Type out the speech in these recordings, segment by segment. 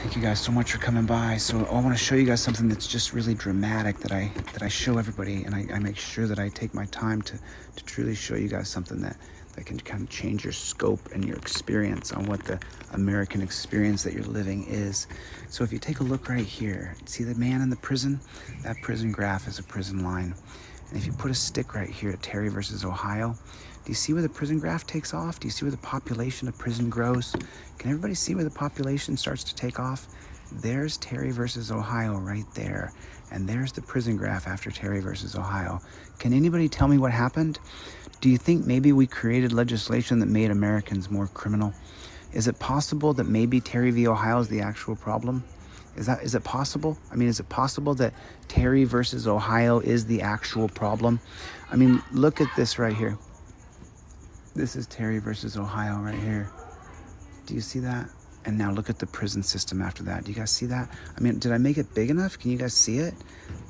Thank you guys so much for coming by. So I want to show you guys something that's just really dramatic that I show everybody, and I make sure that I take my time to truly show you guys something that can kind of change your scope and your experience on what the American experience that you're living is. So if you take a look right here, see the man in the prison? That prison graph is a prison line. And if you put a stick right here at Terry versus Ohio, do you see where the prison graph takes off? Do you see where the population of prison grows? Can everybody see where the population starts to take off? There's Terry versus Ohio right there. And there's the prison graph after Terry versus Ohio. Can anybody tell me what happened? Do you think maybe we created legislation that made Americans more criminal? Is it possible that maybe Terry v. Ohio is the actual problem? Is it possible? I mean, is it possible that Terry versus Ohio is the actual problem? I mean, look at this right here. This is Terry versus Ohio right here. Do you see that? And now look at the prison system after that. Do you guys see that? I mean, did I make it big enough? Can you guys see it?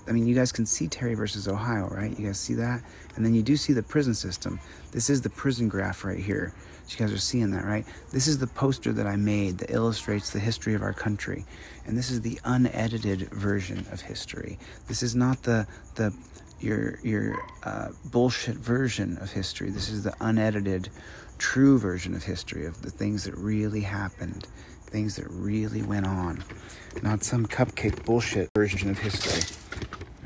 I mean, you guys can see Terry versus Ohio, right? You guys see that? And then you do see the prison system. This is the prison graph right here. So you guys are seeing that, right? This is the poster that I made that illustrates the history of our country. And this is the unedited version of history. This is not your bullshit version of history. This is the unedited, true version of history, of the things that really happened, things that really went on, not some cupcake bullshit version of history.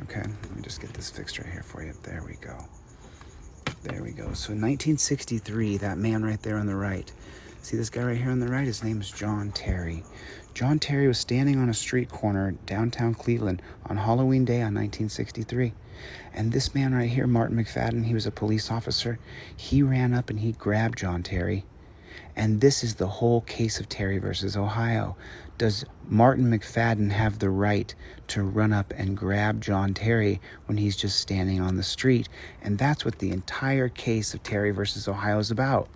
Okay, let me just get this fixed right here for you. There we go. There we go. So in 1963, that man right there on the right, see this guy right here on the right? His name is John Terry. John Terry was standing on a street corner downtown Cleveland on Halloween Day on 1963. And this man right here, Martin McFadden, he was a police officer. He ran up and he grabbed John Terry. And this is the whole case of Terry versus Ohio. Does Martin McFadden have the right to run up and grab John Terry when he's just standing on the street? And that's what the entire case of Terry versus Ohio is about.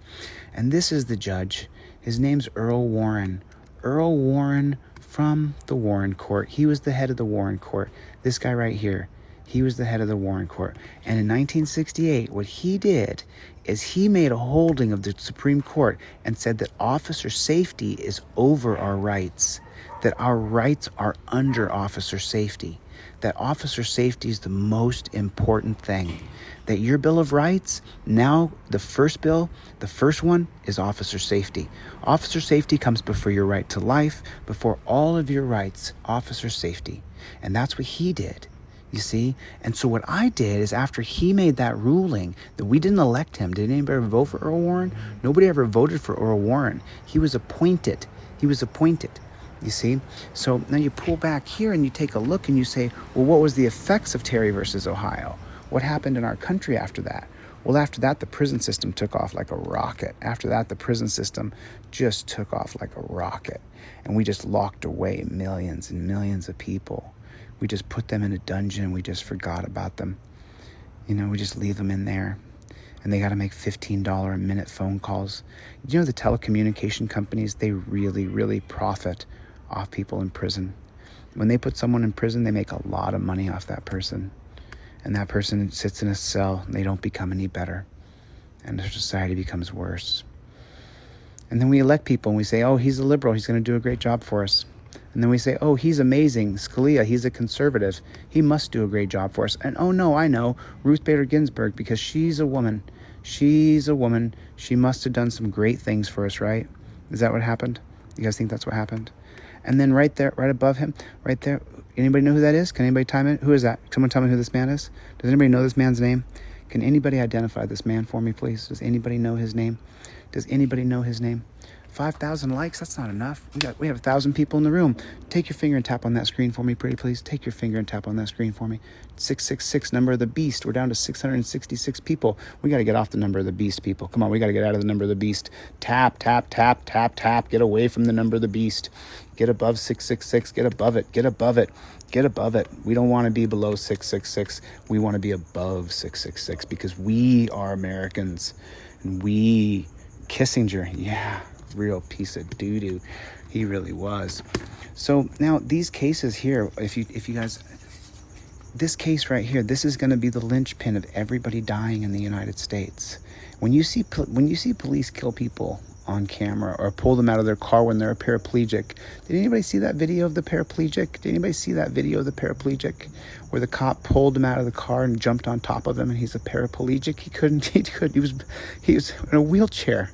And this is the judge. His name's Earl Warren. Earl Warren from the Warren Court. He was the head of the Warren Court. This guy right here. He was the head of the Warren Court. And in 1968, what he did is he made a holding of the Supreme Court and said that officer safety is over our rights, that our rights are under officer safety, that officer safety is the most important thing, that your Bill of Rights, now the first one is officer safety. Officer safety comes before your right to life, before all of your rights, officer safety. And that's what he did. You see? And so what I did is, after he made that ruling, that we didn't elect him. Did anybody ever vote for Earl Warren? Nobody ever voted for Earl Warren. He was appointed. You see? So now you pull back here and you take a look and you say, well, what was the effects of Terry versus Ohio? What happened in our country after that? Well, after that, the prison system took off like a rocket. After that, the prison system just took off like a rocket. And we just locked away millions and millions of people. We just put them in a dungeon. We just forgot about them. You know, we just leave them in there. And they got to make $15 a minute phone calls. You know, the telecommunication companies, they really, really profit off people in prison. When they put someone in prison, they make a lot of money off that person. And that person sits in a cell and they don't become any better. And their society becomes worse. And then we elect people and we say, oh, he's a liberal. He's going to do a great job for us. And then we say, oh, he's amazing. Scalia, he's a conservative. He must do a great job for us. And oh, no, I know. Ruth Bader Ginsburg, because she's a woman. She's a woman. She must have done some great things for us, right? Is that what happened? You guys think that's what happened? And then right there, right above him, right there, anybody know who that is? Can anybody time it? Who is that? Someone tell me who this man is. Does anybody know this man's name? Can anybody identify this man for me, please? Does anybody know his name? Does anybody know his name? 5,000 likes, that's not enough. We have 1,000 people in the room. Take your finger and tap on that screen for me, pretty please. Take your finger and tap on that screen for me. 666, number of the beast. We're down to 666 people. We got to get off the number of the beast, people. Come on, we got to get out of the number of the beast. Tap, tap, tap, tap, tap. Get away from the number of the beast. Get above 666. Get above it. Get above it. Get above it. We don't want to be below 666. We want to be above 666 because we are Americans. And we, Kissinger, yeah, real piece of doo-doo. He really was. So now these cases here, if you guys, this case right here, this is going to be the linchpin of everybody dying in the United States. When you see police kill people on camera, or pull them out of their car when they're a paraplegic. Did anybody see that video of the paraplegic? Did anybody see that video of the paraplegic where the cop pulled him out of the car and jumped on top of him, and he's a paraplegic? He was in a wheelchair.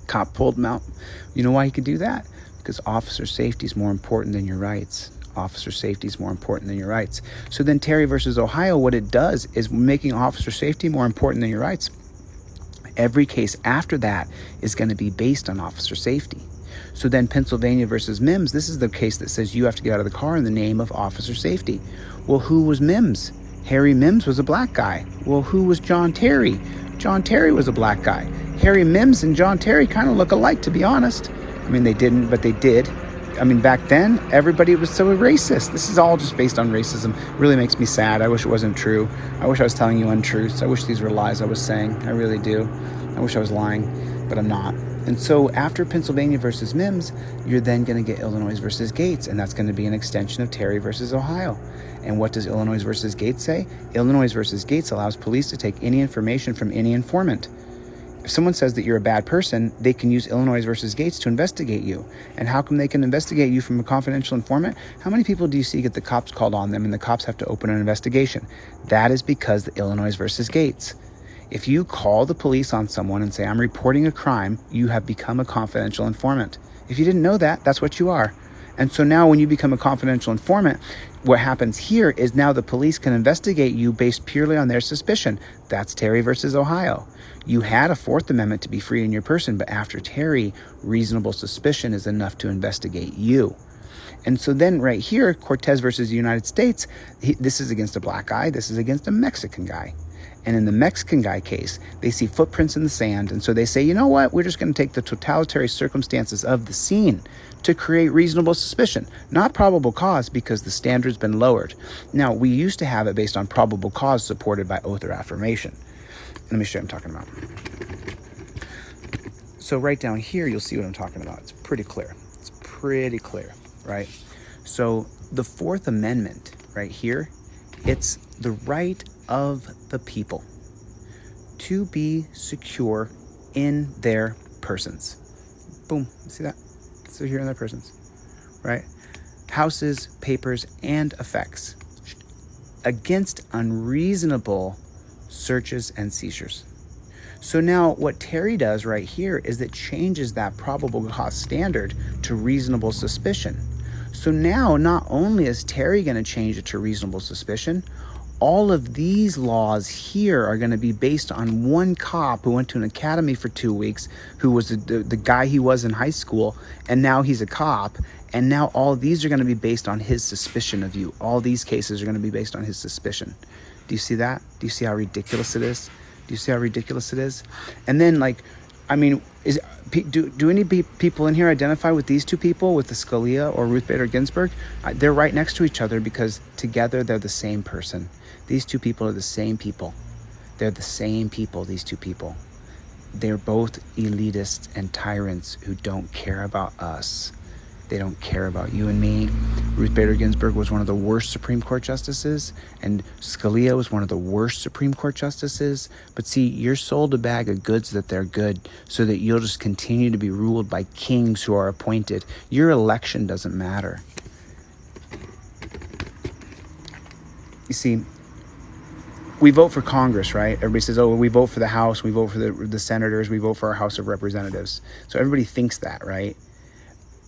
Cop pulled him out. You know why he could do that? Because officer safety is more important than your rights. Officer safety is more important than your rights. So then Terry versus Ohio, what it does is making officer safety more important than your rights. Every case after that is going to be based on officer safety. So then Pennsylvania versus Mims, this is the case that says you have to get out of the car in the name of officer safety. Well, who was Mims? Harry Mims was a black guy. Well, who was John Terry? John Terry was a black guy. Harry Mims and John Terry kind of look alike, to be honest. I mean, they didn't, but they did. I mean, back then, everybody was so racist. This is all just based on racism. It really makes me sad. I wish it wasn't true. I wish I was telling you untruths. I wish these were lies I was saying. I really do. I wish I was lying, but I'm not. And so after Pennsylvania versus Mims, you're then going to get Illinois versus Gates, and that's going to be an extension of Terry versus Ohio. And what does Illinois versus Gates say? Illinois versus Gates allows police to take any information from any informant. If someone says that you're a bad person, they can use Illinois versus Gates to investigate you. And how come they can investigate you from a confidential informant? How many people do you see get the cops called on them and the cops have to open an investigation? That is because the Illinois versus Gates. If you call the police on someone and say, I'm reporting a crime, you have become a confidential informant. If you didn't know that, that's what you are. And so now when you become a confidential informant, what happens here is now the police can investigate you based purely on their suspicion. That's Terry versus Ohio. You had a Fourth Amendment to be free in your person, but after Terry, reasonable suspicion is enough to investigate you. And so then right here, Cortez versus the United States, this is against a black guy, this is against a Mexican guy. And in the Mexican guy case, they see footprints in the sand. And so they say, you know what? We're just going to take the totality circumstances of the scene to create reasonable suspicion, not probable cause, because the standard's been lowered. Now, we used to have it based on probable cause supported by oath or affirmation. Let me show you what I'm talking about. So right down here, you'll see what I'm talking about. It's pretty clear. It's pretty clear, right? So the Fourth Amendment right here, it's the right of the people to be secure in their persons. Boom, see that? Secure in their persons, right? Houses, papers, and effects against unreasonable searches and seizures. So now what Terry does right here is it changes that probable cause standard to reasonable suspicion. So now not only is Terry going to change it to reasonable suspicion, all of these laws here are going to be based on one cop who went to an academy for 2 weeks, who was the guy he was in high school, and now he's a cop. And now all of these are going to be based on his suspicion of you. All these cases are going to be based on his suspicion. Do you see that? Do you see how ridiculous it is? Do you see how ridiculous it is? And then, like, I mean, do any people in here identify with these two people, with the Scalia or Ruth Bader Ginsburg? They're right next to each other because together they're the same person. These two people are the same people. They're the same people, these two people. They're both elitists and tyrants who don't care about us. They don't care about you and me. Ruth Bader Ginsburg was one of the worst Supreme Court justices, and Scalia was one of the worst Supreme Court justices. But see, you're sold a bag of goods that they're good so that you'll just continue to be ruled by kings who are appointed. Your election doesn't matter. You see, we vote for Congress, right? Everybody says, oh, we vote for the House, we vote for the senators, we vote for our House of Representatives. So everybody thinks that, right?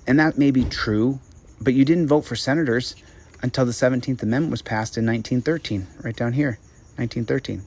And that may be true, but you didn't vote for senators until the 17th Amendment was passed in 1913, right down here, 1913.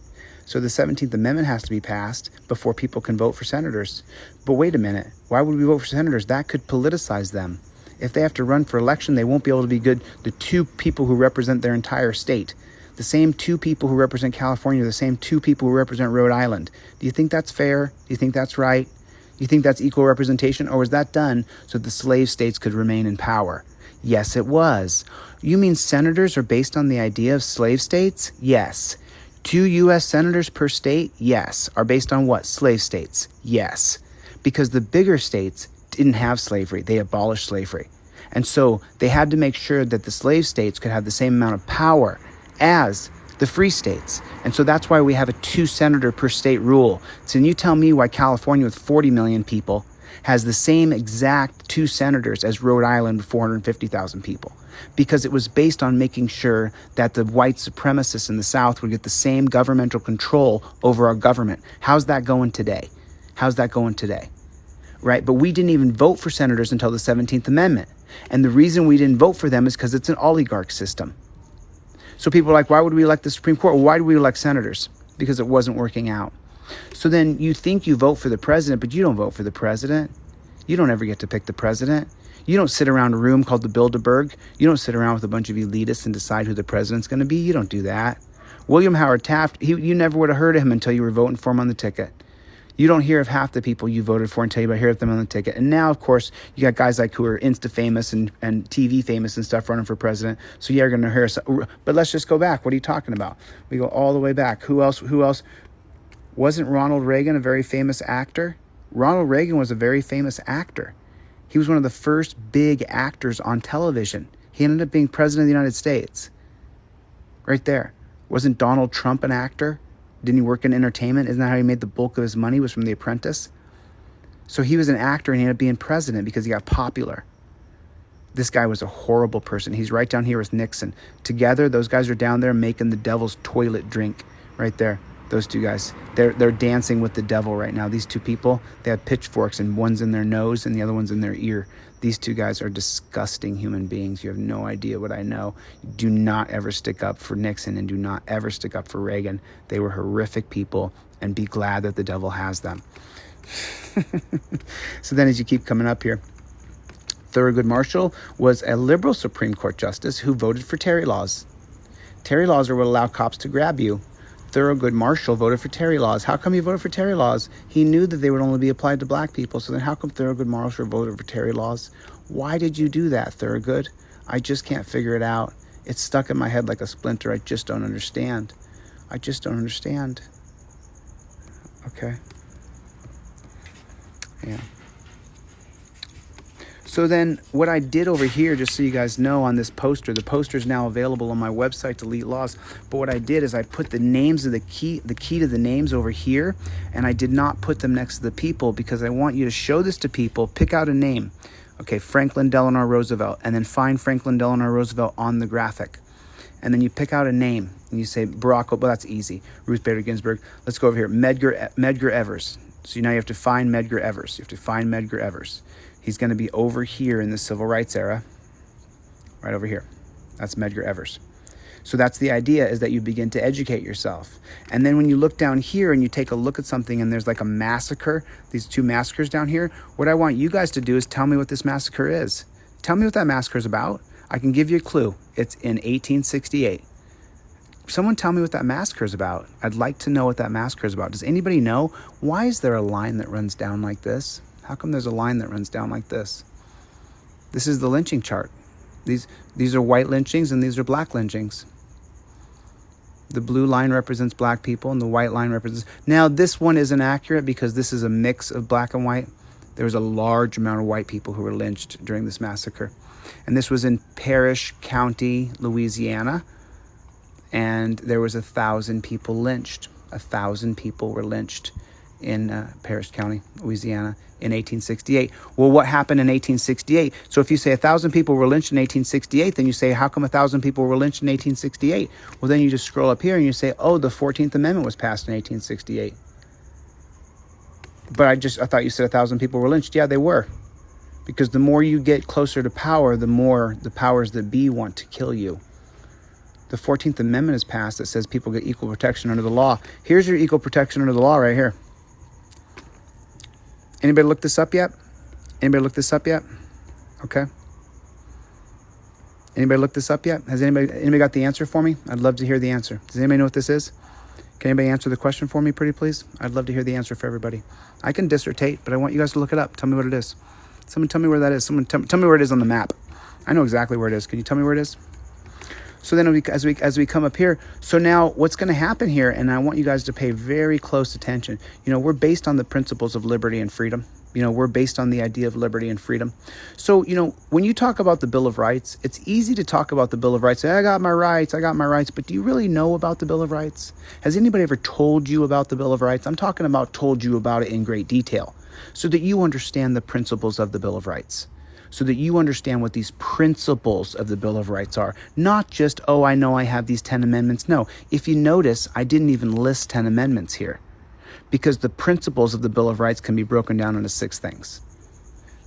So the 17th Amendment has to be passed before people can vote for senators. But wait a minute, why would we vote for senators? That could politicize them. If they have to run for election, they won't be able to be good. The two people who represent their entire state, the same two people who represent California, the same two people who represent Rhode Island. Do you think that's fair? Do you think that's right? You think that's equal representation, or was that done so the slave states could remain in power? Yes, it was. You mean senators are based on the idea of slave states? Yes. 2 U.S. senators per state? Yes. Are based on what? Slave states? Yes. Because the bigger states didn't have slavery. They abolished slavery. And so they had to make sure that the slave states could have the same amount of power as the free states. And so that's why we have a 2 senator per state rule. So can you tell me why California with 40 million people has the same exact 2 senators as Rhode Island with 450,000 people? Because it was based on making sure that the white supremacists in the South would get the same governmental control over our government. How's that going today? How's that going today? Right? But we didn't even vote for senators until the 17th Amendment. And the reason we didn't vote for them is because it's an oligarch system. So people are like, why would we elect the Supreme Court? Well, why do we elect senators? Because it wasn't working out. So then you think you vote for the president, but you don't vote for the president. You don't ever get to pick the president. You don't sit around a room called the Bilderberg. You don't sit around with a bunch of elitists and decide who the president's going to be. You don't do that. William Howard Taft, you never would have heard of him until you were voting for him on the ticket. You don't hear of half the people you voted for until you hear of them on the ticket. And now, of course, you got guys like who are Insta famous and TV famous and stuff running for president. So you're going to hear us. But let's just go back. What are you talking about? We go all the way back. Who else? Wasn't Ronald Reagan a very famous actor? Ronald Reagan was a very famous actor. He was one of the first big actors on television. He ended up being president of the United States. Right there. Wasn't Donald Trump an actor? Didn't he work in entertainment? Isn't that how he made the bulk of his money, was from The Apprentice? So he was an actor and he ended up being president because he got popular. This guy was a horrible person. He's right down here with Nixon. Together, those guys are down there making the devil's toilet drink. Right there. Those 2 guys. They're dancing with the devil right now. These 2 people, they have pitchforks and one's in their nose and the other one's in their ear. These 2 guys are disgusting human beings. You have no idea what I know. Do not ever stick up for Nixon and do not ever stick up for Reagan. They were horrific people, and be glad that the devil has them. So then as you keep coming up here, Thurgood Marshall was a liberal Supreme Court justice who voted for Terry laws. Terry laws are what allow cops to grab you. Thurgood Marshall voted for Terry laws. How come he voted for Terry laws? He knew that they would only be applied to black people. So then how come Thurgood Marshall voted for Terry laws? Why did you do that, Thurgood? I just can't figure it out. It's stuck in my head like a splinter. I just don't understand. I just don't understand. Okay. Yeah. So then what I did over here, just so you guys know, on this poster, the poster is now available on my website, Delete Laws. But what I did is I put the names of the key to the names over here, and I did not put them next to the people because I want you to show this to people. Pick out a name. Okay, Franklin Delano Roosevelt, and then find Franklin Delano Roosevelt on the graphic. And then you pick out a name, and you say Barack Obama. Well, that's easy. Ruth Bader Ginsburg. Let's go over here. Medgar Evers. So now you have to find Medgar Evers. You have to find Medgar Evers. He's going to be over here in the civil rights era, right over here. That's Medgar Evers. So that's the idea, is that you begin to educate yourself. And then when you look down here and you take a look at something and there's like a massacre, these 2 massacres down here, what I want you guys to do is tell me what this massacre is. Tell me what that massacre is about. I can give you a clue. It's in 1868. Someone tell me what that massacre is about. I'd like to know what that massacre is about. Does anybody know? Why is there a line that runs down like this? How come there's a line that runs down like this? This is the lynching chart. These are white lynchings and these are black lynchings. The blue line represents black people and the white line represents... Now, this one isn't accurate because this is a mix of black and white. There was a large amount of white people who were lynched during this massacre. And this was in Parrish County, Louisiana. And there was 1,000 people lynched. 1,000 people were lynched in Parrish County, Louisiana in 1868. Well, what happened in 1868? So if you say 1,000 people were lynched in 1868, then you say, how come 1,000 people were lynched in 1868? Well, then you just scroll up here and you say, oh, the 14th Amendment was passed in 1868. But I thought you said 1,000 people were lynched. Yeah, they were. Because the more you get closer to power, the more the powers that be want to kill you. The 14th Amendment is passed that says people get equal protection under the law. Here's your equal protection under the law right here. Anybody look this up yet? Anybody look this up yet? Okay. Anybody look this up yet? Has anybody got the answer for me? I'd love to hear the answer. Does anybody know what this is? Can anybody answer the question for me, pretty please? I'd love to hear the answer for everybody. I can dissertate, but I want you guys to look it up. Tell me what it is. Someone tell me where that is. Someone tell me where it is on the map. I know exactly where it is. Can you tell me where it is? So then as we come up here, so now what's going to happen here, and I want you guys to pay very close attention. We're based on the principles of liberty and freedom. We're based on the idea of liberty and freedom. So, when you talk about the Bill of Rights, it's easy to talk about the Bill of Rights. Say, I got my rights. But do you really know about the Bill of Rights? Has anybody ever told you about the Bill of Rights? I'm talking about told you about it in great detail so that you understand the principles of the Bill of Rights. So that you understand what these principles of the Bill of Rights are. Not just, oh, I know I have these 10 amendments. No, if you notice, I didn't even list 10 amendments here because the principles of the Bill of Rights can be broken down into 6 things.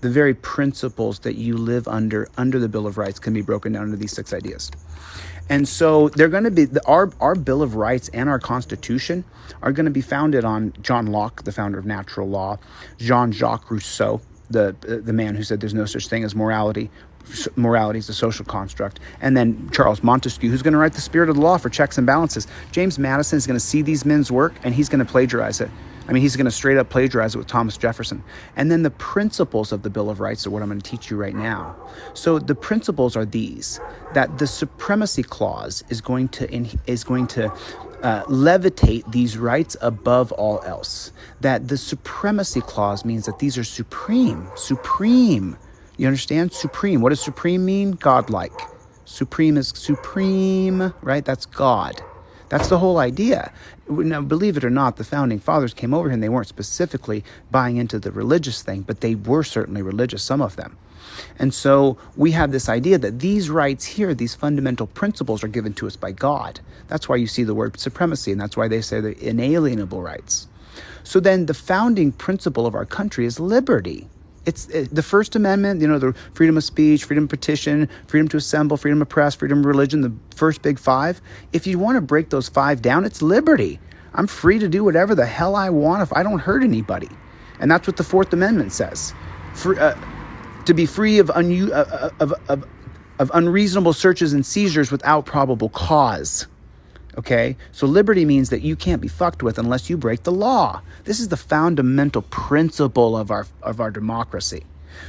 The very principles that you live under the Bill of Rights can be broken down into these 6 ideas. And so they're going to be, our Bill of Rights and our Constitution are going to be founded on John Locke, the founder of natural law, Jean-Jacques Rousseau, the man who said there's no such thing as morality. Morality is a social construct. And then Charles Montesquieu, who's going to write the spirit of the law for checks and balances. James Madison is going to see these men's work and he's going to plagiarize it. He's going to straight up plagiarize it with Thomas Jefferson. And then the principles of the Bill of Rights are what I'm going to teach you right now. So the principles are these, that the supremacy clause is going to levitate these rights above all else. That the supremacy clause means that these are supreme. You understand? Supreme. What does supreme mean? Godlike. Supreme is supreme, right? That's God. That's the whole idea. Now, believe it or not, the founding fathers came over here and they weren't specifically buying into the religious thing, but they were certainly religious, some of them. And so we have this idea that these rights here, these fundamental principles are given to us by God. That's why you see the word supremacy, and that's why they say the inalienable rights. So then the founding principle of our country is liberty. It's the First Amendment, the freedom of speech, freedom of petition, freedom to assemble, freedom of press, freedom of religion, the first big 5. If you want to break those 5 down, it's liberty. I'm free to do whatever the hell I want if I don't hurt anybody. And that's what the Fourth Amendment says. To be free of unreasonable searches and seizures without probable cause. Okay, so liberty means that you can't be fucked with unless you break the law. This is the fundamental principle of our democracy.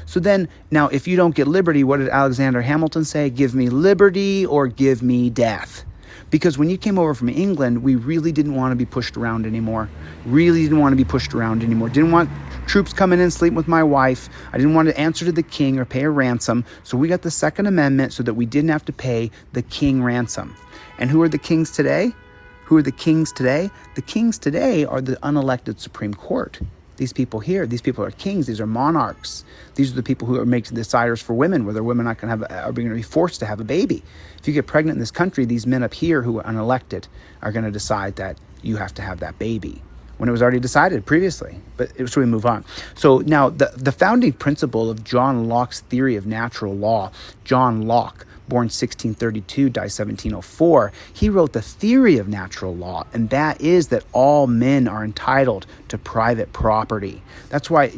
So then, now, if you don't get liberty, what did Alexander Hamilton say? Give me liberty or give me death. Because when you came over from England, we really didn't want to be pushed around anymore. Didn't want troops coming in, sleeping with my wife. I didn't want to answer to the king or pay a ransom. So we got the Second Amendment so that we didn't have to pay the king ransom. And who are the kings today? The kings today are the unelected Supreme Court. These people here, these people are kings. These are monarchs. These are the people who are making deciders for women, whether women are going to be forced to have a baby. If you get pregnant in this country, these men up here who are unelected are going to decide that you have to have that baby when it was already decided previously. So we move on. So now the founding principle of John Locke's theory of natural law, John Locke, born 1632, died 1704, he wrote the theory of natural law, and that is that all men are entitled to private property. That's why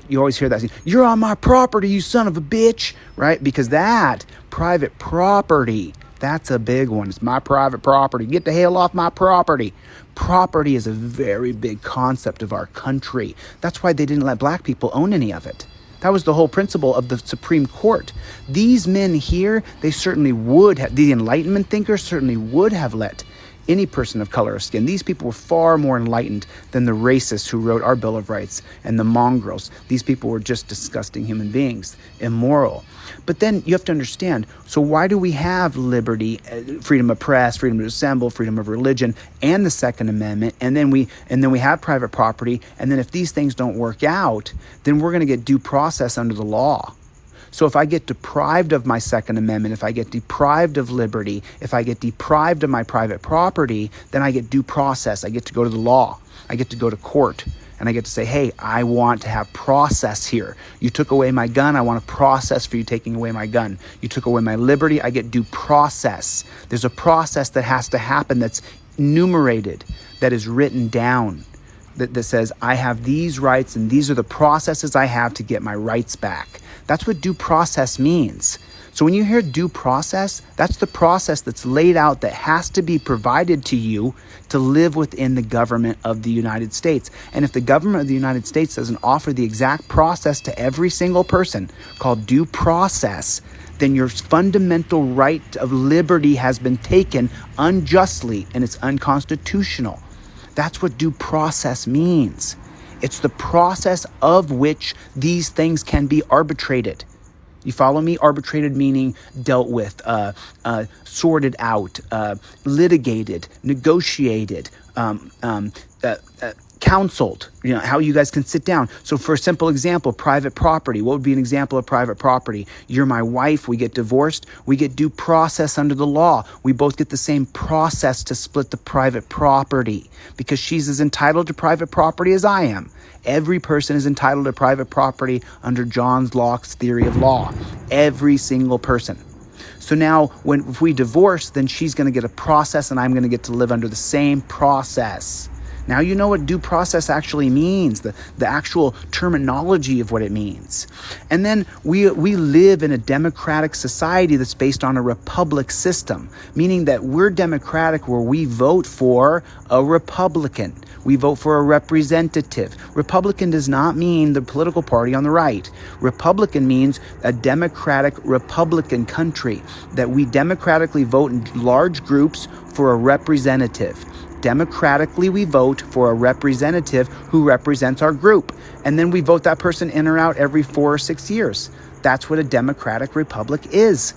you always hear that, you're on my property, you son of a bitch, right? Because that private property, that's a big one. It's my private property. Get the hell off my property. Property is a very big concept of our country. That's why they didn't let black people own any of it. That was the whole principle of the Supreme Court. These men here, they certainly would have, the Enlightenment thinkers certainly would have let any person of color or skin. These people were far more enlightened than the racists who wrote our Bill of Rights and the mongrels. These people were just disgusting human beings, immoral. But then you have to understand, so why do we have liberty, freedom of press, freedom to assemble, freedom of religion, and the Second Amendment, and then we have private property, and then if these things don't work out, then we're going to get due process under the law. So if I get deprived of my Second Amendment, if I get deprived of liberty, if I get deprived of my private property, then I get due process. I get to go to the law. I get to go to court. And I get to say, hey, I want to have process here. You took away my gun. I want a process for you taking away my gun. You took away my liberty. I get due process. There's a process that has to happen that's enumerated, that is written down. that says, I have these rights and these are the processes I have to get my rights back. That's what due process means. So when you hear due process, that's the process that's laid out that has to be provided to you to live within the government of the United States. And if the government of the United States doesn't offer the exact process to every single person called due process, then your fundamental right of liberty has been taken unjustly and it's unconstitutional. That's what due process means. It's the process of which these things can be arbitrated. You follow me? Arbitrated meaning dealt with, sorted out, litigated, negotiated, counseled, how you guys can sit down. So for a simple example, private property. What would be an example of private property? You're my wife. We get divorced. We get due process under the law. We both get the same process to split the private property because she's as entitled to private property as I am. Every person is entitled to private property under John Locke's theory of law. Every single person. So now if we divorce, then she's going to get a process and I'm going to get to live under the same process. Now you know what due process actually means, the actual terminology of what it means. And then we live in a democratic society that's based on a republic system, meaning that we're democratic where we vote for a Republican. We vote for a representative. Republican does not mean the political party on the right. Republican means a democratic Republican country, that we democratically vote in large groups for a representative. Democratically, we vote for a representative who represents our group. And then we vote that person in or out every 4 or 6 years. That's what a democratic republic is.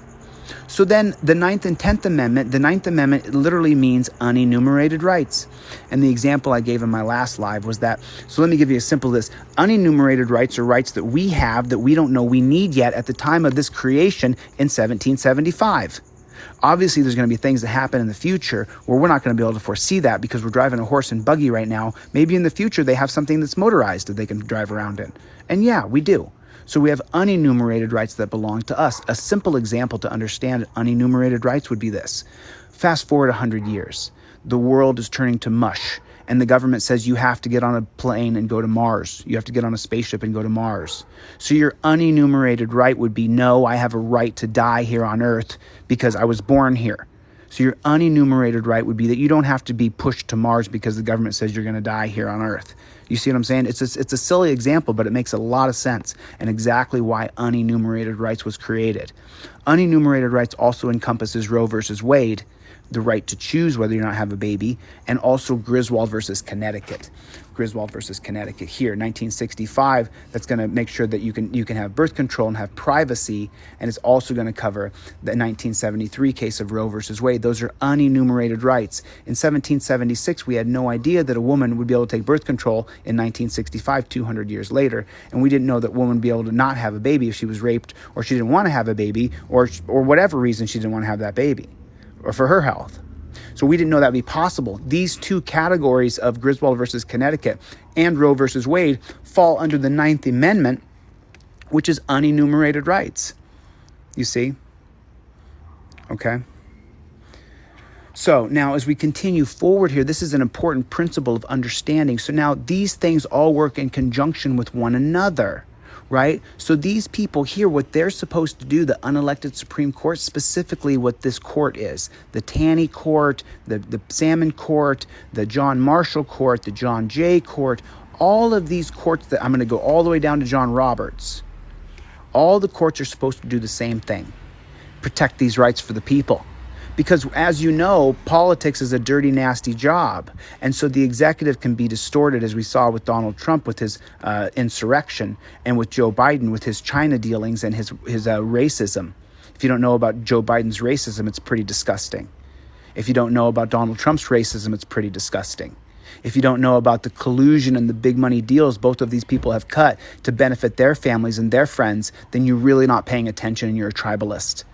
So then the 9th and 10th Amendment, the 9th Amendment literally means unenumerated rights. And the example I gave in my last live was that, so let me give you a simple list. Unenumerated rights are rights that we have that we don't know we need yet at the time of this creation in 1775. Obviously, there's going to be things that happen in the future where we're not going to be able to foresee that because we're driving a horse and buggy right now. Maybe in the future, they have something that's motorized that they can drive around in. And yeah, we do. So we have unenumerated rights that belong to us. A simple example to understand unenumerated rights would be this. Fast forward 100 years. The world is turning to mush. And the government says you have to get on a plane and go to Mars. You have to get on a spaceship and go to Mars. So your unenumerated right would be, no, I have a right to die here on Earth because I was born here. So your unenumerated right would be that you don't have to be pushed to Mars because the government says you're going to die here on Earth. You see what I'm saying? It's a silly example, but it makes a lot of sense and exactly why unenumerated rights was created. Unenumerated rights also encompasses Roe versus Wade, the right to choose whether or not have a baby, and also Griswold versus Connecticut. Griswold versus Connecticut here, 1965, that's going to make sure that you can have birth control and have privacy, and it's also going to cover the 1973 case of Roe versus Wade. Those are unenumerated rights. In 1776, we had no idea that a woman would be able to take birth control in 1965, 200 years later, and we didn't know that a woman would be able to not have a baby if she was raped or she didn't want to have a baby or whatever reason she didn't want to have that baby or for her health. So we didn't know that would be possible. These two categories of Griswold versus Connecticut and Roe versus Wade fall under the 9th Amendment, which is unenumerated rights. You see? Okay. So now as we continue forward here, this is an important principle of understanding. So now these things all work in conjunction with one another. Right? So these people here, what they're supposed to do, the unelected Supreme Court, specifically what this court is, the Taney Court, the Salmon Court, the John Marshall Court, the John Jay Court, all of these courts that I'm going to go all the way down to John Roberts, all the courts are supposed to do the same thing, protect these rights for the people. Because as you know, politics is a dirty, nasty job. And so the executive can be distorted, as we saw with Donald Trump with his insurrection and with Joe Biden with his China dealings and his racism. If you don't know about Joe Biden's racism, it's pretty disgusting. If you don't know about Donald Trump's racism, it's pretty disgusting. If you don't know about the collusion and the big money deals both of these people have cut to benefit their families and their friends, then you're really not paying attention and you're a tribalist.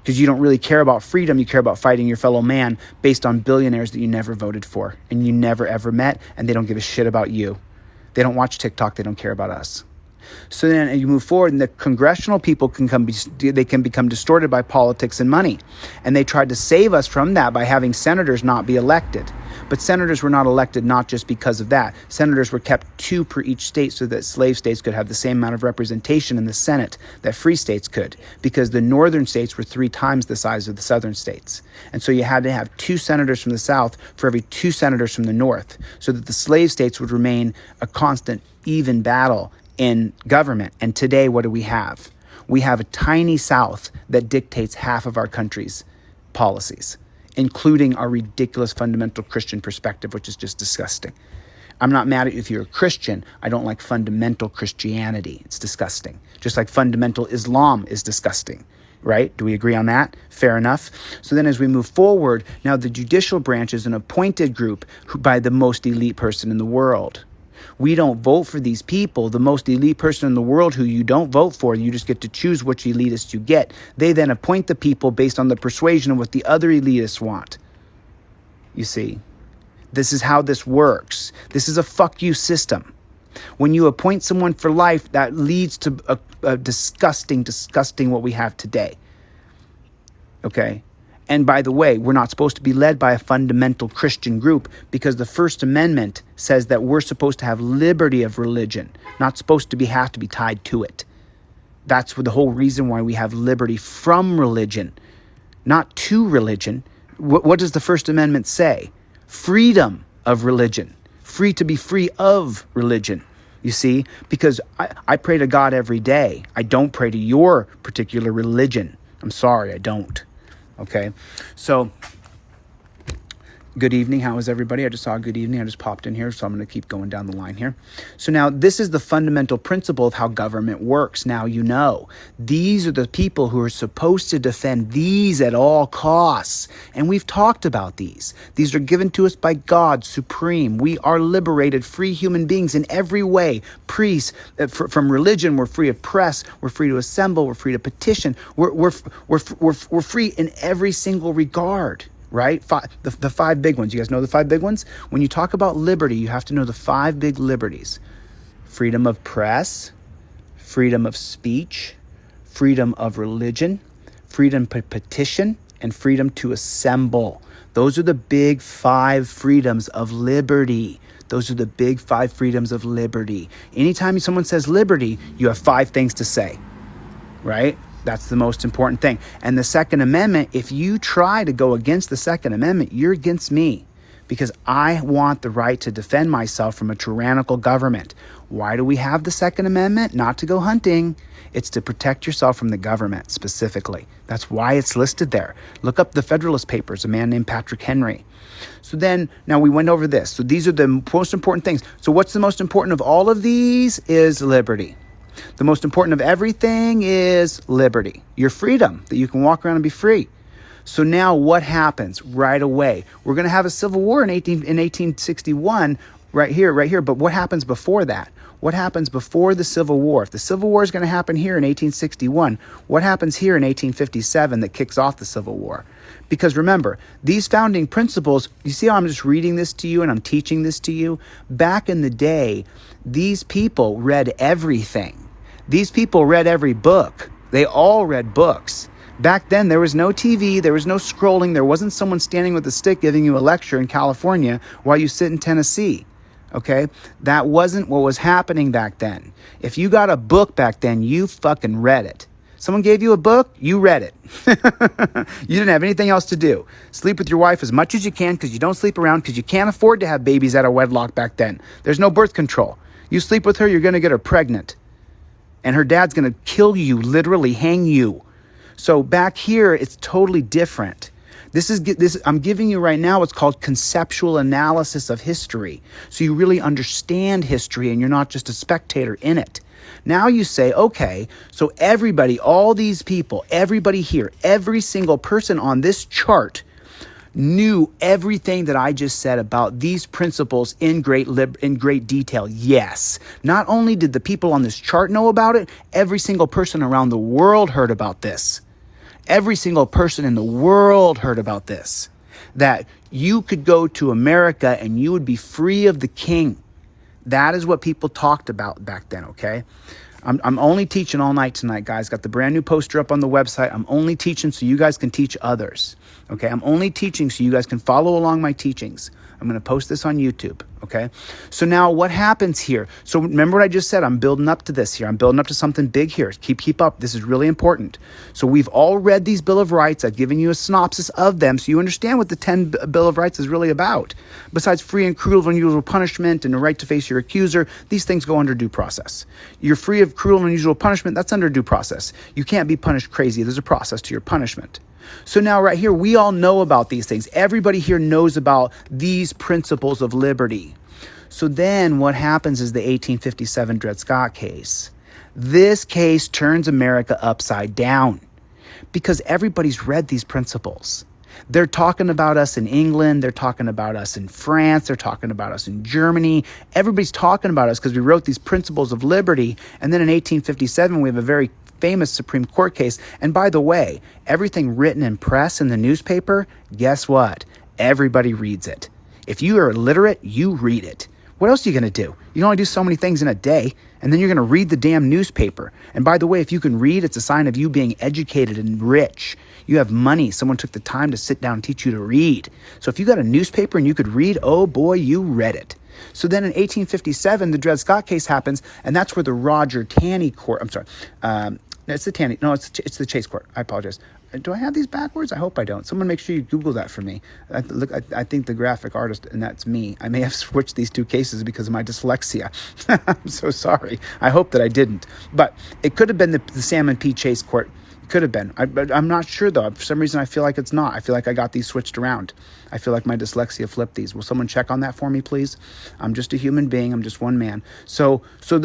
Because you don't really care about freedom, you care about fighting your fellow man based on billionaires that you never voted for and you never ever met, and they don't give a shit about you. They don't watch TikTok, they don't care about us. So then you move forward and the congressional people can become distorted by politics and money. And they tried to save us from that by having senators not be elected. But senators were not elected not just because of that. Senators were kept 2 per each state so that slave states could have the same amount of representation in the Senate that free states could, because the northern states were 3 times the size of the southern states. And so you had to have 2 senators from the south for every 2 senators from the north, so that the slave states would remain a constant, even battle in government. And today, what do we have? We have a tiny South that dictates half of our country's policies, including our ridiculous fundamental Christian perspective, which is just disgusting. I'm not mad at you if you're a Christian. I don't like fundamental Christianity. It's disgusting. Just like fundamental Islam is disgusting, right? Do we agree on that? Fair enough. So then as we move forward, now the judicial branch is an appointed group by the most elite person in the world. We don't vote for these people. The most elite person in the world who you don't vote for, you just get to choose which elitist you get. They then appoint the people based on the persuasion of what the other elitists want. You see, this is how this works. This is a fuck you system. When you appoint someone for life, that leads to a disgusting what we have today. Okay? And by the way, we're not supposed to be led by a fundamental Christian group, because the First Amendment says that we're supposed to have liberty of religion, not supposed to have to be tied to it. That's the whole reason why we have liberty from religion, not to religion. What does the First Amendment say? Freedom of religion, free to be free of religion. You see, because I pray to God every day. I don't pray to your particular religion. I'm sorry, I don't. Okay, so good evening. How is everybody? I just saw a good evening. I just popped in here, so I'm going to keep going down the line here. So now this is the fundamental principle of how government works. Now you know, these are the people who are supposed to defend these at all costs. And we've talked about these. These are given to us by God supreme. We are liberated, free human beings in every way. Priests, from religion, we're free of press, we're free to assemble, we're free to petition. We're free in every single regard. Right? The 5 big ones. You guys know the 5 big ones? When you talk about liberty, you have to know the 5 big liberties. Freedom of press, freedom of speech, freedom of religion, freedom to petition, and freedom to assemble. Those are the big 5 freedoms of liberty. Those are the big 5 freedoms of liberty. Anytime someone says liberty, you have 5 things to say, right? That's the most important thing. And the Second Amendment, if you try to go against the Second Amendment, you're against me, because I want the right to defend myself from a tyrannical government. Why do we have the Second Amendment? Not to go hunting. It's to protect yourself from the government specifically. That's why it's listed there. Look up the Federalist Papers, a man named Patrick Henry. So then, now we went over this. So these are the most important things. So what's the most important of all of these is liberty. The most important of everything is liberty, your freedom, that you can walk around and be free. So now what happens right away? We're going to have a civil war in 1861 right here. But what happens before that? What happens before the Civil War? If the Civil War is going to happen here in 1861, what happens here in 1857 that kicks off the Civil War? Because remember, these founding principles, you see how I'm just reading this to you and I'm teaching this to you? Back in the day, these people read everything. These people read every book. They all read books. Back then, there was no TV, there was no scrolling, there wasn't someone standing with a stick giving you a lecture in California while you sit in Tennessee. Okay? That wasn't what was happening back then. If you got a book back then, you fucking read it. Someone gave you a book, you read it. You didn't have anything else to do. Sleep with your wife as much as you can, because you don't sleep around, because you can't afford to have babies out of wedlock back then. There's no birth control. You sleep with her, you're going to get her pregnant. And her dad's going to kill you, literally hang you. So back here, it's totally different. This I'm giving you right now, it's called conceptual analysis of history. So you really understand history and you're not just a spectator in it. Now you say, okay, so everybody, all these people, everybody here, every single person on this chart knew everything that I just said about these principles in great detail. Yes. Not only did the people on this chart know about it, every single person around the world heard about this. Every single person in the world heard about this. That you could go to America and you would be free of the king. That is what people talked about back then, okay? I'm only teaching all night tonight, guys. Got the brand new poster up on the website. I'm only teaching so you guys can teach others. Okay, I'm only teaching so you guys can follow along my teachings. I'm going to post this on YouTube, okay? So now what happens here? So remember what I just said. I'm building up to this here. I'm building up to something big here. Keep up. This is really important. So we've all read these Bill of Rights. I've given you a synopsis of them so you understand what the 10 Bill of Rights is really about. Besides free and cruel and unusual punishment and the right to face your accuser, these things go under due process. You're free of cruel and unusual punishment. That's under due process. You can't be punished crazy. There's a process to your punishment. So now right here, we all know about these things. Everybody here knows about these principles of liberty. So then what happens is the 1857 Dred Scott case. This case turns America upside down because everybody's read these principles. They're talking about us in England. They're talking about us in France. They're talking about us in Germany. Everybody's talking about us because we wrote these principles of liberty. And then in 1857, we have a very famous Supreme Court case. And by the way, everything written in press in the newspaper, guess what? Everybody reads it. If you are illiterate, you read it. What else are you going to do? You can only do so many things in a day, and then you're going to read the damn newspaper. And by the way, if you can read, it's a sign of you being educated and rich. You have money. Someone took the time to sit down and teach you to read. So if you got a newspaper and you could read, oh boy, you read it. So then in 1857, the Dred Scott case happens, and that's where the Roger Taney Court, it's the Taney, no, it's the Chase Court. I apologize. Do I have these backwards? I hope I don't. Someone make sure you Google that for me. I think the graphic artist, and that's me. I may have switched these two cases because of my dyslexia. I'm so sorry. I hope that I didn't. But it could have been the Salmon P. Chase Court. It could have been. I'm not sure, though. For some reason, I feel like it's not. I feel like I got these switched around. I feel like my dyslexia flipped these. Will someone check on that for me, please? I'm just a human being. I'm just one man. So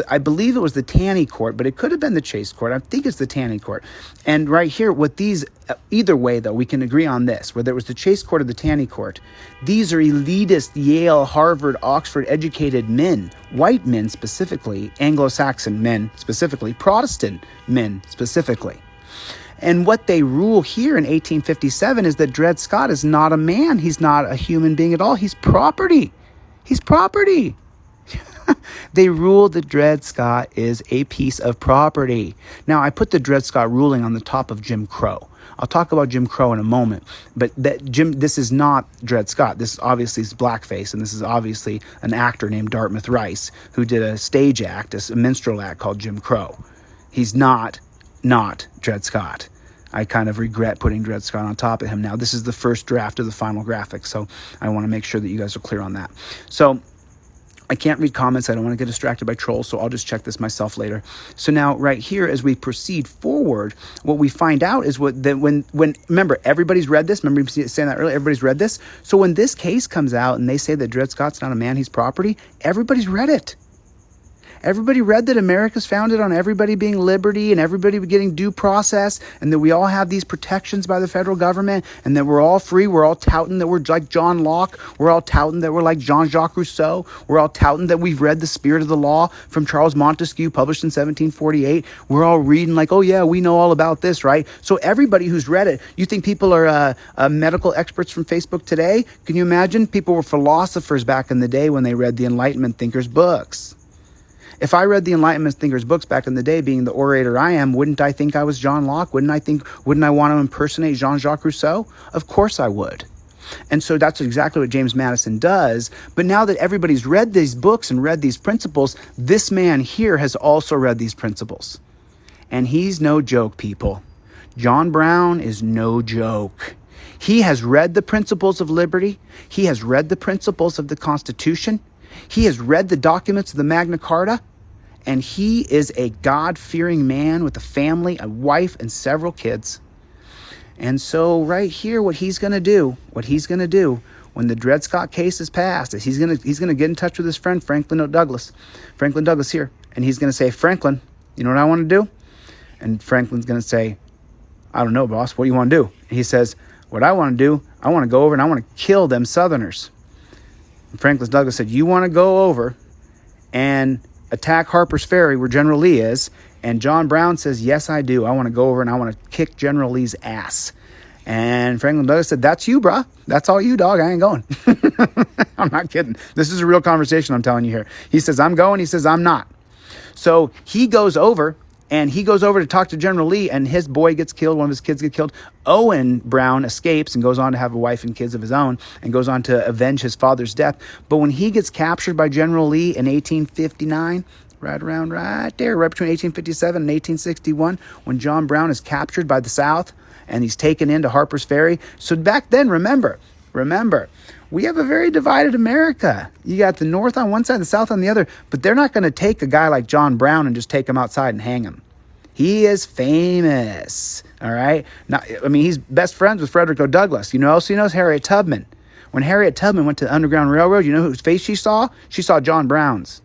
I believe it was the Taney Court, but it could have been the Chase Court. I think it's the Taney Court. And right here, what these, either way, though, we can agree on this, whether it was the Chase Court or the Taney Court, these are elitist Yale, Harvard, Oxford educated men, white men specifically, Anglo-Saxon men specifically, Protestant men specifically. And what they rule here in 1857 is that Dred Scott is not a man. He's not a human being at all. He's property. He's property. They rule that Dred Scott is a piece of property. Now, I put the Dred Scott ruling on the top of Jim Crow. I'll talk about Jim Crow in a moment, but this is not Dred Scott. This obviously is blackface, and this is obviously an actor named Dartmouth Rice who did a stage act, a minstrel act called Jim Crow. He's not Dred Scott. I kind of regret putting Dred Scott on top of him now. This is the first draft of the final graphic, so I want to make sure that you guys are clear on that. So I can't read comments. I don't want to get distracted by trolls, so I'll just check this myself later. So now right here, as we proceed forward, what we find out is when remember, everybody's read this. Remember saying that earlier? Everybody's read this. So when this case comes out and they say that Dred Scott's not a man, he's property, everybody's read it. Everybody read that America's founded on everybody being liberty and everybody getting due process, and that we all have these protections by the federal government, and that we're all free. We're all touting that we're like John Locke. We're all touting that we're like Jean-Jacques Rousseau. We're all touting that we've read The Spirit of the Law from Charles Montesquieu, published in 1748. We're all reading like, oh yeah, we know all about this, right? So everybody who's read it, you think people are medical experts from Facebook today? Can you imagine? People were philosophers back in the day when they read the Enlightenment thinkers' books. If I read the Enlightenment thinkers' books back in the day, being the orator I am, wouldn't I think I was John Locke? Wouldn't I want to impersonate Jean-Jacques Rousseau? Of course I would. And so that's exactly what James Madison does. But now that everybody's read these books and read these principles, this man here has also read these principles. And he's no joke, people. John Brown is no joke. He has read the principles of liberty. He has read the principles of the Constitution. He has read the documents of the Magna Carta, and he is a God-fearing man with a family, a wife, and several kids. And so right here, what he's going to do when the Dred Scott case is passed is he's going to get in touch with his friend Franklin Douglas here, and he's going to say, Franklin, you know what I want to do? And Franklin's going to say, I don't know, boss. What do you want to do? And he says, what I want to do, I want to go over and I want to kill them Southerners. Franklin Douglas said, you want to go over and attack Harper's Ferry where General Lee is? And John Brown says, yes, I do. I want to go over and I want to kick General Lee's ass. And Franklin Douglas said, that's you, brah. That's all you, dog. I ain't going. I'm not kidding. This is a real conversation I'm telling you here. He says, I'm going. He says, I'm not. So he goes over to talk to General Lee, and his boy gets killed. One of his kids get killed. Owen Brown escapes and goes on to have a wife and kids of his own and goes on to avenge his father's death. But when he gets captured by General Lee in 1859, right between 1857 and 1861, when John Brown is captured by the South and he's taken into Harper's Ferry. So back then, remember, we have a very divided America. You got the North on one side, the South on the other, but they're not going to take a guy like John Brown and just take him outside and hang him. He is famous, all right? He's best friends with Frederick O. Douglass. You know who else he knows? Harriet Tubman. When Harriet Tubman went to the Underground Railroad, you know whose face she saw? She saw John Brown's.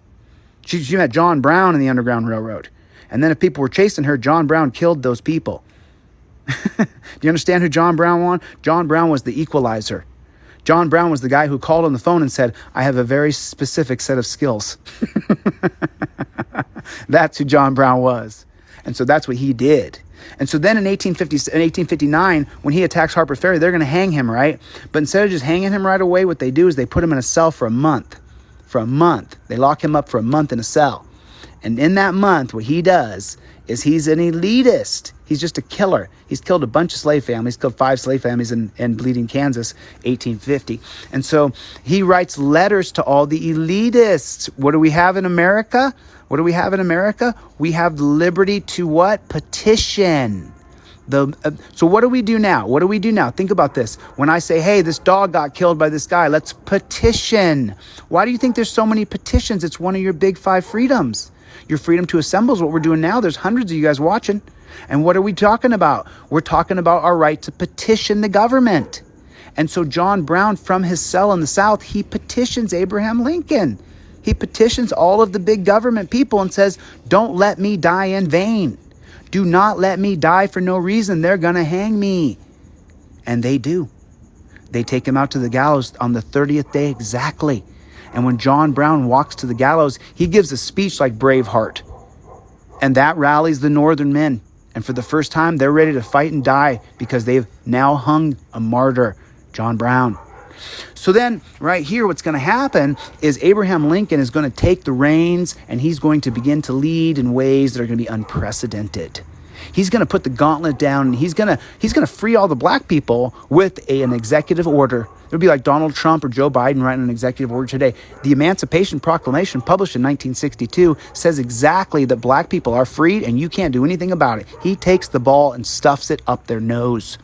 She met John Brown in the Underground Railroad. And then if people were chasing her, John Brown killed those people. Do you understand who John Brown was? John Brown was the equalizer. John Brown was the guy who called on the phone and said, I have a very specific set of skills. That's who John Brown was. And so that's what he did. And so then in 1859, when he attacks Harper's Ferry, they're going to hang him, right? But instead of just hanging him right away, what they do is they put him in a cell for a month. For a month. They lock him up for a month in a cell. And in that month, what he does is he's an elitist. He's just a killer. He's killed a bunch of slave families, killed 5 slave families in Bleeding, Kansas, 1850. And so he writes letters to all the elitists. What do we have in America? We have liberty to what? Petition. So what do we do now? Think about this. When I say, hey, this dog got killed by this guy, let's petition. Why do you think there's so many petitions? It's one of your big 5 freedoms. Your freedom to assemble is what we're doing now. There's hundreds of you guys watching. And what are we talking about? We're talking about our right to petition the government. And so John Brown, from his cell in the South, he petitions Abraham Lincoln. He petitions all of the big government people and says, don't let me die in vain. Do not let me die for no reason. They're going to hang me. And they do. They take him out to the gallows on the 30th day exactly. And when John Brown walks to the gallows, he gives a speech like Braveheart. And that rallies the Northern men. And for the first time, they're ready to fight and die because they've now hung a martyr, John Brown. So then right here, what's going to happen is Abraham Lincoln is going to take the reins and he's going to begin to lead in ways that are going to be unprecedented. He's going to put the gauntlet down and he's going to free all the black people with an executive order. It would be like Donald Trump or Joe Biden writing an executive order today. The Emancipation Proclamation, published in 1962, says exactly that black people are freed and you can't do anything about it. He takes the ball and stuffs it up their nose.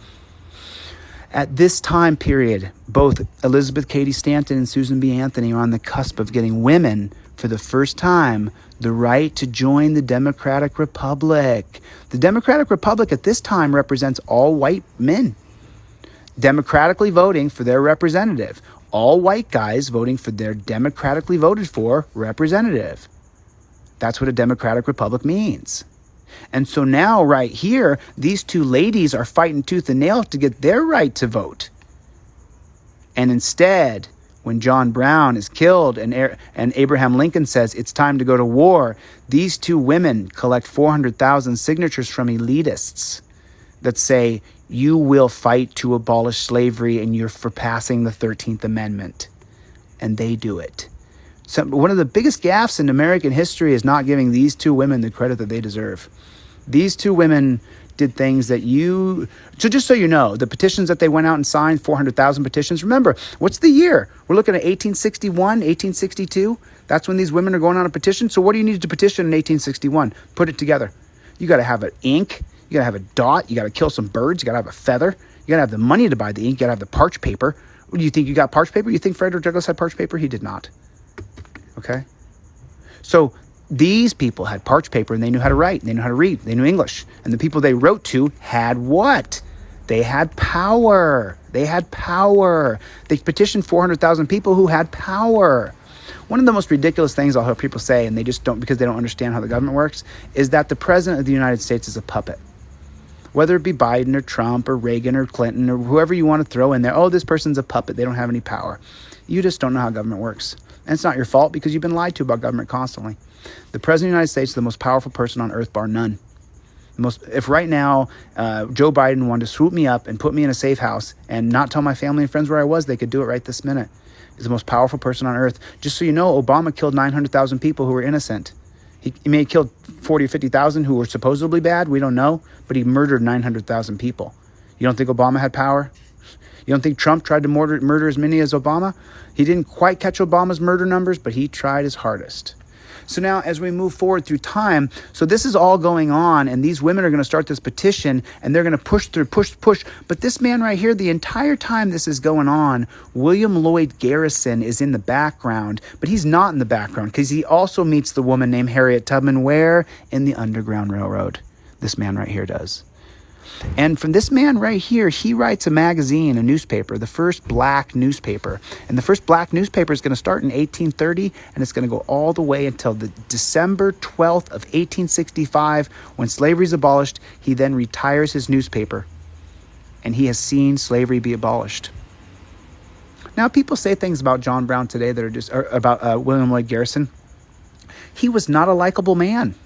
At this time period, both Elizabeth Cady Stanton and Susan B. Anthony are on the cusp of getting women, for the first time, the right to join the Democratic Republic. The Democratic Republic at this time represents all white men democratically voting for their representative. All white guys voting for their democratically voted for representative. That's what a Democratic Republic means. And so now right here, these 2 ladies are fighting tooth and nail to get their right to vote. And instead, when John Brown is killed and Abraham Lincoln says it's time to go to war, these 2 women collect 400,000 signatures from elitists that say, you will fight to abolish slavery and you're for passing the 13th Amendment. And they do it. So one of the biggest gaffes in American history is not giving these 2 women the credit that they deserve. These 2 women did things that so just so you know, the petitions that they went out and signed, 400,000 petitions. Remember, what's the year? We're looking at 1861, 1862. That's when these women are going on a petition. So what do you need to petition in 1861? Put it together. You got to have an ink. You got to have a dot. You got to kill some birds. You got to have a feather. You got to have the money to buy the ink. You got to have the parch paper. Do you think you got parch paper? You think Frederick Douglass had parch paper? He did not. Okay? So these people had parch paper and they knew how to write. They knew how to read. They knew English. And the people they wrote to had what? They had power. They petitioned 400,000 people who had power. One of the most ridiculous things I'll hear people say, and they just don't because they don't understand how the government works, is that the president of the United States is a puppet. Whether it be Biden or Trump or Reagan or Clinton or whoever you want to throw in there, oh, this person's a puppet. They don't have any power. You just don't know how government works. And it's not your fault because you've been lied to about government constantly. The president of the United States is the most powerful person on earth, bar none. If right now Joe Biden wanted to swoop me up and put me in a safe house and not tell my family and friends where I was, they could do it right this minute. He's the most powerful person on earth. Just so you know, Obama killed 900,000 people who were innocent. He may have killed 40 or 50,000 who were supposedly bad. We don't know. But he murdered 900,000 people. You don't think Obama had power? You don't think Trump tried to murder as many as Obama? He didn't quite catch Obama's murder numbers, but he tried his hardest. So now as we move forward through time, so this is all going on, and these women are going to start this petition, and they're going to push. But this man right here, the entire time this is going on, William Lloyd Garrison is in the background, but he's not in the background because he also meets the woman named Harriet Tubman where? In the Underground Railroad. This man right here does. And from this man right here, he writes a magazine, a newspaper, the first black newspaper. And the first black newspaper is going to start in 1830, and it's going to go all the way until the December 12th of 1865, when slavery is abolished. He then retires his newspaper, and he has seen slavery be abolished. Now, people say things about John Brown today that are just about William Lloyd Garrison. He was not a likable man.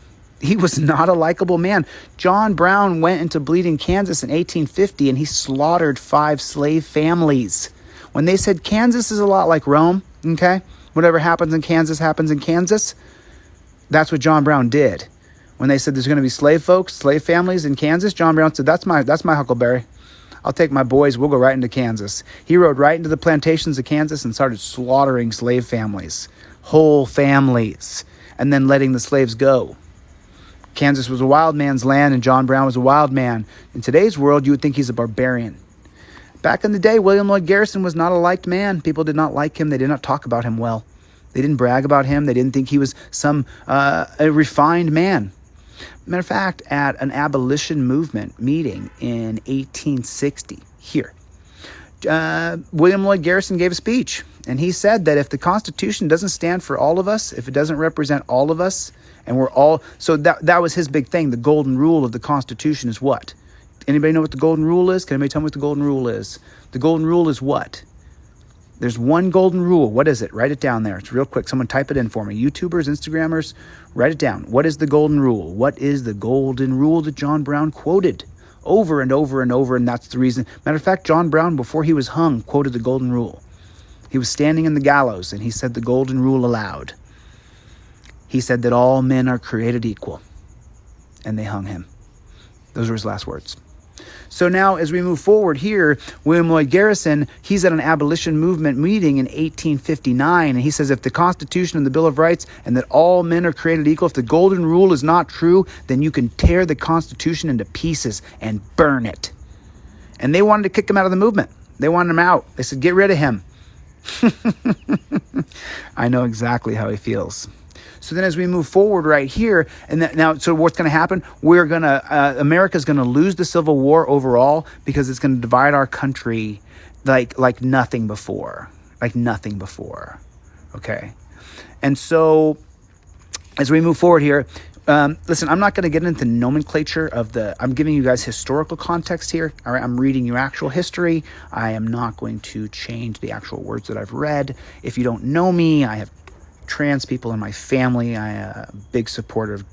He was not a likable man. John Brown went into Bleeding, Kansas in 1850, and he slaughtered 5 slave families. When they said Kansas is a lot like Rome, okay? Whatever happens in Kansas, that's what John Brown did. When they said there's going to be slave folks, slave families in Kansas, John Brown said, that's my huckleberry. I'll take my boys, we'll go right into Kansas. He rode right into the plantations of Kansas and started slaughtering slave families, whole families, and then letting the slaves go. Kansas was a wild man's land, and John Brown was a wild man. In today's world, you would think he's a barbarian. Back in the day, William Lloyd Garrison was not a liked man. People did not like him. They did not talk about him well. They didn't brag about him. They didn't think he was a refined man. Matter of fact, at an abolition movement meeting in 1860, here, William Lloyd Garrison gave a speech, and he said that if the Constitution doesn't stand for all of us, if it doesn't represent all of us, and we're all, so that was his big thing. The golden rule of the Constitution is what? Anybody know what the golden rule is? Can anybody tell me what the golden rule is? The golden rule is what? There's one golden rule. What is it? Write it down there. It's real quick. Someone type it in for me. YouTubers, Instagrammers, write it down. What is the golden rule? What is the golden rule that John Brown quoted over and over and over? And that's the reason. Matter of fact, John Brown, before he was hung, quoted the golden rule. He was standing in the gallows, and he said the golden rule aloud. He said that all men are created equal, and they hung him. Those were his last words. So now as we move forward here, William Lloyd Garrison, he's at an abolition movement meeting in 1859, and he says if the Constitution and the Bill of Rights and that all men are created equal, if the golden rule is not true, then you can tear the Constitution into pieces and burn it. And they wanted to kick him out of the movement. They wanted him out. They said, get rid of him. I know exactly how he feels. So then as we move forward right here, and now, so what's going to happen? America's going to lose the Civil War overall because it's going to divide our country like nothing before. Like nothing before. Okay? And so as we move forward here, listen, I'm not going to get into nomenclature I'm giving you guys historical context here. All right, I'm reading you actual history. I am not going to change the actual words that I've read. If you don't know me, I have trans people in my family. I am a big supporter of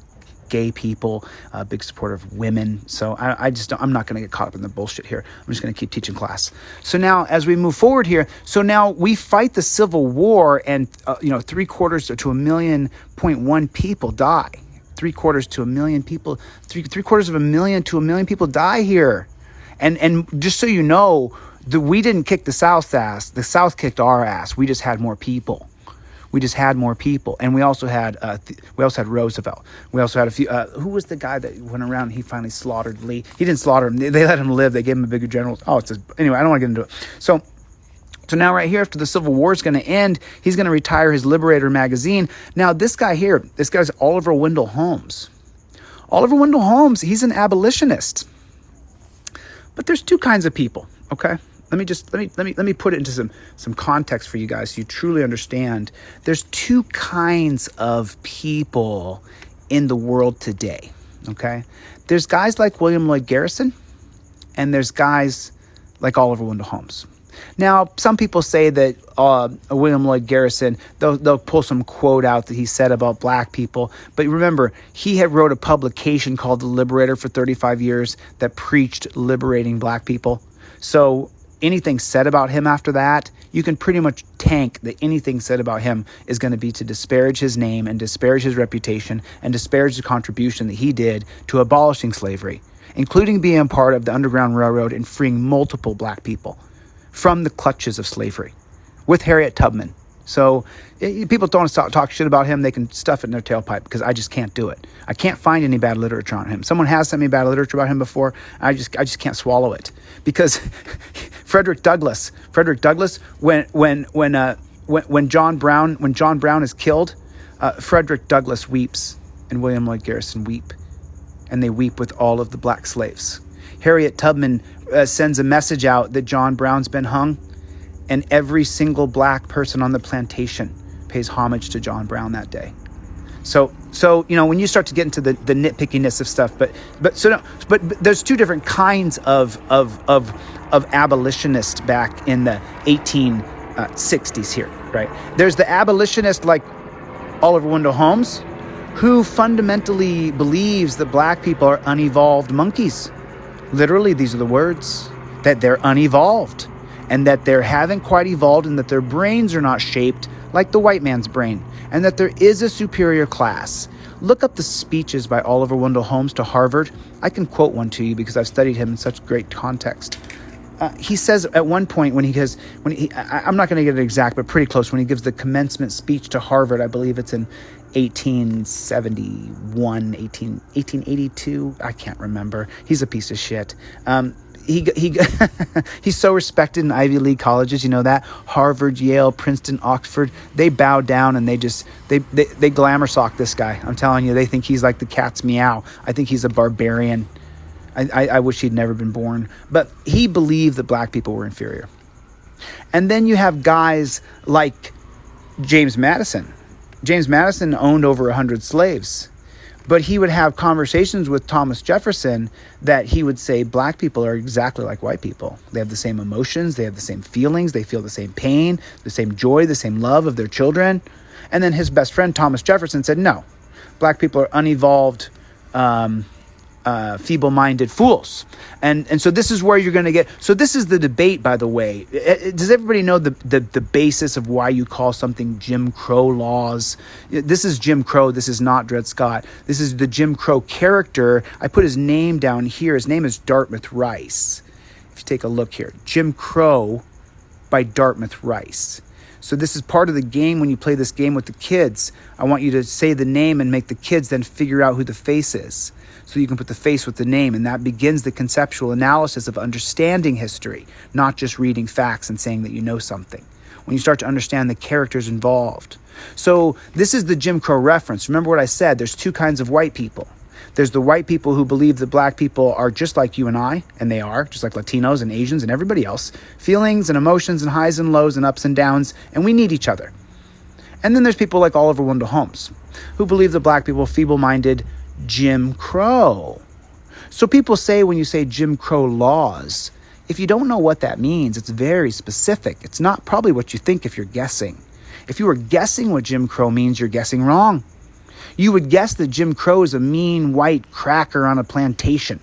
gay people, a big supporter of women. So I'm not going to get caught up in the bullshit here. I'm just going to keep teaching class. So now as we move forward here, so now we fight the Civil War, and 3/4 to 1.1 million people die. 3/4 to 1 million people, 3/4 of a million to 1 million people die here. And just so you know, we didn't kick the South's ass. The South kicked our ass. We just had more people. And we also had Roosevelt. We also had a few. Who was the guy that went around and he finally slaughtered Lee? He didn't slaughter him. They let him live. They gave him a bigger general. Anyway, I don't want to get into it. So now right here, after the Civil War is going to end, he's going to retire his Liberator magazine. Now this guy's Oliver Wendell Holmes. Oliver Wendell Holmes, he's an abolitionist. But there's two kinds of people, okay? Let me put it into some context for you guys so you truly understand. There's two kinds of people in the world today, okay? There's guys like William Lloyd Garrison, and there's guys like Oliver Wendell Holmes. Now, some people say that William Lloyd Garrison, they'll pull some quote out that he said about black people. But remember, he had wrote a publication called The Liberator for 35 years that preached liberating black people. So anything said about him after that, you can pretty much tank that anything said about him is going to be to disparage his name and disparage his reputation and disparage the contribution that he did to abolishing slavery, including being part of the Underground Railroad and freeing multiple black people from the clutches of slavery with Harriet Tubman. So people don't want to talk shit about him. They can stuff it in their tailpipe because I just can't do it. I can't find any bad literature on him. Someone has sent me bad literature about him before. I just can't swallow it because Frederick Douglass, when John Brown is killed, Frederick Douglass weeps and William Lloyd Garrison weep, and they weep with all of the black slaves. Harriet Tubman sends a message out that John Brown's been hung, and every single black person on the plantation pays homage to John Brown that day. So when you start to get into the nitpickiness of stuff, but there's two different kinds of abolitionists back in the 1860s here, right? There's the abolitionist like Oliver Wendell Holmes, who fundamentally believes that black people are unevolved monkeys. Literally, these are the words, that they're unevolved, and that they haven't quite evolved, and that their brains are not shaped like the white man's brain, and that there is a superior class. Look up the speeches by Oliver Wendell Holmes to Harvard. I can quote one to you because I've studied him in such great context. He says at one point I'm not going to get it exact, but pretty close, when he gives the commencement speech to Harvard, I believe it's in 1871, 1882. I can't remember. He's a piece of shit. He's so respected in Ivy League colleges, you know that? Harvard, Yale, Princeton, Oxford. They bow down and they glamour sock this guy. I'm telling you, they think he's like the cat's meow. I think he's a barbarian. I wish he'd never been born. But he believed that black people were inferior. And then you have guys like James Madison. James Madison owned over 100 slaves. But he would have conversations with Thomas Jefferson that he would say black people are exactly like white people. They have the same emotions. They have the same feelings. They feel the same pain, the same joy, the same love of their children. And then his best friend, Thomas Jefferson, said, no, black people are unevolved, feeble-minded fools. And so this is where you're going to get... So this is the debate, by the way. Does everybody know the basis of why you call something Jim Crow laws? This is Jim Crow. This is not Dred Scott. This is the Jim Crow character. I put his name down here. His name is Dartmouth Rice. If you take a look here. Jim Crow by Dartmouth Rice. So this is part of the game when you play this game with the kids. I want you to say the name and make the kids then figure out who the face is. So you can put the face with the name, and that begins the conceptual analysis of understanding history, not just reading facts and saying that you know something. When you start to understand the characters involved. So this is the Jim Crow reference. Remember what I said, there's two kinds of white people. There's the white people who believe that black people are just like you and I, and they are, just like Latinos and Asians and everybody else. Feelings and emotions and highs and lows and ups and downs, and we need each other. And then there's people like Oliver Wendell Holmes, who believe that black people are feeble-minded, Jim Crow. So people say when you say Jim Crow laws, if you don't know what that means, it's very specific. It's not probably what you think if you're guessing. If you were guessing what Jim Crow means, you're guessing wrong. You would guess that Jim Crow is a mean white cracker on a plantation.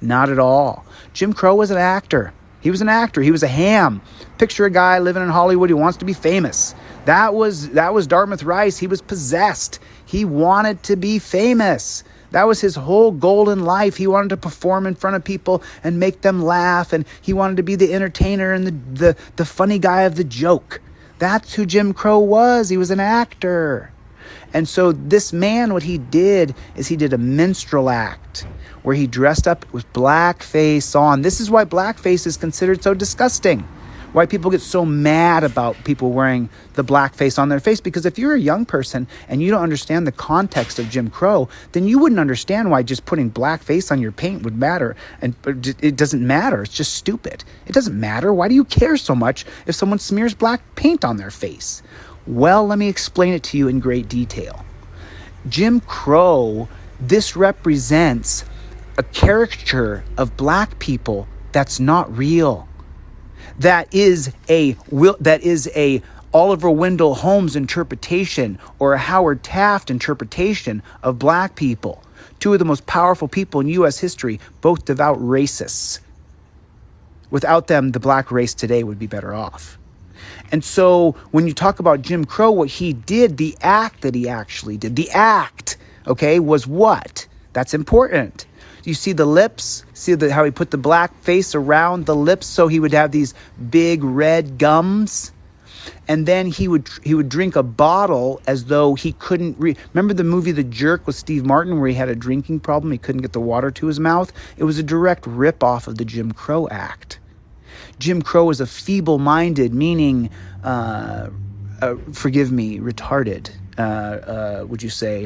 Not at all. Jim Crow was an actor. He was an actor. He was a ham. Picture a guy living in Hollywood who wants to be famous. That was Dartmouth Rice. He was possessed. He wanted to be famous. That was his whole goal in life. He wanted to perform in front of people and make them laugh. And he wanted to be the entertainer and the funny guy of the joke. That's who Jim Crow was. He was an actor. And so this man, what he did is he did a minstrel act where he dressed up with blackface on. This is why blackface is considered so disgusting. Why people get so mad about people wearing the blackface on their face. Because if you're a young person and you don't understand the context of Jim Crow, then you wouldn't understand why just putting blackface on your paint would matter. And it doesn't matter. It's just stupid. It doesn't matter. Why do you care so much if someone smears black paint on their face? Well, let me explain it to you in great detail. Jim Crow, this represents a caricature of black people that's not real. That is a Oliver Wendell Holmes interpretation or a Howard Taft interpretation of black people. Two of the most powerful people in U.S. history, both devout racists. Without them, the black race today would be better off. And so when you talk about Jim Crow, what he did, the act that he actually did, the act, okay, was what? That's important. You see the lips? See how he put the black face around the lips so he would have these big red gums? And then he would drink a bottle as though he couldn't remember the movie The Jerk with Steve Martin where he had a drinking problem, he couldn't get the water to his mouth? It was a direct rip-off of the Jim Crow Act. Jim Crow is a feeble-minded, meaning, forgive me, retarded, would you say,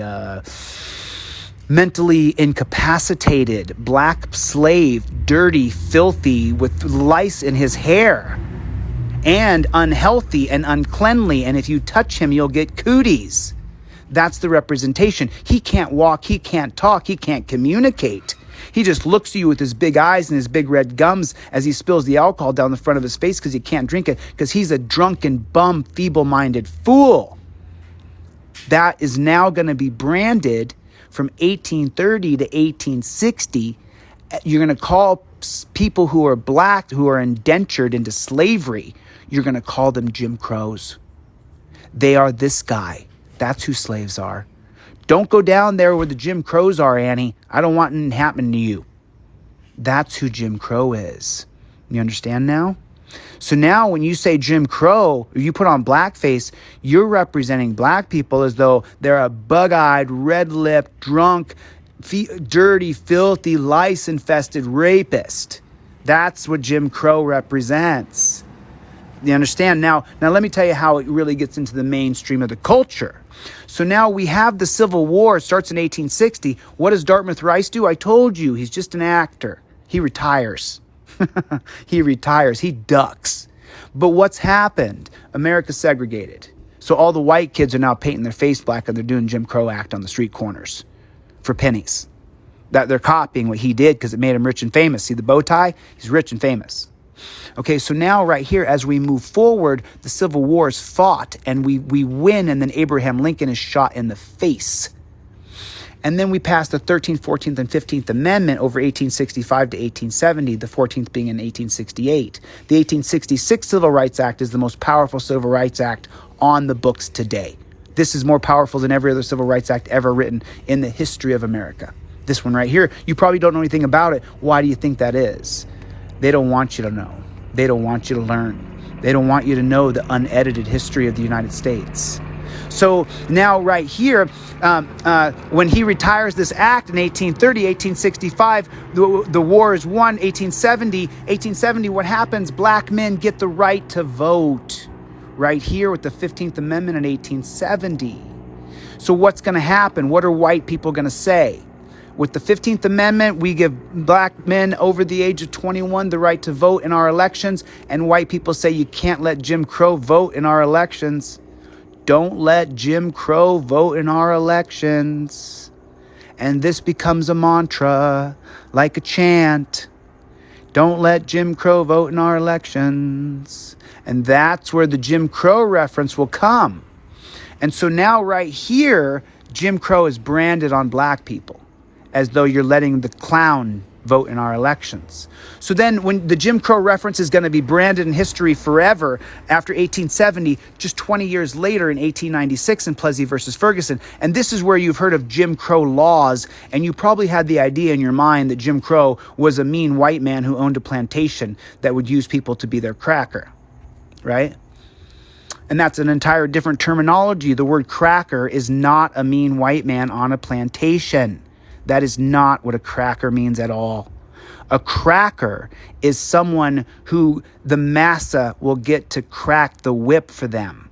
mentally incapacitated, black slave, dirty, filthy, with lice in his hair, and unhealthy and uncleanly, and if you touch him, you'll get cooties. That's the representation. He can't walk, he can't talk, he can't communicate. He just looks at you with his big eyes and his big red gums as he spills the alcohol down the front of his face because he can't drink it, because he's a drunken, bum, feeble-minded fool. That is now going to be branded from 1830 to 1860. You're going to call people who are black, who are indentured into slavery, you're going to call them Jim Crows. They are this guy. That's who slaves are. Don't go down there where the Jim Crows are, Annie. I don't want anything happening to you. That's who Jim Crow is. You understand now? So now when you say Jim Crow, or you put on blackface, you're representing black people as though they're a bug-eyed, red-lipped, drunk, dirty, filthy, lice-infested rapist. That's what Jim Crow represents. You understand? Now let me tell you how it really gets into the mainstream of the culture. So now we have the Civil War. It starts in 1860. What does Dartmouth Rice do? I told you, he's just an actor. He retires. He retires. He ducks. But what's happened? America's segregated. So all the white kids are now painting their face black and they're doing Jim Crow act on the street corners for pennies. That they're copying what he did because it made him rich and famous. See the bow tie? He's rich and famous. Okay, so now right here, as we move forward, the Civil War is fought and we win, and then Abraham Lincoln is shot in the face. And then we pass the 13th, 14th, and 15th Amendment over 1865 to 1870, the 14th being in 1868. The 1866 Civil Rights Act is the most powerful Civil Rights Act on the books today. This is more powerful than every other Civil Rights Act ever written in the history of America. This one right here, you probably don't know anything about it. Why do you think that is? They don't want you to know. They don't want you to learn. They don't want you to know the unedited history of the United States. So now right here, when he retires this act in 1830, 1865, the war is won. 1870, what happens? Black men get the right to vote right here with the 15th Amendment in 1870. So what's going to happen? What are white people going to say? With the 15th Amendment, we give black men over the age of 21 the right to vote in our elections, and white people say you can't let Jim Crow vote in our elections. Don't let Jim Crow vote in our elections. And this becomes a mantra, like a chant. Don't let Jim Crow vote in our elections. And that's where the Jim Crow reference will come. And so now right here, Jim Crow is branded on black people, as though you're letting the clown vote in our elections. So then when the Jim Crow reference is going to be branded in history forever after 1870, just 20 years later in 1896 in Plessy versus Ferguson. And this is where you've heard of Jim Crow laws, and you probably had the idea in your mind that Jim Crow was a mean white man who owned a plantation that would use people to be their cracker, right? And that's an entire different terminology. The word cracker is not a mean white man on a plantation. That is not what a cracker means at all. A cracker is someone who the massa will get to crack the whip for them.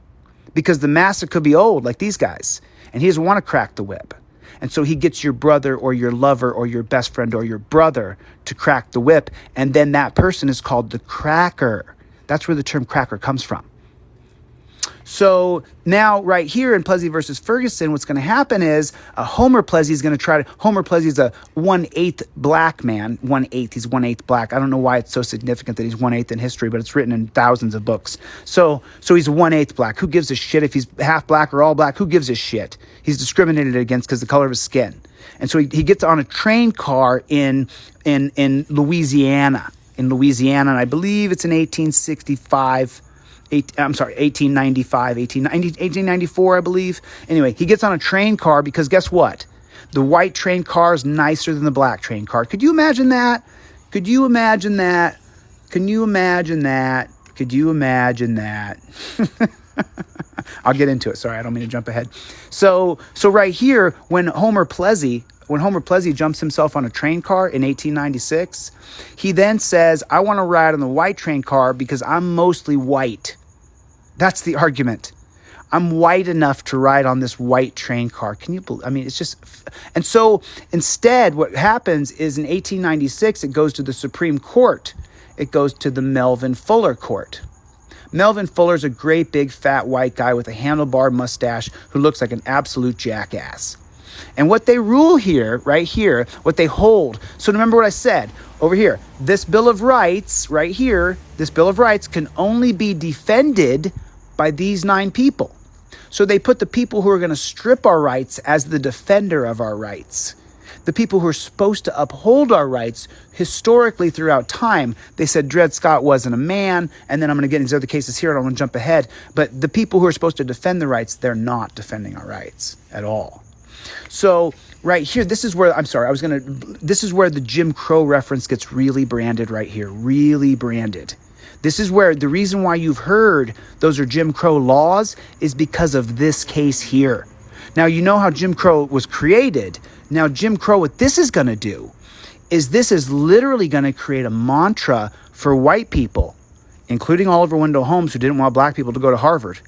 Because the massa could be old, like these guys, and he doesn't want to crack the whip. And so he gets your brother or your lover or your best friend or your brother to crack the whip, and then that person is called the cracker. That's where the term cracker comes from. So now right here in Plessy versus Ferguson, what's going to happen is Homer Plessy is going to try to... Homer Plessy is a 1/8 black man. 1/8. He's 1/8 black. I don't know why it's so significant that he's 1/8 in history, but it's written in thousands of books. So he's 1/8 black. Who gives a shit if he's half black or all black? Who gives a shit? He's discriminated against because of the color of his skin. And so he gets on a train car in Louisiana, in Louisiana, and I believe it's in 1865. 1894, I believe. Anyway, he gets on a train car because guess what? The white train car is nicer than the black train car. Could you imagine that? Could you imagine that? Can you imagine that? Could you imagine that? I'll get into it. Sorry, I don't mean to jump ahead. So right here, when Homer Plessy jumps himself on a train car in 1896, he then says, I want to ride on the white train car because I'm mostly white. That's the argument. I'm white enough to ride on this white train car. Can you believe? I mean, it's just... And so instead, what happens is in 1896, it goes to the Supreme Court. It goes to the Melvin Fuller Court. Melvin Fuller's a great big fat white guy with a handlebar mustache who looks like an absolute jackass. And what they rule here, right here, what they hold. So remember what I said over here. This Bill of Rights right here, this Bill of Rights can only be defended by these 9 people. So they put the people who are going to strip our rights as the defender of our rights. The people who are supposed to uphold our rights historically throughout time. They said Dred Scott wasn't a man, and then I'm going to get into other cases here. I don't want to jump ahead. But the people who are supposed to defend the rights, they're not defending our rights at all. So right here, this is where, this is where the Jim Crow reference gets really branded right here, really branded. This is where the reason why you've heard those are Jim Crow laws is because of this case here. Now, you know how Jim Crow was created. Now, Jim Crow, what this is going to do is this is literally going to create a mantra for white people, including Oliver Wendell Holmes, who didn't want black people to go to Harvard.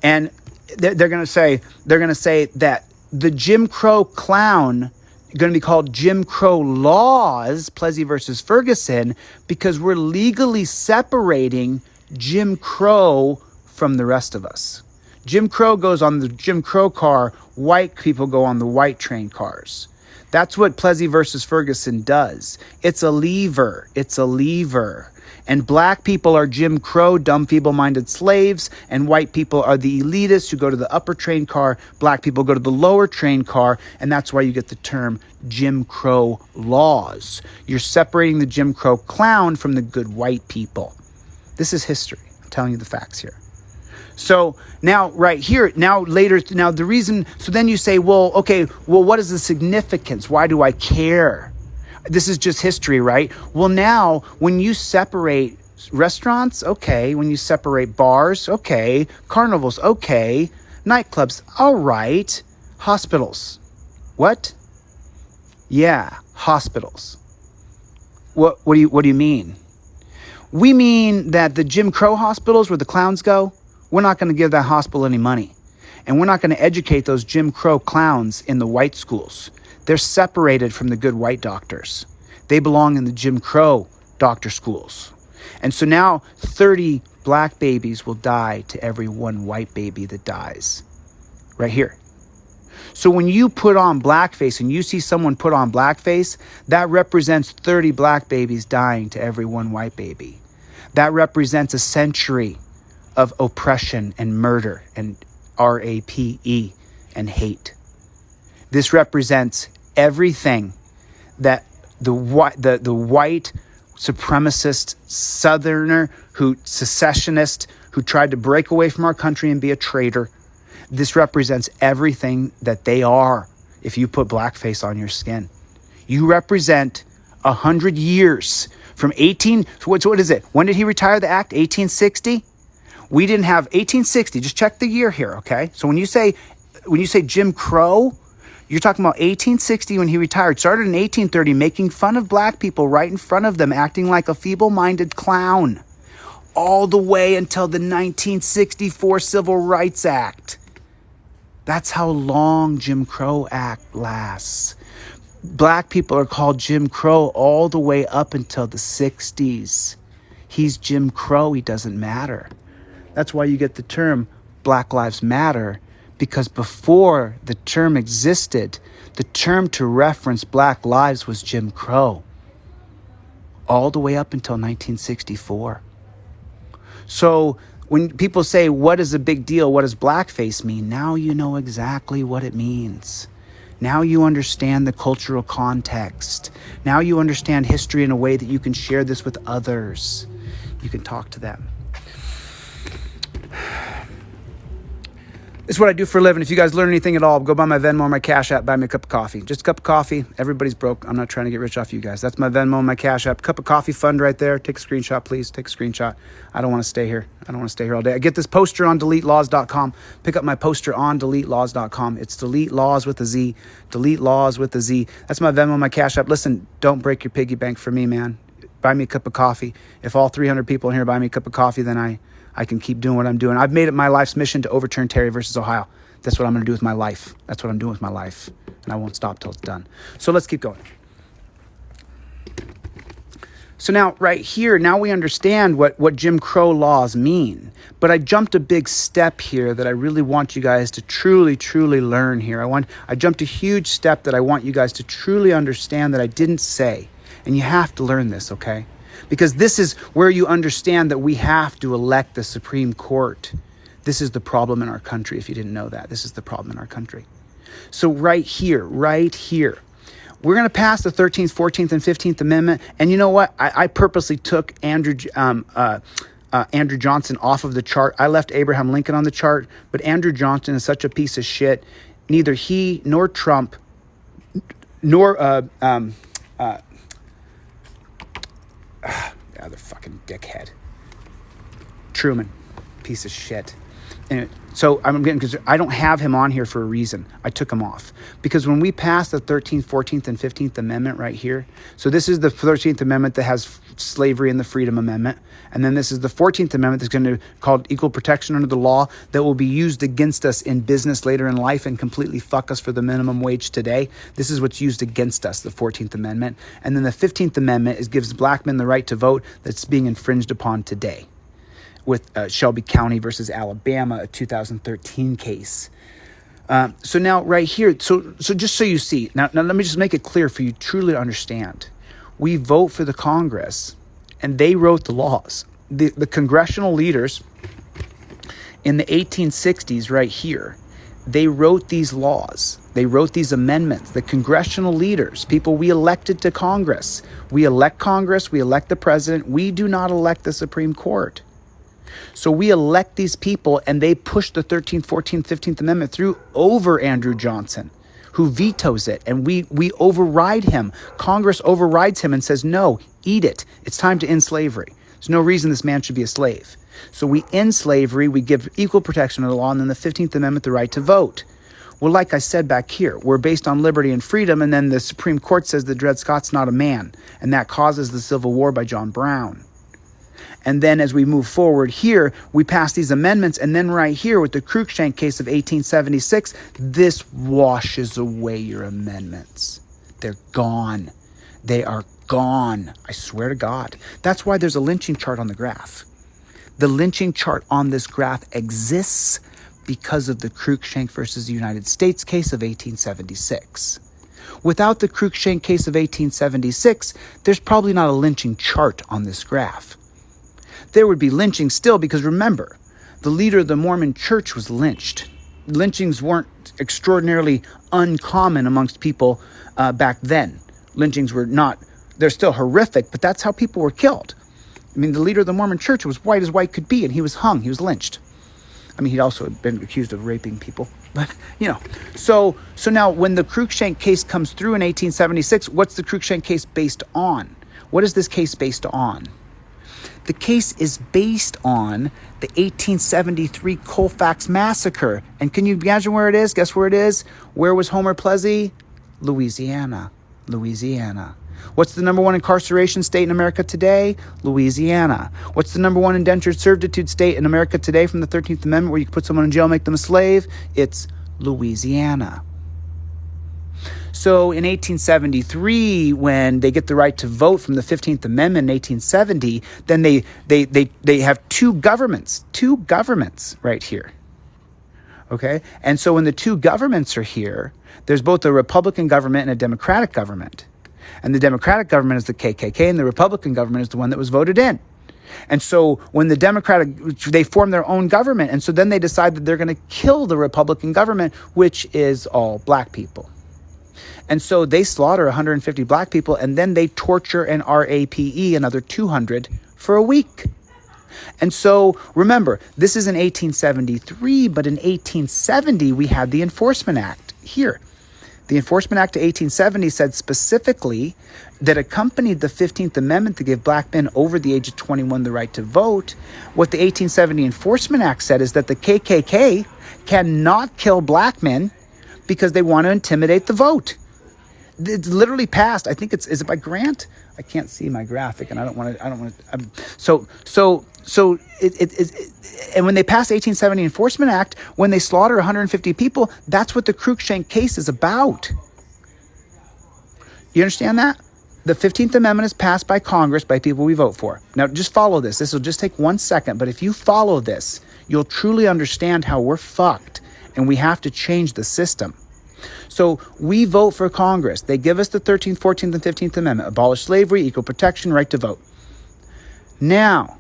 And they're going to say that the Jim Crow clown going to be called Jim Crow laws, Plessy versus Ferguson, because we're legally separating Jim Crow from the rest of us. Jim Crow goes on the Jim Crow car, white people go on the white train cars. That's what Plessy versus Ferguson does. It's a lever. It's a lever. And black people are Jim Crow, dumb, feeble-minded slaves, and white people are the elitists who go to the upper train car. Black people go to the lower train car, and that's why you get the term Jim Crow laws. You're separating the Jim Crow clown from the good white people. This is history. I'm telling you the facts here. So now right here, now the reason, so then you say, well, okay, well, what is the significance? Why do I care? This is just history, right? Well, now when you separate restaurants, okay. When you separate bars, okay. Carnivals, okay. Nightclubs, all right. Hospitals. What? Yeah, hospitals. What do you mean? We mean that the Jim Crow hospitals where the clowns go, we're not going to give that hospital any money. And we're not going to educate those Jim Crow clowns in the white schools. They're separated from the good white doctors. They belong in the Jim Crow doctor schools. And so now 30 black babies will die to every one white baby that dies. Right here. So when you put on blackface and you see someone put on blackface, that represents 30 black babies dying to every one white baby. That represents a century of oppression and murder and RAPE and hate. This represents everything that the white supremacist southerner, secessionist, who tried to break away from our country and be a traitor. This represents everything that they are if you put blackface on your skin. You represent 100 years from what is it? When did he retire the act? 1860? We didn't have 1860. Just check the year here, okay? So when you say Jim Crow, you're talking about 1860 when he retired. Started in 1830 making fun of black people right in front of them, acting like a feeble-minded clown. All the way until the 1964 Civil Rights Act. That's how long Jim Crow Act lasts. Black people are called Jim Crow all the way up until the 60s. He's Jim Crow. He doesn't matter. That's why you get the term Black Lives Matter, because before the term existed, the term to reference black lives was Jim Crow, all the way up until 1964. So when people say, what is a big deal? What does blackface mean? Now you know exactly what it means. Now you understand the cultural context. Now you understand history in a way that you can share this with others. You can talk to them. This is what I do for a living. If you guys learn anything at all, go buy my Venmo or my Cash App, buy me a cup of coffee. Just a cup of coffee. Everybody's broke. I'm not trying to get rich off you guys. That's my Venmo and my Cash App. Cup of coffee fund right there. Take a screenshot, please. Take a screenshot. I don't want to stay here. I don't want to stay here all day. I get this poster on deletelaws.com. Pick up my poster on deletelaws.com. It's delete laws with a Z. Delete laws with a Z. That's my Venmo, my Cash App. Listen, don't break your piggy bank for me, man. Buy me a cup of coffee. If all 300 people in here buy me a cup of coffee, then I can keep doing what I'm doing. I've made it my life's mission to overturn Terry versus Ohio. That's what I'm going to do with my life. That's what I'm doing with my life. And I won't stop till it's done. So let's keep going. So now right here, now we understand what Jim Crow laws mean. But I jumped a big step here that I really want you guys to truly, truly learn here. I jumped a huge step that I want you guys to truly understand that I didn't say. And you have to learn this, okay? Because this is where you understand that we have to elect the Supreme Court. This is the problem in our country, if you didn't know that. This is the problem in our country. So right here, we're going to pass the 13th, 14th, and 15th Amendment. And you know what? I purposely took Andrew Johnson off of the chart. I left Abraham Lincoln on the chart, but Andrew Johnson is such a piece of shit. Neither he nor Trump nor the other fucking dickhead, Truman, piece of shit. And so I'm getting concerned. I don't have him on here for a reason. I took him off because when we passed the 13th, 14th, and 15th Amendment right here, so this is the 13th Amendment that has slavery and the Freedom Amendment, and then this is the 14th Amendment that's going to called equal protection under the law that will be used against us in business later in life and completely fuck us for the minimum wage today. This is what's used against us, the 14th Amendment, and then the 15th Amendment gives black men the right to vote that's being infringed upon today, with Shelby County versus Alabama, a 2013 case. So now right here, so just so you see, now let me just make it clear for you to truly understand. We vote for the Congress, and they wrote the laws. The congressional leaders in the 1860s right here, they wrote these laws. They wrote these amendments. The congressional leaders, people we elected to Congress. We elect Congress, we elect the president. We do not elect the Supreme Court. So we elect these people, and they push the 13th, 14th, 15th Amendment through over Andrew Johnson, who vetoes it, and we override him. Congress overrides him and says, no, eat it. It's time to end slavery. There's no reason this man should be a slave. So we end slavery, we give equal protection of the law, and then the 15th Amendment, the right to vote. Well, like I said back here, we're based on liberty and freedom, and then the Supreme Court says that Dred Scott's not a man, and that causes the Civil War by John Brown. And then as we move forward here, we pass these amendments. And then right here with the Cruikshank case of 1876, this washes away your amendments. They're gone. They are gone. I swear to God. That's why there's a lynching chart on the graph. The lynching chart on this graph exists because of the Cruikshank versus the United States case of 1876. Without the Cruikshank case of 1876, there's probably not a lynching chart on this graph. There would be lynching still because remember, the leader of the Mormon church was lynched. Lynchings weren't extraordinarily uncommon amongst people back then. Lynchings were not, they're still horrific, but that's how people were killed. I mean, the leader of the Mormon church was white as white could be, and he was hung, he was lynched. I mean, he'd also been accused of raping people, but you know. So now when the Cruikshank case comes through in 1876, what's the Cruikshank case based on? What is this case based on? The case is based on the 1873 Colfax Massacre. And can you imagine where it is? Guess where it is? Where was Homer Plessy? Louisiana. Louisiana. What's the number one incarceration state in America today? Louisiana. What's the number one indentured servitude state in America today from the 13th Amendment where you can put someone in jail and make them a slave? It's Louisiana. So in 1873, when they get the right to vote from the 15th Amendment in 1870, then they have two governments right here. Okay? And so when the two governments are here, there's both a Republican government and a Democratic government. And the Democratic government is the KKK, and the Republican government is the one that was voted in. And so when the they form their own government, and so then they decide that they're going to kill the Republican government, which is all black people. And so they slaughter 150 black people, and then they torture and RAPE another 200 for a week. And so remember, this is in 1873, but in 1870, we had the Enforcement Act here. The Enforcement Act of 1870 said specifically that accompanied the 15th Amendment to give black men over the age of 21 the right to vote. What the 1870 Enforcement Act said is that the KKK cannot kill black men because they want to intimidate the vote. It's literally passed. I think is it by Grant? I can't see my graphic, and I don't want to. And when they passed the 1870 Enforcement Act, when they slaughter 150 people, that's what the Cruikshank case is about. You understand that? The 15th Amendment is passed by Congress, by people we vote for. Now, just follow this. This will just take 1 second, but if you follow this, you'll truly understand how we're fucked, and we have to change the system. So we vote for Congress. They give us the 13th, 14th, and 15th Amendment. Abolish slavery, equal protection, right to vote. Now,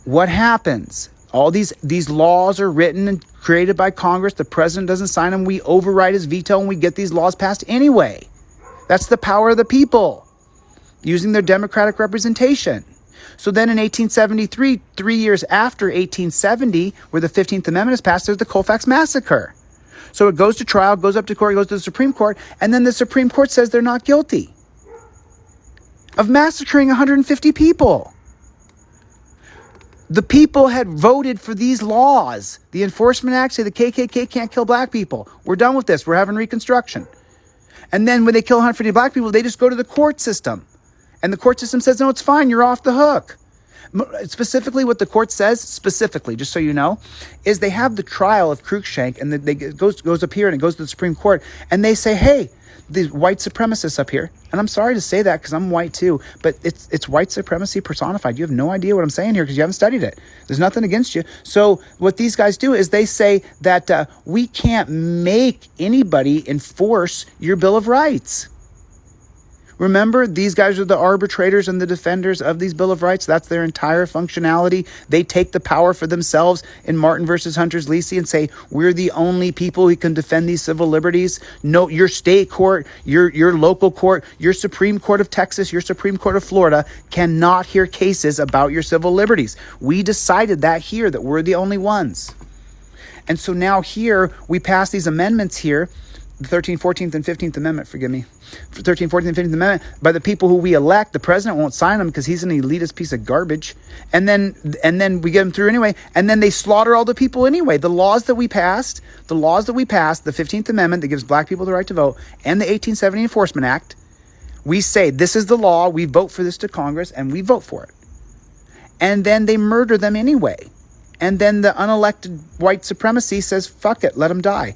what happens? All these laws are written and created by Congress. The president doesn't sign them. We override his veto and we get these laws passed anyway. That's the power of the people using their democratic representation. So then in 1873, 3 years after 1870, where the 15th Amendment is passed, there's the Colfax Massacre. So it goes to trial, goes up to court, goes to the Supreme Court, and then the Supreme Court says they're not guilty of massacring 150 people. The people had voted for these laws. The Enforcement Act say the KKK can't kill black people. We're done with this. We're having Reconstruction. And then when they kill 150 black people, they just go to the court system. And the court system says, no, it's fine. You're off the hook. Specifically, what the court says, specifically, just so you know, is they have the trial of Cruikshank, and it goes up here and it goes to the Supreme Court, and they say, hey, the white supremacists up here, and I'm sorry to say that because I'm white too, but it's white supremacy personified. You have no idea what I'm saying here because you haven't studied it. There's nothing against you. So what these guys do is they say that we can't make anybody enforce your Bill of Rights. Remember, these guys are the arbitrators and the defenders of these Bill of Rights. That's their entire functionality. They take the power for themselves in Martin versus Hunter's Lessee and say, we're the only people who can defend these civil liberties. No, your state court, your local court, your Supreme Court of Texas, your Supreme Court of Florida cannot hear cases about your civil liberties. We decided that here, that we're the only ones. And so now here, we pass these amendments here, the 13th, 14th, and 15th Amendment, forgive me, 13th, 14th, and 15th Amendment, by the people who we elect. The president won't sign them because he's an elitist piece of garbage. And then we get them through anyway, and then they slaughter all the people anyway. The laws that we passed, the 15th Amendment that gives black people the right to vote, and the 1870 Enforcement Act, we say, this is the law, we vote for this to Congress, and we vote for it. And then they murder them anyway. And then the unelected white supremacy says, fuck it, let them die.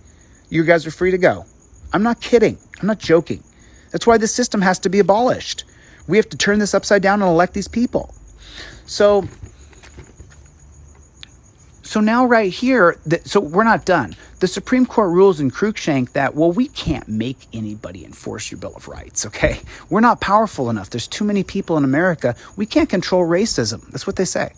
You guys are free to go. I'm not kidding. I'm not joking. That's why this system has to be abolished. We have to turn this upside down and elect these people. So now right here, so we're not done. The Supreme Court rules in Cruikshank that, well, we can't make anybody enforce your Bill of Rights, okay? We're not powerful enough. There's too many people in America. We can't control racism. That's what they say.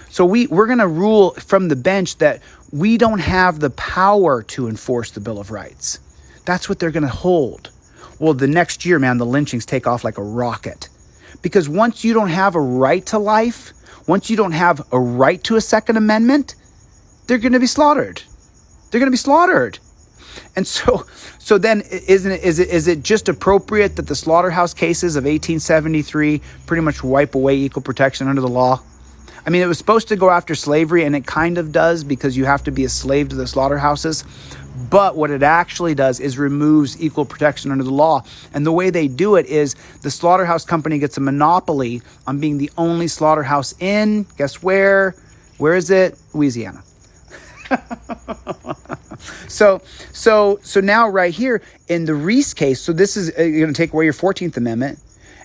So we're going to rule from the bench that we don't have the power to enforce the Bill of Rights. That's what they're going to hold. Well, the next year, man, the lynchings take off like a rocket. Because once you don't have a right to life, once you don't have a right to a Second Amendment, they're going to be slaughtered. They're going to be slaughtered. And so then is it just appropriate that the slaughterhouse cases of 1873 pretty much wipe away equal protection under the law? I mean, it was supposed to go after slavery, and it kind of does because you have to be a slave to the slaughterhouses. But what it actually does is removes equal protection under the law. And the way they do it is the slaughterhouse company gets a monopoly on being the only slaughterhouse in, guess where? Where is it? Louisiana. So now right here in the Reese case, so this is going to take away your 14th Amendment.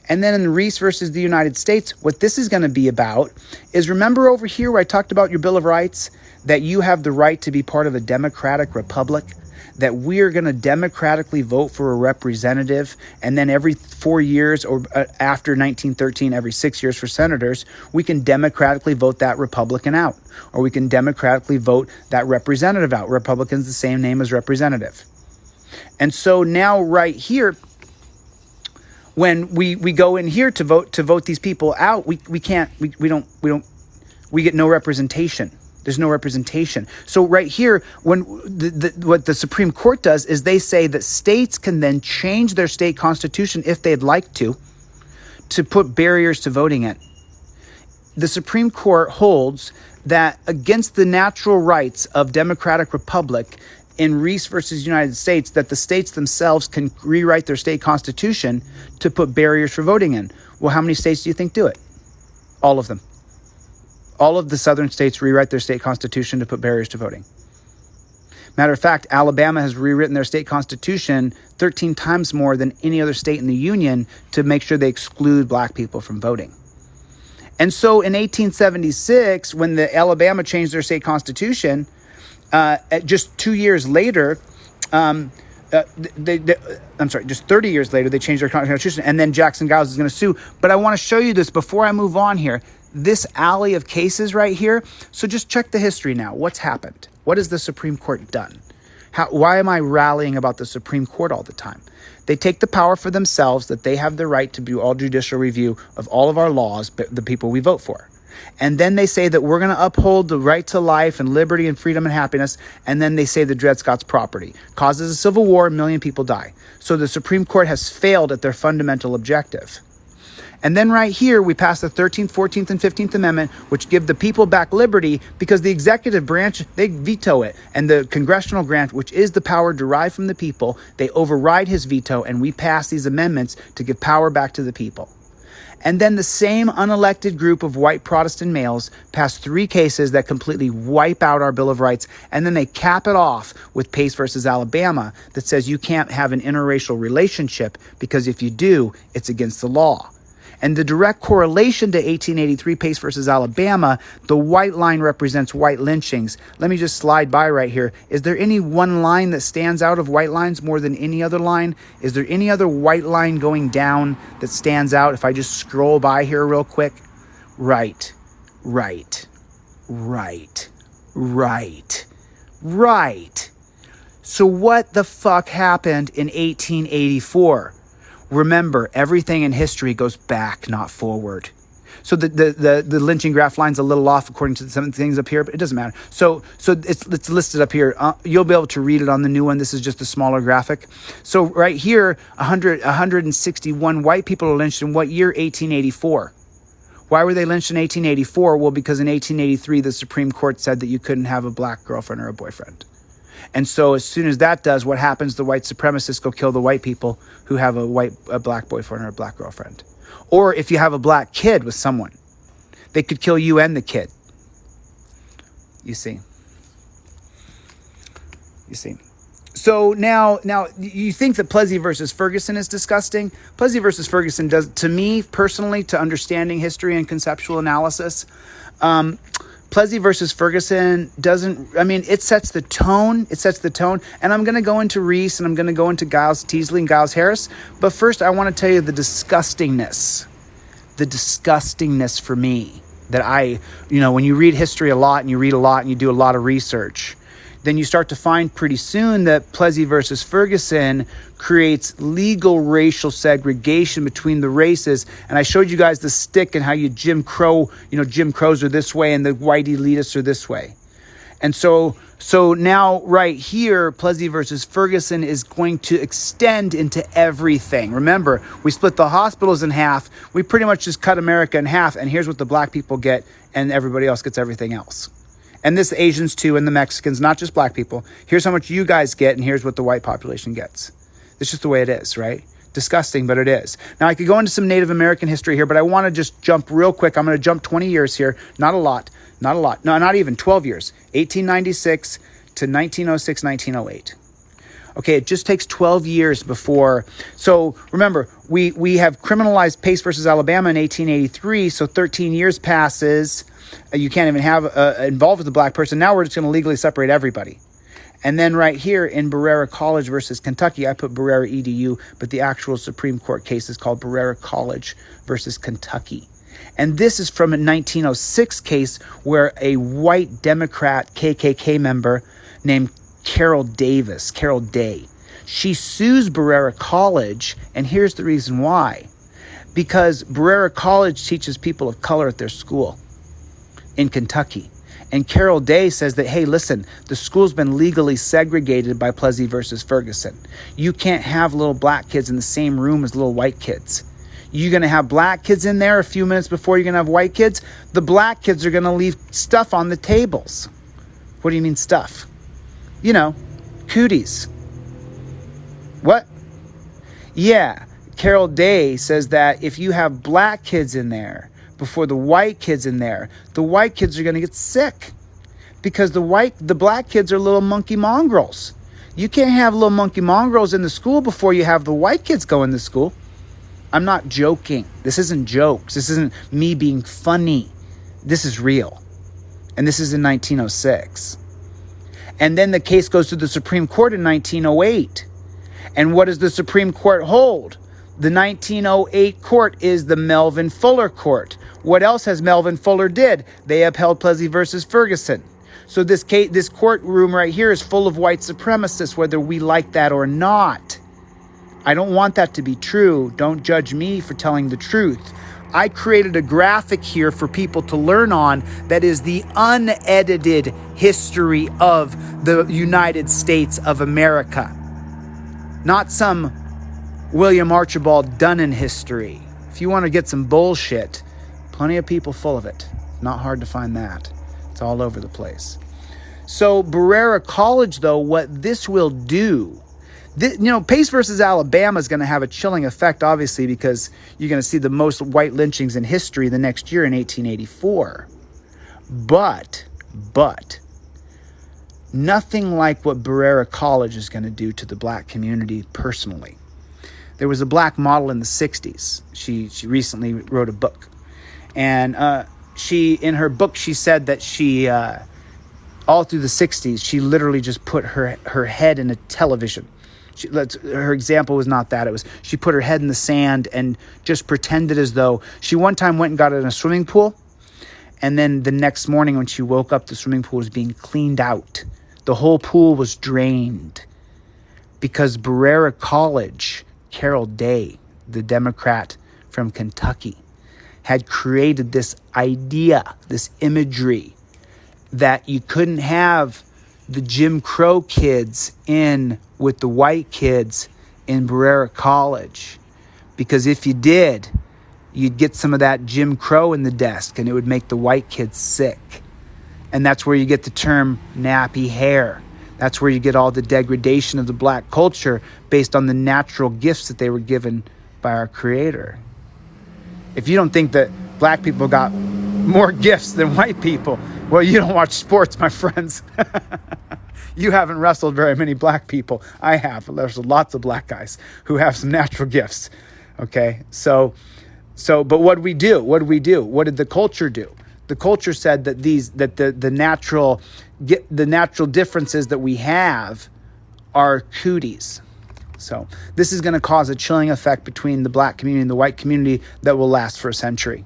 And then in Reese versus the United States, what this is going to be about is, remember over here where I talked about your Bill of Rights, that you have the right to be part of a democratic republic, that we're going to democratically vote for a representative, and then every 4 years or after 1913, every 6 years for senators, we can democratically vote that Republican out, or we can democratically vote that representative out. Republican's the same name as representative. And so now right here, when we go in here to vote these people out, we get no representation. There's no representation. So right here, when what the Supreme Court does is they say that states can then change their state constitution if they'd like to put barriers to voting in. The Supreme Court holds that against the natural rights of democratic republic in Reese versus United States, that the states themselves can rewrite their state constitution to put barriers for voting in. Well, how many states do you think do it? All of them. All of the southern states rewrite their state constitution to put barriers to voting. Matter of fact, Alabama has rewritten their state constitution 13 times more than any other state in the union to make sure they exclude black people from voting. And so in 1876, when the Alabama changed their state constitution, just 2 years later, just 30 years later, they changed their constitution, and then Jackson Giles is going to sue. But I want to show you this before I move on here. This alley of cases right here. So just check the history now. What's happened? What has the Supreme Court done? Why am I rallying about the Supreme Court all the time? They take the power for themselves that they have the right to do all judicial review of all of our laws, the people we vote for. And then they say that we're going to uphold the right to life and liberty and freedom and happiness. And then they say the Dred Scott's property causes a civil war, 1 million people die. So the Supreme Court has failed at their fundamental objective. And then right here, we pass the 13th, 14th, and 15th Amendment, which give the people back liberty because the executive branch, they veto it. And the congressional branch, which is the power derived from the people, they override his veto, and we pass these amendments to give power back to the people. And then the same unelected group of white Protestant males pass 3 cases that completely wipe out our Bill of Rights. And then they cap it off with Pace versus Alabama that says you can't have an interracial relationship because if you do, it's against the law. And the direct correlation to 1883 Pace versus Alabama, the white line represents white lynchings. Let me just slide by right here. Is there any one line that stands out of white lines more than any other line? Is there any other white line going down that stands out if I just scroll by here real quick? Right. So what the fuck happened in 1884? Remember, everything in history goes back, not forward. So the lynching graph line's a little off according to some things up here, but it doesn't matter. So it's listed up here. You'll be able to read it on the new one. This is just a smaller graphic. So right here, 161 white people are lynched in what year? 1884. Why were they lynched in 1884? Well, because in 1883, the Supreme Court said that you couldn't have a black girlfriend or a boyfriend. And so as soon as that does, what happens? The white supremacists go kill the white people who have a black boyfriend or a black girlfriend. Or if you have a black kid with someone, they could kill you and the kid. You see. So now you think that Plessy versus Ferguson is disgusting. Plessy versus Ferguson does, to me personally, to understanding history and conceptual analysis, Plessy versus Ferguson it sets the tone. And I'm going to go into Reese and I'm going to go into Giles Teasley and Giles Harris. But first, I want to tell you the disgustingness for me that when you read history a lot and you read a lot and you do a lot of research, then you start to find pretty soon that Plessy versus Ferguson creates legal racial segregation between the races. And I showed you guys the stick and how Jim Crows are this way and the white elitists are this way. And so now right here, Plessy versus Ferguson is going to extend into everything. Remember, we split the hospitals in half. We pretty much just cut America in half. And here's what the black people get and everybody else gets everything else. And this Asians too, and the Mexicans, not just black people. Here's how much you guys get, and here's what the white population gets. It's just the way it is, right? Disgusting, but it is. Now, I could go into some Native American history here, but I want to just jump real quick. I'm going to jump 20 years here. Not a lot. No, not even 12 years. 1896 to 1906, 1908. Okay, it just takes 12 years before. So remember, we have criminalized Pace versus Alabama in 1883, so 13 years passes. You can't even have involved with a black person. Now we're just going to legally separate everybody. And then right here in Barrera College versus Kentucky, I put Barrera EDU, but the actual Supreme Court case is called Barrera College versus Kentucky. And this is from a 1906 case where a white Democrat KKK member named Carol Day, She sues Barrera College, and here's the reason why. Because Barrera College teaches people of color at their school in Kentucky. And Carol Day says that, hey, listen, the school's been legally segregated by Plessy versus Ferguson. You can't have little black kids in the same room as little white kids. You're going to have black kids in there a few minutes before you're going to have white kids. The black kids are going to leave stuff on the tables. What do you mean stuff? You know, cooties. What? Yeah, Carol Day says that if you have black kids in there before the white kids in there, the white kids are going to get sick because the black kids are little monkey mongrels. You can't have little monkey mongrels in the school before you have the white kids go in the school. I'm not joking. This isn't jokes. This isn't me being funny. This is real. And this is in 1906. And then the case goes to the Supreme Court in 1908. And what does the Supreme Court hold? The 1908 court is the Melvin Fuller court. What else has Melvin Fuller did? They upheld Plessy versus Ferguson. So this courtroom right here is full of white supremacists, whether we like that or not. I don't want that to be true. Don't judge me for telling the truth. I created a graphic here for people to learn on that is the unedited history of the United States of America. Not some William Archibald Dunnan history. If you want to get some bullshit, plenty of people full of it. Not hard to find that. It's all over the place. So Barrera College, though, what this will do, Pace versus Alabama is going to have a chilling effect, obviously, because you're going to see the most white lynchings in history the next year in 1884. But nothing like what Barrera College is going to do to the black community personally. There was a black model in the 60s. She recently wrote a book. And in her book, she said that she, all through the 60s, she literally just put her head in a television. Her example was not that. It was she put her head in the sand and just pretended as though she one time went and got in a swimming pool. And then the next morning when she woke up, the swimming pool was being cleaned out. The whole pool was drained because Barrera College, Carol Day, the Democrat from Kentucky, had created this idea, this imagery that you couldn't have the Jim Crow kids in with the white kids in Barrera College. Because if you did, you'd get some of that Jim Crow in the desk and it would make the white kids sick. And that's where you get the term nappy hair. That's where you get all the degradation of the black culture based on the natural gifts that they were given by our Creator. If you don't think that black people got more gifts than white people, well, you don't watch sports, my friends. You haven't wrestled very many black people. I have. There's lots of black guys who have some natural gifts. Okay, so, but what did we do? What did the culture do? The culture said that the natural differences that we have are cooties. So this is going to cause a chilling effect between the black community and the white community that will last for a century.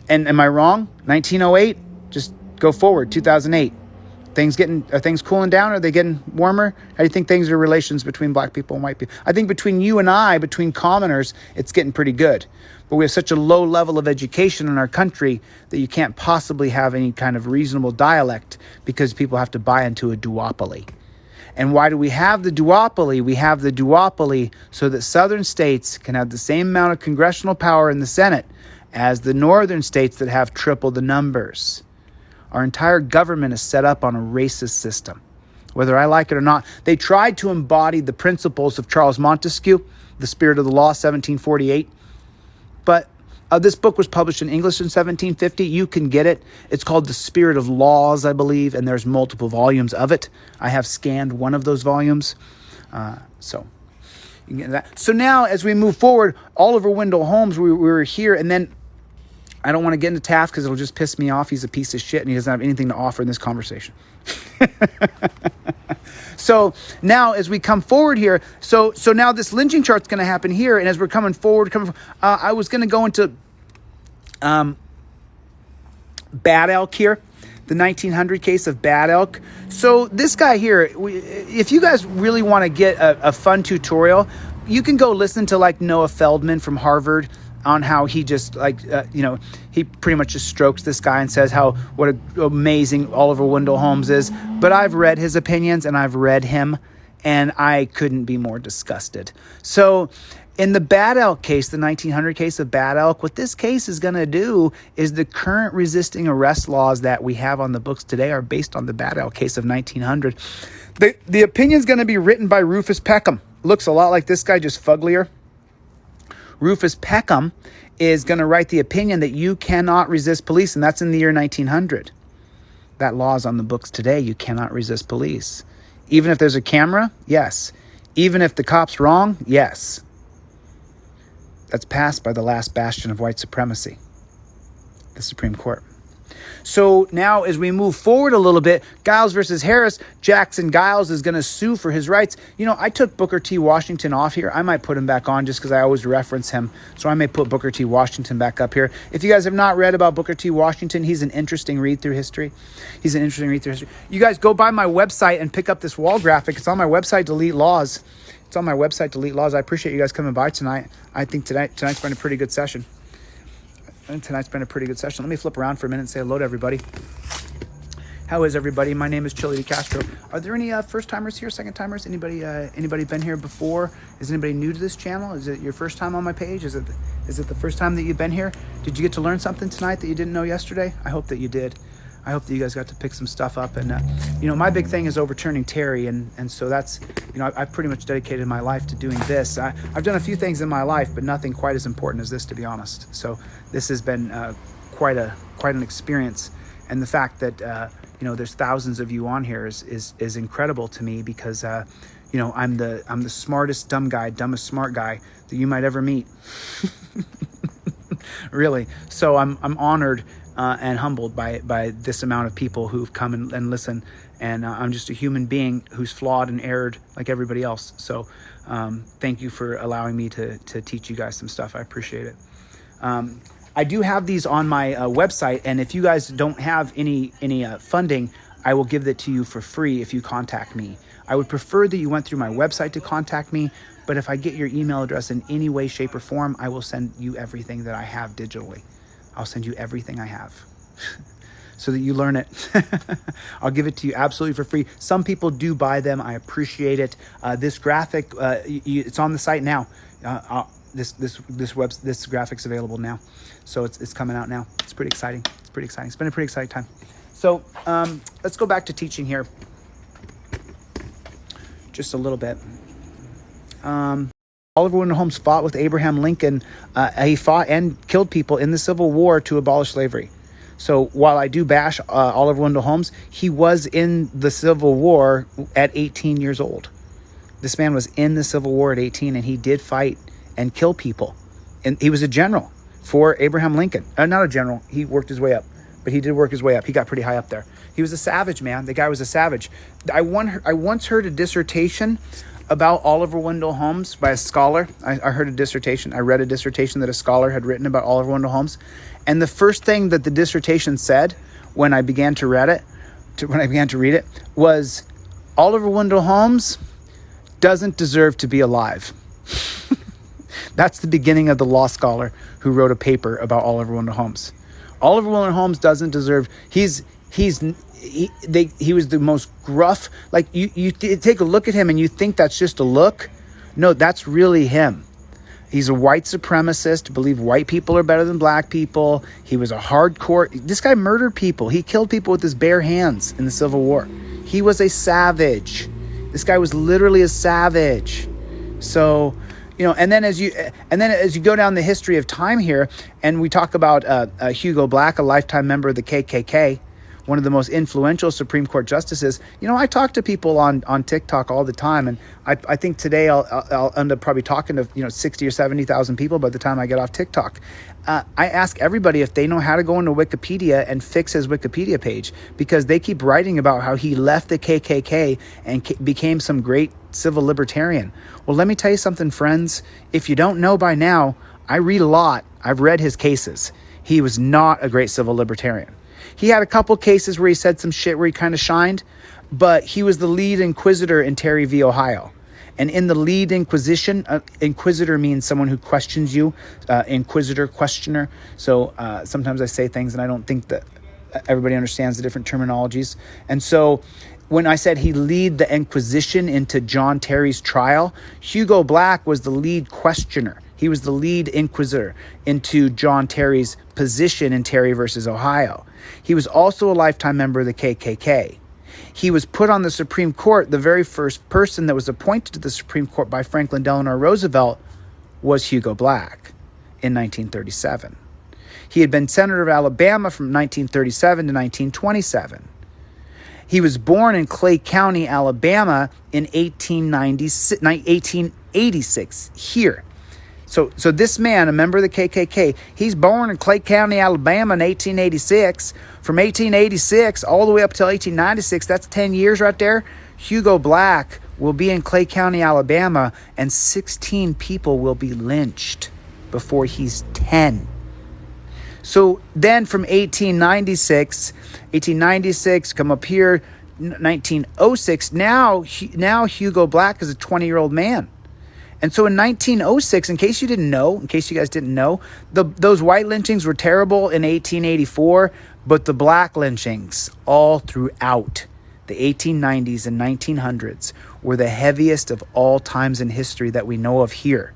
And am I wrong? 1908? Just go forward. 2008. Are things cooling down? Are they getting warmer? How do you think things are relations between black people and white people? I think between you and I, between commoners, it's getting pretty good. But we have such a low level of education in our country that you can't possibly have any kind of reasonable dialect because people have to buy into a duopoly. And why do we have the duopoly? We have the duopoly so that southern states can have the same amount of congressional power in the Senate as the northern states that have triple the numbers. Our entire government is set up on a racist system. Whether I like it or not, they tried to embody the principles of Charles Montesquieu, The Spirit of the Law, 1748. But this book was published in English in 1750. You can get it. It's called The Spirit of Laws, I believe, and there's multiple volumes of it. I have scanned one of those volumes. So you can get that. So now as we move forward, Oliver Wendell Holmes, we were here, and then I don't want to get into Taft because it'll just piss me off. He's a piece of shit and he doesn't have anything to offer in this conversation. So now as we come forward here, so now this lynching chart's going to happen here. And as we're coming forward, I was going to go into Bad Elk here. the 1900 case of bad elk. So this guy here, if you guys really want to get a fun tutorial, you can go listen to like Noah Feldman from Harvard on how he just he pretty much just strokes this guy and says what an amazing Oliver Wendell Holmes is. But I've read his opinions and I've read him, and I couldn't be more disgusted. So in the bad elk case, the 1900 case of bad elk, what this case is going to do is the current resisting arrest laws that we have on the books today are based on the bad elk case of 1900. The opinion is going to be written by Rufus Peckham. Looks a lot like this guy, just fugglier. Rufus Peckham is going to write the opinion that you cannot resist police, and that's in the year 1900. That law is on the books today. You cannot resist police. Even if there's a camera, yes. Even if the cop's wrong, yes. That's passed by the last bastion of white supremacy, the Supreme Court. So now as we move forward a little bit, Giles versus Harris, Jackson Giles is going to sue for his rights. You know, I took Booker T. Washington off here. I might put him back on just because I always reference him. So I may put Booker T. Washington back up here. If you guys have not read about Booker T. Washington, he's an interesting read through history. You guys go by my website and pick up this wall graphic. It's on my website, Delete Laws. I appreciate you guys coming by tonight. I think tonight's been a pretty good session. Let me flip around for a minute and say hello to everybody. How is everybody? My name is Chili Castro. Are there any first-timers here, second-timers? Anybody been here before? Is anybody new to this channel? Is it your first time on my page? Is it the first time that you've been here? Did you get to learn something tonight that you didn't know yesterday? I hope that you did. I hope that you guys got to pick some stuff up. And, my big thing is overturning Terry. And so that's, I've pretty much dedicated my life to doing this. I've done a few things in my life, but nothing quite as important as this, to be honest. So this has been quite an experience. And the fact that, there's thousands of you on here is incredible to me because, I'm the smartest dumbest smart guy that you might ever meet. Really. So I'm honored and humbled by this amount of people who've come and listened. And I'm just a human being who's flawed and erred like everybody else. So thank you for allowing me to teach you guys some stuff. I appreciate it. I do have these on my website, and if you guys don't have any funding, I will give that to you for free if you contact me. I would prefer that you went through my website to contact me, but if I get your email address in any way, shape, or form, I will send you everything that I have digitally. I'll send you everything I have so that you learn it. I'll give it to you absolutely for free. Some people do buy them. I appreciate it. This graphic, it's on the site now. This graphic's available now. So it's coming out now. It's pretty exciting. It's been a pretty exciting time. So let's go back to teaching here just a little bit. Oliver Wendell Holmes fought with Abraham Lincoln. He fought and killed people in the Civil War to abolish slavery. So while I do bash Oliver Wendell Holmes, he was in the Civil War at 18 years old. This man was in the Civil War at 18, and he did fight and kill people. And he was a general for Abraham Lincoln. Not a general. He worked his way up, but he did work his way up. He got pretty high up there. He was a savage, man. The guy was a savage. I once heard a dissertation about Oliver Wendell Holmes by a scholar. I heard a dissertation. I read a dissertation that a scholar had written about Oliver Wendell Holmes. And the first thing that the dissertation said when I began to read it, was Oliver Wendell Holmes doesn't deserve to be alive. That's the beginning of the law scholar who wrote a paper about Oliver Wendell Holmes. Oliver Wendell Holmes doesn't deserve. He was the most gruff. Like you take a look at him and you think that's just a look. No, that's really him. He's a white supremacist, believe white people are better than black people. He was a hardcore. This guy murdered people. He killed people with his bare hands in the Civil War. He was a savage. This guy was literally a savage. So, and then as you go down the history of time here, and we talk about Hugo Black, a lifetime member of the KKK, one of the most influential Supreme Court justices. I talk to people on TikTok all the time, and I think today I'll end up probably talking to 60 or 70,000 people by the time I get off TikTok. I ask everybody if they know how to go into Wikipedia and fix his Wikipedia page, because they keep writing about how he left the KKK and became some great civil libertarian. Well, let me tell you something, friends. If you don't know by now, I read a lot. I've read his cases. He was not a great civil libertarian. He had a couple cases where he said some shit where he kind of shined, but he was the lead inquisitor in Terry v. Ohio. And in the lead inquisition, inquisitor means someone who questions you, inquisitor, questioner. So sometimes I say things and I don't think that everybody understands the different terminologies. And so when I said he lead the inquisition into John Terry's trial, Hugo Black was the lead questioner. He was the lead inquisitor into John Terry's position in Terry versus Ohio. He was also a lifetime member of the KKK. He was put on the Supreme Court. The very first person that was appointed to the Supreme Court by Franklin Delano Roosevelt was Hugo Black in 1937. He had been Senator of Alabama from 1937 to 1927. He was born in Clay County, Alabama in 1886 here. So this man, a member of the KKK, he's born in Clay County, Alabama in 1886. From 1886 all the way up till 1896, that's 10 years right there. Hugo Black will be in Clay County, Alabama, and 16 people will be lynched before he's 10. So then from 1896, come up here, 1906, now Hugo Black is a 20-year-old man. And so in 1906, in case you guys didn't know, those white lynchings were terrible in 1884, but the black lynchings all throughout the 1890s and 1900s were the heaviest of all times in history that we know of here.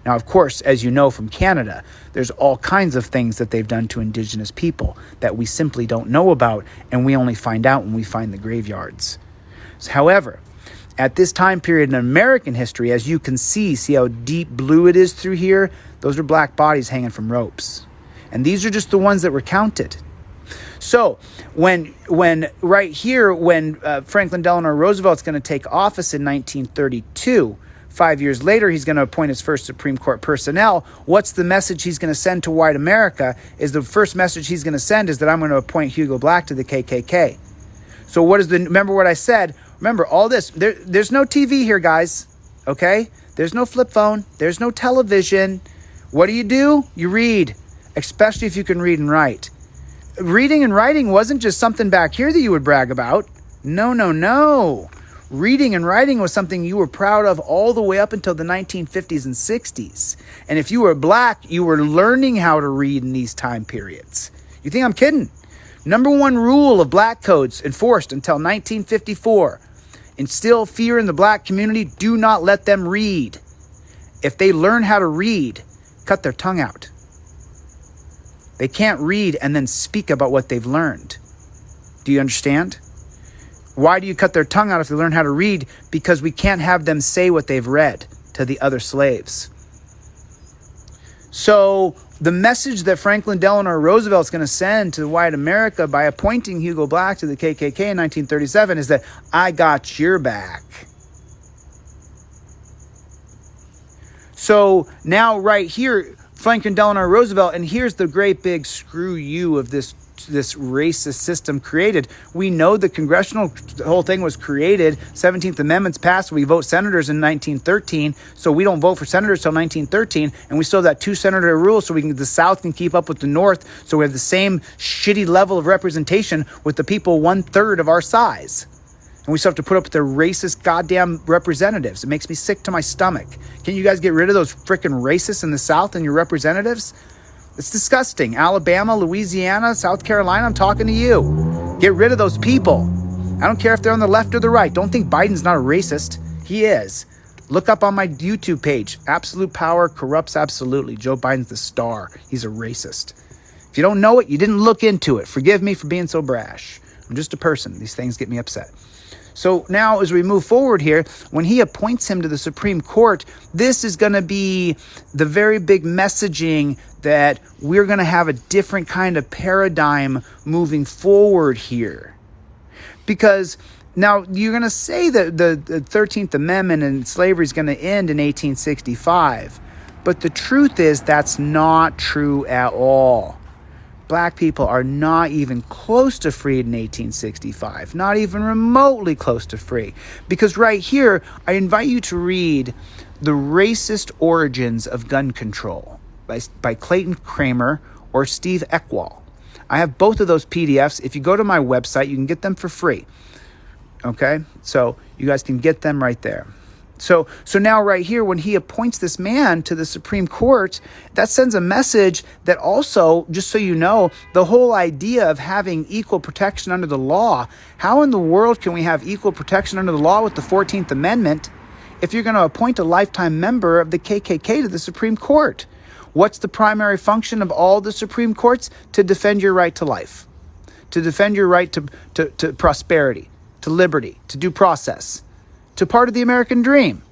Now, of course, as you know from Canada, there's all kinds of things that they've done to Indigenous people that we simply don't know about, and we only find out when we find the graveyards. However, at this time period in American history, as you can see how deep blue it is through here? Those are black bodies hanging from ropes. And these are just the ones that were counted. So when Franklin Delano Roosevelt's going to take office in 1932, 5 years later, he's going to appoint his first Supreme Court personnel. What's the message he's going to send to white America? Is the first message he's going to send is that I'm going to appoint Hugo Black to the KKK. So remember what I said? Remember all this. There's no TV here, guys. Okay? There's no flip phone. There's no television. What do? You read, especially if you can read and write. Reading and writing wasn't just something back here that you would brag about. No. Reading and writing was something you were proud of all the way up until the 1950s and 60s. And if you were black, you were learning how to read in these time periods. You think I'm kidding? Number one rule of black codes enforced until 1954. Instill fear in the black community. Do not let them read. If they learn how to read, cut their tongue out. They can't read and then speak about what they've learned. Do you understand? Why do you cut their tongue out if they learn how to read? Because we can't have them say what they've read to the other slaves. So the message that Franklin Delano Roosevelt's going to send to white America by appointing Hugo Black to the KKK in 1937 is that I got your back. So now right here, Franklin Delano Roosevelt, and here's the great big screw you of this racist system created. We know the whole thing was created. 17th Amendment's passed. We vote senators in 1913. So we don't vote for senators till 1913. And we still have that 2-senator rule so the South can keep up with the North. So we have the same shitty level of representation with the people 1/3 of our size. And we still have to put up with their racist goddamn representatives. It makes me sick to my stomach. Can you guys get rid of those freaking racists in the South and your representatives? It's disgusting. Alabama, Louisiana, South Carolina, I'm talking to you. Get rid of those people. I don't care if they're on the left or the right. Don't think Biden's not a racist. He is. Look up on my YouTube page. Absolute power corrupts absolutely. Joe Biden's the star. He's a racist. If you don't know it, you didn't look into it. Forgive me for being so brash. I'm just a person. These things get me upset. So now as we move forward here, when he appoints him to the Supreme Court, this is going to be the very big messaging that we're going to have a different kind of paradigm moving forward here. Because now you're going to say that the 13th Amendment and slavery is going to end in 1865. But the truth is that's not true at all. Black people are not even close to free in 1865, not even remotely close to free. Because right here, I invite you to read The Racist Origins of Gun Control by Clayton Kramer or Steve Eckwall. I have both of those PDFs. If you go to my website, you can get them for free. Okay? So you guys can get them right there. So now right here, when he appoints this man to the Supreme Court, that sends a message that also, just so you know, the whole idea of having equal protection under the law, how in the world can we have equal protection under the law with the 14th Amendment if you're going to appoint a lifetime member of the KKK to the Supreme Court? What's the primary function of all the Supreme Courts? To defend your right to life, to defend your right to prosperity, to liberty, to due process, to part of the American dream.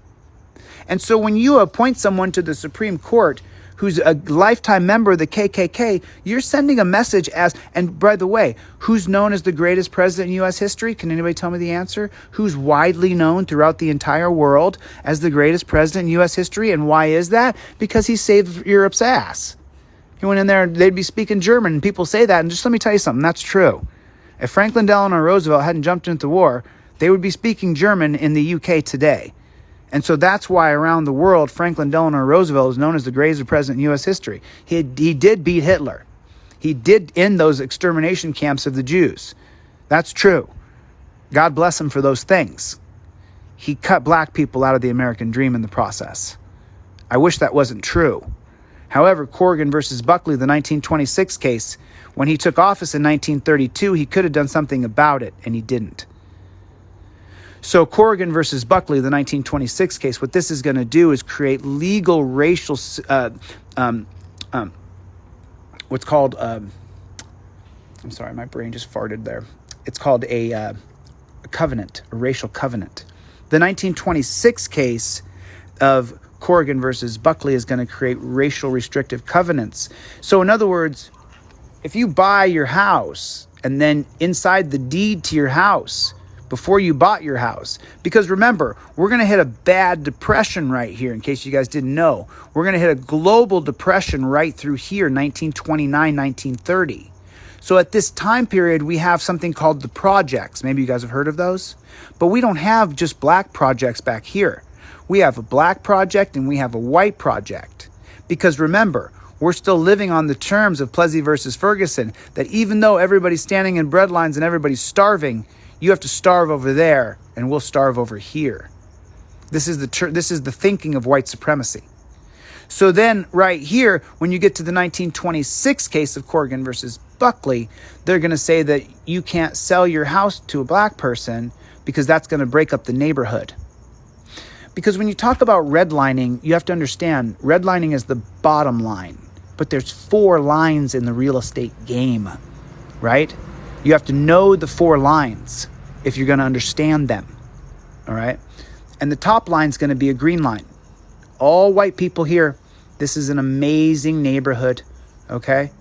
And so when you appoint someone to the Supreme Court who's a lifetime member of the KKK, you're sending a message as, and by the way, who's known as the greatest president in U.S. history? Can anybody tell me the answer? Who's widely known throughout the entire world as the greatest president in U.S. history? And why is that? Because he saved Europe's ass. He went in there, they'd be speaking German, and people say that, and just let me tell you something, that's true. If Franklin Delano Roosevelt hadn't jumped into the war, they would be speaking German in the UK today. And so that's why around the world, Franklin Delano Roosevelt is known as the greatest president in U.S. history. He did beat Hitler. He did end those extermination camps of the Jews. That's true. God bless him for those things. He cut black people out of the American dream in the process. I wish that wasn't true. However, Corrigan versus Buckley, the 1926 case, when he took office in 1932, he could have done something about it, and he didn't. So Corrigan versus Buckley, the 1926 case, what this is going to do is create legal racial, what's called, I'm sorry, my brain just farted there. It's called a covenant, a racial covenant. The 1926 case of Corrigan versus Buckley is going to create racial restrictive covenants. So in other words, if you buy your house and then inside the deed to your house, before you bought your house. Because remember, we're going to hit a bad depression right here, in case you guys didn't know. We're going to hit a global depression right through here, 1929, 1930. So at this time period, we have something called the projects. Maybe you guys have heard of those. But we don't have just black projects back here. We have a black project and we have a white project. Because remember, we're still living on the terms of Plessy versus Ferguson, that even though everybody's standing in bread lines and everybody's starving, you have to starve over there, and we'll starve over here. This is the thinking of white supremacy. So then, right here, when you get to the 1926 case of Corrigan versus Buckley, they're going to say that you can't sell your house to a black person because that's going to break up the neighborhood. Because when you talk about redlining, you have to understand, redlining is the bottom line. But there's 4 lines in the real estate game, right? You have to know the 4 lines if you're going to understand them, all right? And the top line is going to be a green line. All white people here. This is an amazing neighborhood, okay?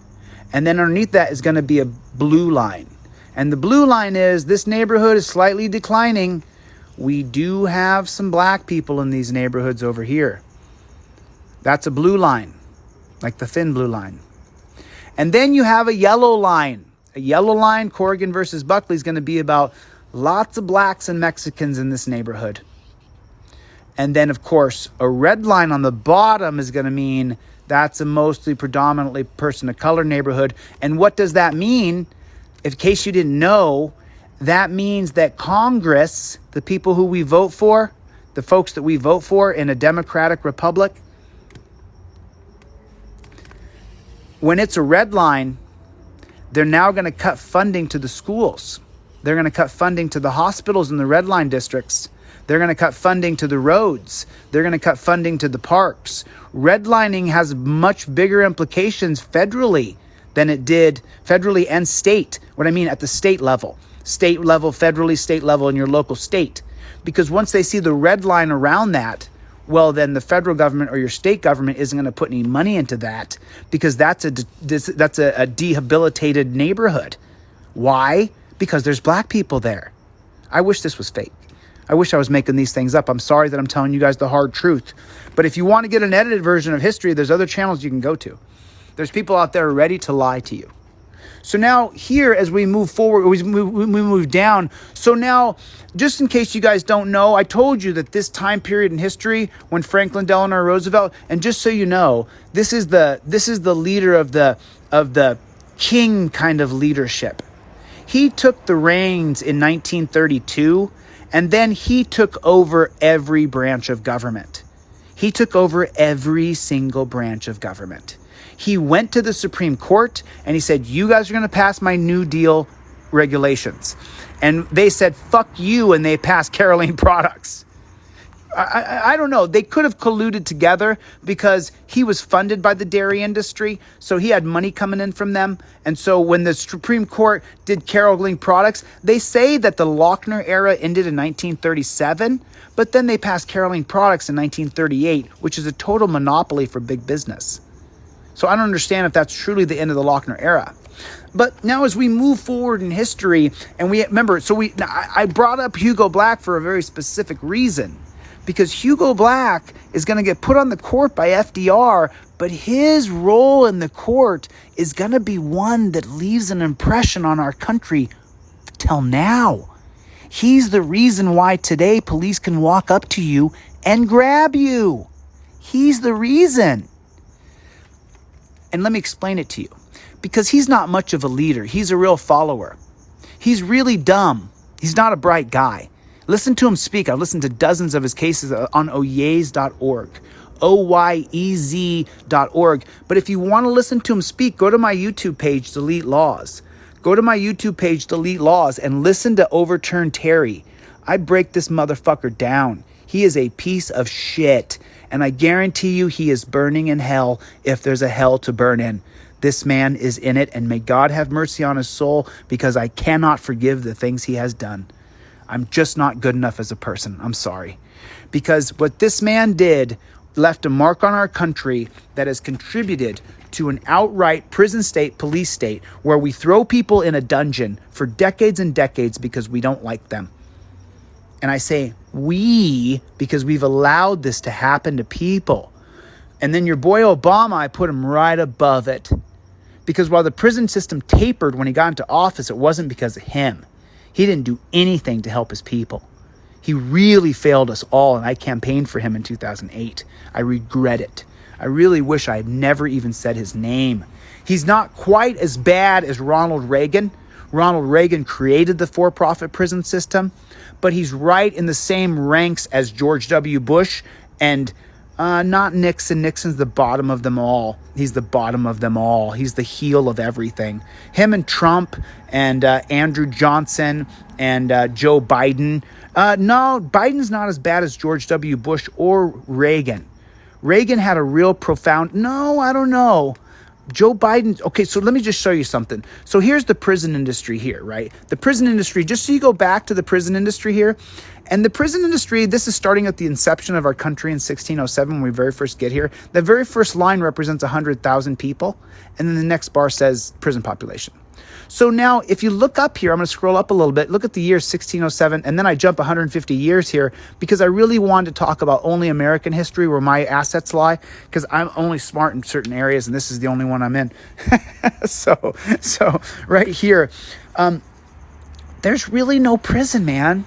And then underneath that is going to be a blue line. And the blue line is this neighborhood is slightly declining. We do have some black people in these neighborhoods over here. That's a blue line, like the thin blue line. And then you have a yellow line. A yellow line, Corrigan versus Buckley, is going to be about lots of blacks and Mexicans in this neighborhood. And then, of course, a red line on the bottom is going to mean that's a mostly predominantly person of color neighborhood. And what does that mean? In case you didn't know, that means that Congress, the people who we vote for, the folks that we vote for in a democratic republic, when it's a red line, they're now going to cut funding to the schools. They're going to cut funding to the hospitals in the red line districts. They're going to cut funding to the roads. They're going to cut funding to the parks. Redlining has much bigger implications federally than it did federally and state. What I mean at the state level, federally, state level, in your local state. Because once they see the red line around that, well, then the federal government or your state government isn't going to put any money into that, because that's a dehabilitated neighborhood. Why? Because there's black people there. I wish this was fake. I wish I was making these things up. I'm sorry that I'm telling you guys the hard truth. But if you want to get an edited version of history, there's other channels you can go to. There's people out there ready to lie to you. So now here, as we move forward, we move down. So now, just in case you guys don't know, I told you that this time period in history, when Franklin Delano Roosevelt, and just so you know, this is the leader of the king kind of leadership. He took the reins in 1932, and then he took over every branch of government. He took over every single branch of government. He went to the Supreme Court and he said, you guys are going to pass my New Deal regulations. And they said, fuck you, and they passed Caroline products. I don't know. They could have colluded together because he was funded by the dairy industry. So he had money coming in from them. And so when the Supreme Court did Caroline products, they say that the Lochner era ended in 1937. But then they passed Caroline products in 1938, which is a total monopoly for big business. So I don't understand if that's truly the end of the Lochner era. But now as we move forward in history, and we remember, I brought up Hugo Black for a very specific reason. Because Hugo Black is going to get put on the court by FDR, but his role in the court is going to be one that leaves an impression on our country till now. He's the reason why today police can walk up to you and grab you. He's the reason. And let me explain it to you. Because he's not much of a leader. He's a real follower. He's really dumb. He's not a bright guy. Listen to him speak. I've listened to dozens of his cases on oyez.org, oyez.org. But if you want to listen to him speak, go to my YouTube page, Delete Laws. Go to my YouTube page, Delete Laws, and listen to Overturn Terry. I break this motherfucker down. He is a piece of shit. And I guarantee you he is burning in hell if there's a hell to burn in. This man is in it, and may God have mercy on his soul, because I cannot forgive the things he has done. I'm just not good enough as a person. I'm sorry. Because what this man did left a mark on our country that has contributed to an outright prison state, police state, where we throw people in a dungeon for decades and decades because we don't like them. And I say we, because we've allowed this to happen to people. And then your boy Obama, I put him right above it. Because while the prison system tapered when he got into office, it wasn't because of him. He didn't do anything to help his people. He really failed us all, and I campaigned for him in 2008. I regret it. I really wish I had never even said his name. He's not quite as bad as Ronald Reagan. Ronald Reagan created the for-profit prison system, but he's right in the same ranks as George W. Bush and not Nixon. Nixon's the bottom of them all. He's the bottom of them all. He's the heel of everything. Him and Trump and Andrew Johnson and Joe Biden. No, Biden's not as bad as George W. Bush or Reagan. Reagan had a real profound... No, I don't know. Joe Biden... Okay, so let me just show you something. So here's the prison industry here, right? The prison industry, just so you go back to the prison industry here. And the prison industry, this is starting at the inception of our country in 1607 when we very first get here. The very first line represents 100,000 people. And then the next bar says prison population. So now if you look up here, I'm going to scroll up a little bit. Look at the year 1607. And then I jump 150 years here because I really wanted to talk about only American history where my assets lie. Because I'm only smart in certain areas and this is the only one I'm in. So right here, there's really no prison, man.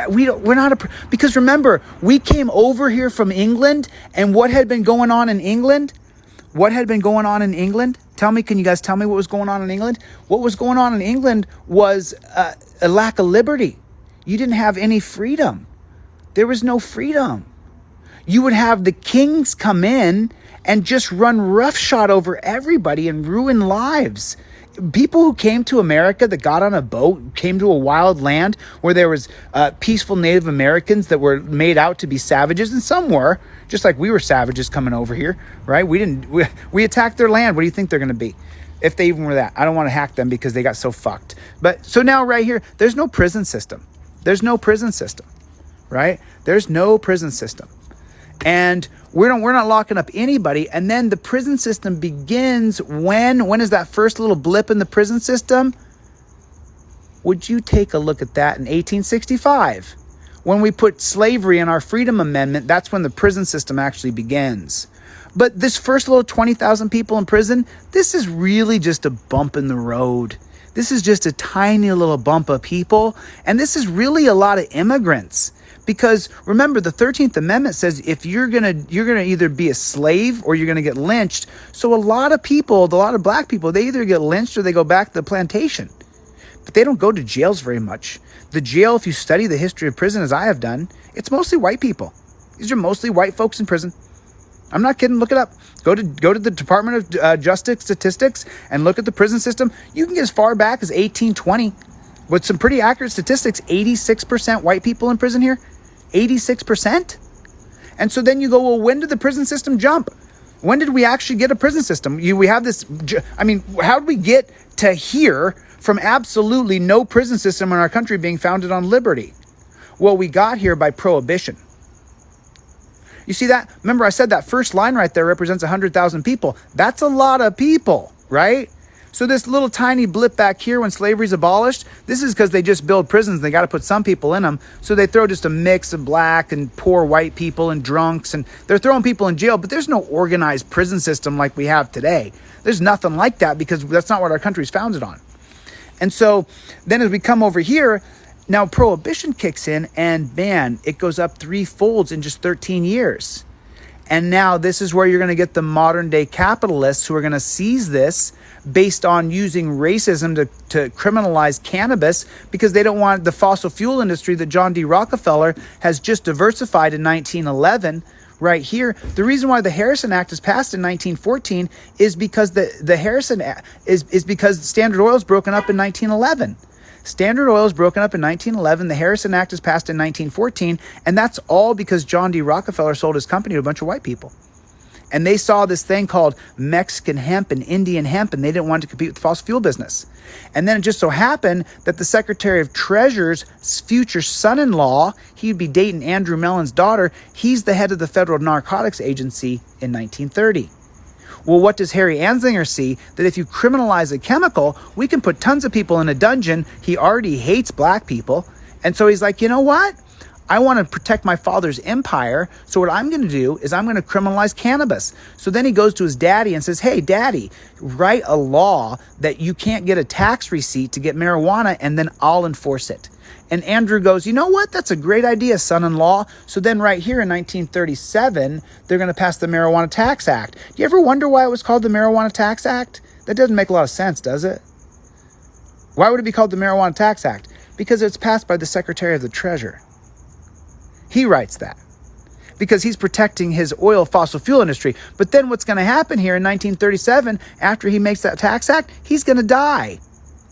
We're not because remember, we came over here from England, and what had been going on in England? What had been going on in England? Can you guys tell me what was going on in England? What was going on in England was a lack of liberty. You didn't have any freedom. There was no freedom. You would have the kings come in and just run roughshod over everybody and ruin lives. People who came to America that got on a boat, came to a wild land where there was peaceful Native Americans that were made out to be savages, and some were, just like we were savages coming over here, right? We attacked their land. What do you think they're going to be? If they even were that. I don't want to hack them because they got so fucked. But so now right here, there's no prison system. There's no prison system, right? There's no prison system. And we're not locking up anybody. And then the prison system begins when is that first little blip in the prison system? Would you take a look at that in 1865? When we put slavery in our Freedom Amendment, that's when the prison system actually begins. But this first little 20,000 people in prison, this is really just a bump in the road. This is just a tiny little bump of people. And this is really a lot of immigrants. Because remember, the 13th Amendment says if you're gonna either be a slave or you're gonna get lynched. So a lot of black people, they either get lynched or they go back to the plantation. But they don't go to jails very much. The jail, if you study the history of prison as I have done, it's mostly white people. These are mostly white folks in prison. I'm not kidding. Look it up. Go to the Department of Justice statistics and look at the prison system. You can get as far back as 1820 with some pretty accurate statistics. 86% white people in prison here. 86%. And so then you go, well, when did the prison system jump? When did we actually get a prison system? We have this. I mean, how did we get to here from absolutely no prison system in our country being founded on liberty? Well, we got here by prohibition. You see that? Remember, I said that first line right there represents 100,000 people. That's a lot of people, right? So this little tiny blip back here when slavery's abolished, this is because they just build prisons. They got to put some people in them. So they throw just a mix of black and poor white people and drunks, and they're throwing people in jail. But there's no organized prison system like we have today. There's nothing like that because that's not what our country's founded on. And so then as we come over here, now prohibition kicks in, and man, it goes up 3-fold in just 13 years. And now this is where you're going to get the modern day capitalists who are going to seize this based on using racism to criminalize cannabis because they don't want the fossil fuel industry that John D. Rockefeller has just diversified in 1911 right here. The reason why the Harrison Act is passed in 1914 is because the Harrison Act is because Standard Oil is broken up in 1911. Standard Oil is broken up in 1911. The Harrison Act is passed in 1914. And that's all because John D. Rockefeller sold his company to a bunch of white people. And they saw this thing called Mexican hemp and Indian hemp, and they didn't want to compete with the fossil fuel business. And then it just so happened that the Secretary of Treasure's future son-in-law, he'd be dating Andrew Mellon's daughter, he's the head of the Federal Narcotics Agency in 1930. Well, what does Harry Anslinger see? That if you criminalize a chemical, we can put tons of people in a dungeon. He already hates black people. And so he's like, you know what? I want to protect my father's empire. So what I'm going to do is I'm going to criminalize cannabis. So then he goes to his daddy and says, hey, daddy, write a law that you can't get a tax receipt to get marijuana, and then I'll enforce it. And Andrew goes, you know what? That's a great idea, son-in-law. So then right here in 1937, they're going to pass the Marijuana Tax Act. Do you ever wonder why it was called the Marijuana Tax Act? That doesn't make a lot of sense, does it? Why would it be called the Marijuana Tax Act? Because it's passed by the Secretary of the Treasury. He writes that because he's protecting his oil fossil fuel industry. But then what's going to happen here in 1937, after he makes that tax act, he's going to die.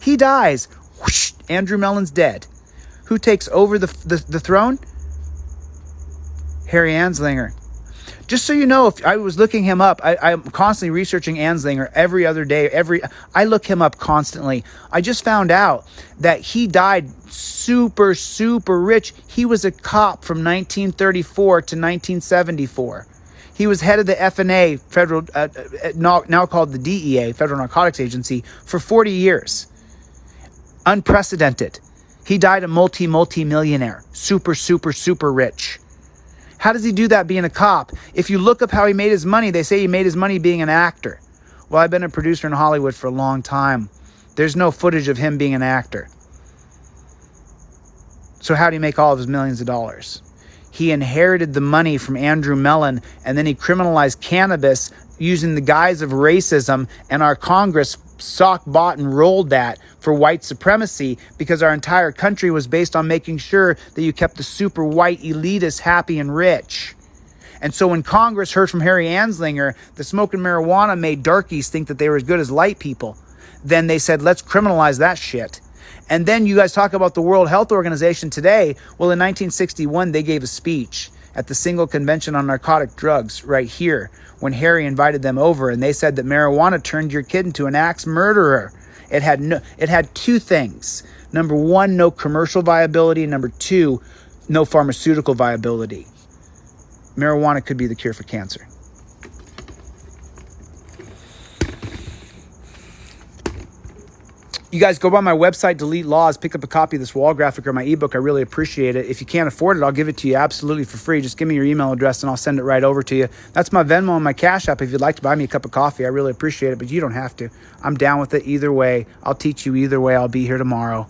He dies. Whoosh, Andrew Mellon's dead. Who takes over the throne? Harry Anslinger. Just so you know, if I was looking him up, I'm constantly researching Anslinger every other day. I look him up constantly. I just found out that he died super, super rich. He was a cop from 1934 to 1974. He was head of the FNA, federal, now called the DEA, Federal Narcotics Agency, for 40 years. Unprecedented. He died a multi-millionaire. Super, super, super rich. How does he do that being a cop? If you look up how he made his money, they say he made his money being an actor. Well, I've been a producer in Hollywood for a long time. There's no footage of him being an actor. So how did he make all of his millions of dollars? He inherited the money from Andrew Mellon, and then he criminalized cannabis using the guise of racism, and our Congress sock bought and rolled that for white supremacy because our entire country was based on making sure that you kept the super white elitists happy and rich. And so when Congress heard from Harry Anslinger that smoking marijuana made darkies think that they were as good as light people, then they said, let's criminalize that shit. And then you guys talk about the World Health Organization today. Well, in 1961, they gave a speech at the Single Convention on Narcotic Drugs right here when Harry invited them over, and they said that marijuana turned your kid into an axe murderer. It had two things. Number one, no commercial viability. Number two, no pharmaceutical viability. Marijuana could be the cure for cancer. You guys go by my website, Delete Laws, pick up a copy of this wall graphic or my ebook. I really appreciate it. If you can't afford it, I'll give it to you absolutely for free. Just give me your email address and I'll send it right over to you. That's my Venmo and my Cash App if you'd like to buy me a cup of coffee. I really appreciate it, but you don't have to. I'm down with it either way. I'll teach you either way. I'll be here tomorrow.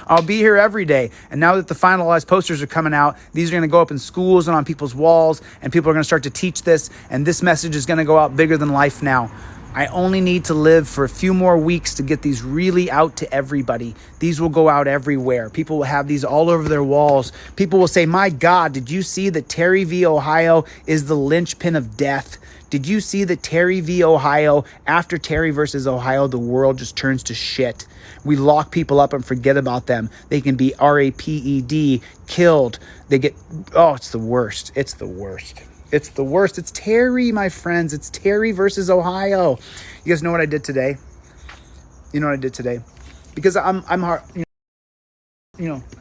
I'll be here every day. And now that the finalized posters are coming out, these are going to go up in schools and on people's walls, and people are going to start to teach this, and this message is going to go out bigger than life now. I only need to live for a few more weeks to get these really out to everybody. These will go out everywhere. People will have these all over their walls. People will say, my God, did you see that Terry v. Ohio is the linchpin of death? Did you see that Terry v. Ohio, after Terry versus Ohio, the world just turns to shit? We lock people up and forget about them. They can be RAPED, killed. They get, oh, it's the worst. It's the worst. It's the worst. It's Terry, my friends. It's Terry versus Ohio. You guys know what I did today? You know what I did today? Because I'm hard,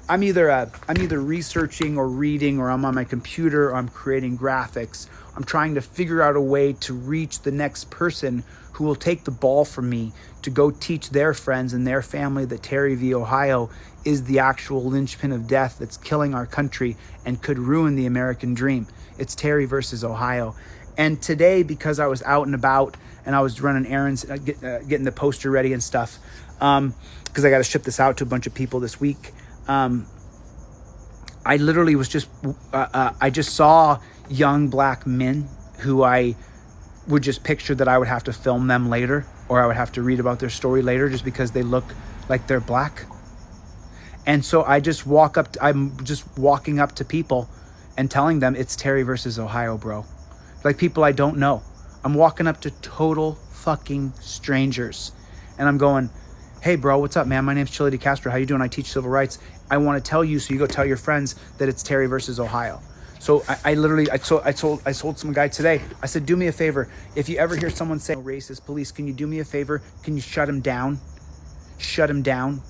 I'm either researching or reading, or I'm on my computer, or I'm creating graphics. I'm trying to figure out a way to reach the next person who will take the ball from me to go teach their friends and their family that Terry v. Ohio is the actual linchpin of death that's killing our country and could ruin the American dream. It's Terry versus Ohio. And today, because I was out and about and I was running errands, getting the poster ready and stuff, because I got to ship this out to a bunch of people this week, I literally was just, I just saw young black men who I would just picture that I would have to film them later, or I would have to read about their story later just because they look like they're black. And so I'm just walking up to people and telling them it's Terry versus Ohio, bro. Like people I don't know. I'm walking up to total fucking strangers. And I'm going, hey, bro, what's up, man? My name's Chili DeCastro. How you doing? I teach civil rights. I want to tell you so you go tell your friends that it's Terry versus Ohio. So I literally sold some guy today. I said, do me a favor. If you ever hear someone say racist police, can you do me a favor? Can you shut him down? Shut him down.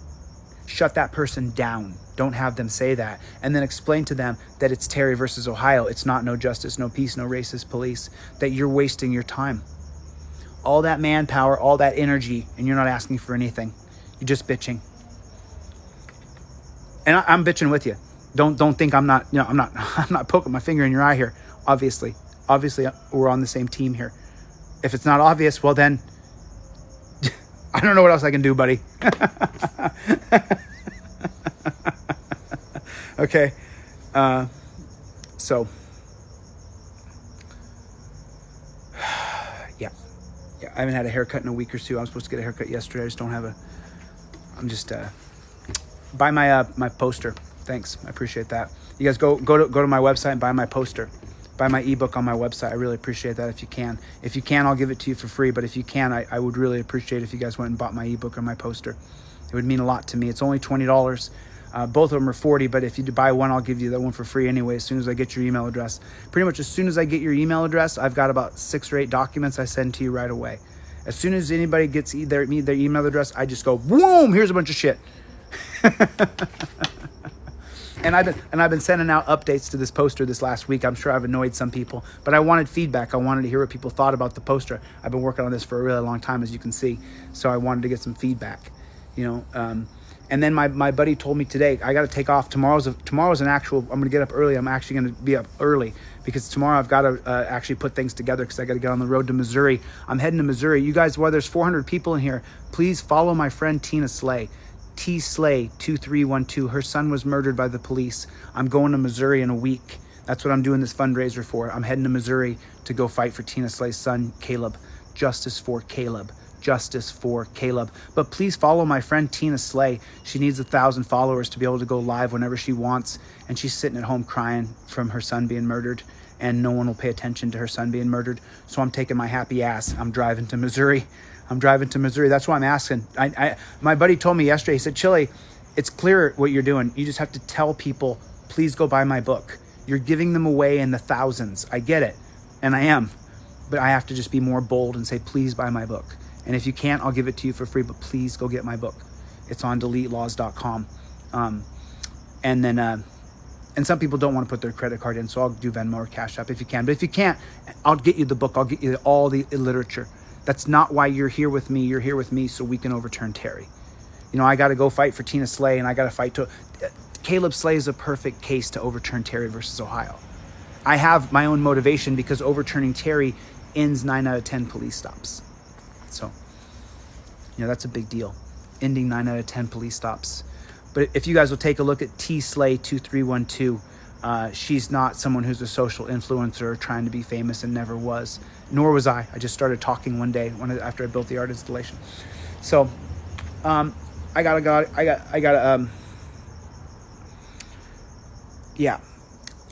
Shut that person down. Don't have them say that. And then explain to them that it's Terry versus Ohio. It's not no justice, no peace, no racist police. That you're wasting your time. All that manpower, all that energy, and you're not asking for anything. You're just bitching. And I'm bitching with you. Don't think I'm not poking my finger in your eye here. Obviously, we're on the same team here. If it's not obvious, well then, I don't know what else I can do, buddy. Okay. So, yeah, I haven't had a haircut in a week or two. I'm supposed to get a haircut yesterday. I just don't have I'm just, buy my poster. Thanks. I appreciate that. You guys go to my website and buy my poster. Buy my ebook on my website. I really appreciate that if you can. If you can, I'll give it to you for free. But if you can, I would really appreciate if you guys went and bought my ebook or my poster. It would mean a lot to me. It's only $20. Both of them are $40, but if you buy one, I'll give you that one for free anyway, as soon as I get your email address. Pretty much as soon as I get your email address, I've got about 6 or 8 documents I send to you right away. As soon as anybody gets their email address, I just go, boom, here's a bunch of shit. And I've been sending out updates to this poster this last week. I'm sure I've annoyed some people, but I wanted feedback. I wanted to hear what people thought about the poster. I've been working on this for a really long time, as you can see. So I wanted to get some feedback, And then my buddy told me today, I got to take off. Tomorrow's an actual, I'm going to get up early. I'm actually going to be up early because tomorrow I've got to actually put things together because I got to get on the road to Missouri. I'm heading to Missouri. You guys, while there's 400 people in here, please follow my friend Tina Slay. T Slay 2312. Her son was murdered by the police. I'm going to Missouri in a week. That's what I'm doing this fundraiser for. I'm heading to Missouri to go fight for Tina Slay's son, Caleb. Justice for Caleb. Justice for Caleb. But please follow my friend Tina Slay. She needs 1,000 followers to be able to go live whenever she wants. And she's sitting at home crying from her son being murdered. And no one will pay attention to her son being murdered. So I'm taking my happy ass. I'm driving to Missouri. That's why I'm asking. My buddy told me yesterday, he said, Chili, it's clear what you're doing. You just have to tell people, please go buy my book. You're giving them away in the thousands. I get it. And I am. But I have to just be more bold and say, please buy my book. And if you can't, I'll give it to you for free, but please go get my book. It's on deletelaws.com. And some people don't want to put their credit card in, so I'll do Venmo or Cash App if you can. But if you can't, I'll get you the book. I'll get you all the literature. That's not why you're here with me. You're here with me so we can overturn Terry. I got to go fight for Tina Slay, and I got to fight to... Caleb Slay is a perfect case to overturn Terry versus Ohio. I have my own motivation because overturning Terry ends 9 out of 10 police stops. So, that's a big deal. Ending 9 out of 10 police stops. But if you guys will take a look at tslay2312, she's not someone who's a social influencer trying to be famous and never was. Nor was I. I just started talking one day after I built the art installation. So, yeah,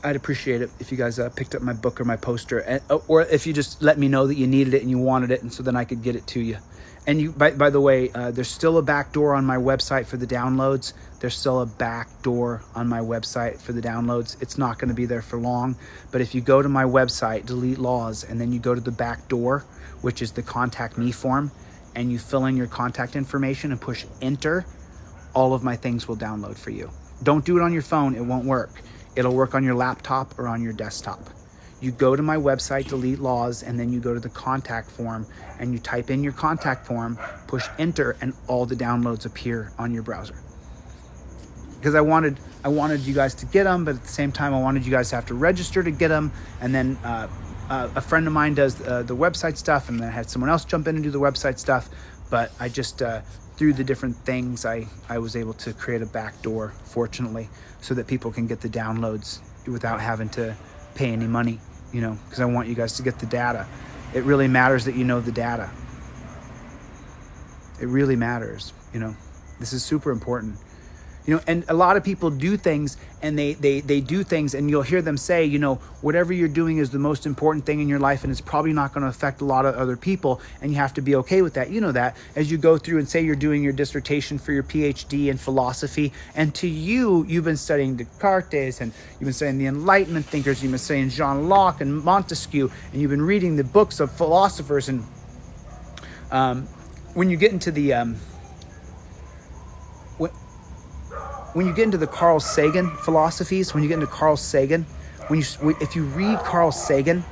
I'd appreciate it if you guys picked up my book or my poster, or if you just let me know that you needed it and you wanted it, and so then I could get it to you. And you, by the way, there's still a back door on my website for the downloads. There's still a back door on my website for the downloads. It's not going to be there for long, but if you go to my website, Delete Laws, and then you go to the back door, which is the contact me form, and you fill in your contact information and push enter, all of my things will download for you. Don't do it on your phone. It won't work. It'll work on your laptop or on your desktop. You go to my website, Delete Laws, and then you go to the contact form and you type in your contact form, push enter, and all the downloads appear on your browser. Because I wanted you guys to get them, but at the same time, I wanted you guys to have to register to get them. And then a friend of mine does the website stuff, and then I had someone else jump in and do the website stuff. But I just, through the different things, I was able to create a back door, fortunately, so that people can get the downloads without having to pay any money, you know, because I want you guys to get the data. It really matters that you know the data. It really matters, you know. This is super important. You know, and a lot of people do things, and they do things, and you'll hear them say, you know, whatever you're doing is the most important thing in your life, and it's probably not going to affect a lot of other people, and you have to be okay with that. You know that as you go through and say you're doing your dissertation for your PhD in philosophy, and to you, you've been studying Descartes, and you've been studying the Enlightenment thinkers, you've been studying Jean Locke and Montesquieu, and you've been reading the books of philosophers, and when you get into the when you get into the Carl Sagan philosophies, when you get into Carl Sagan, if you read Carl Sagan,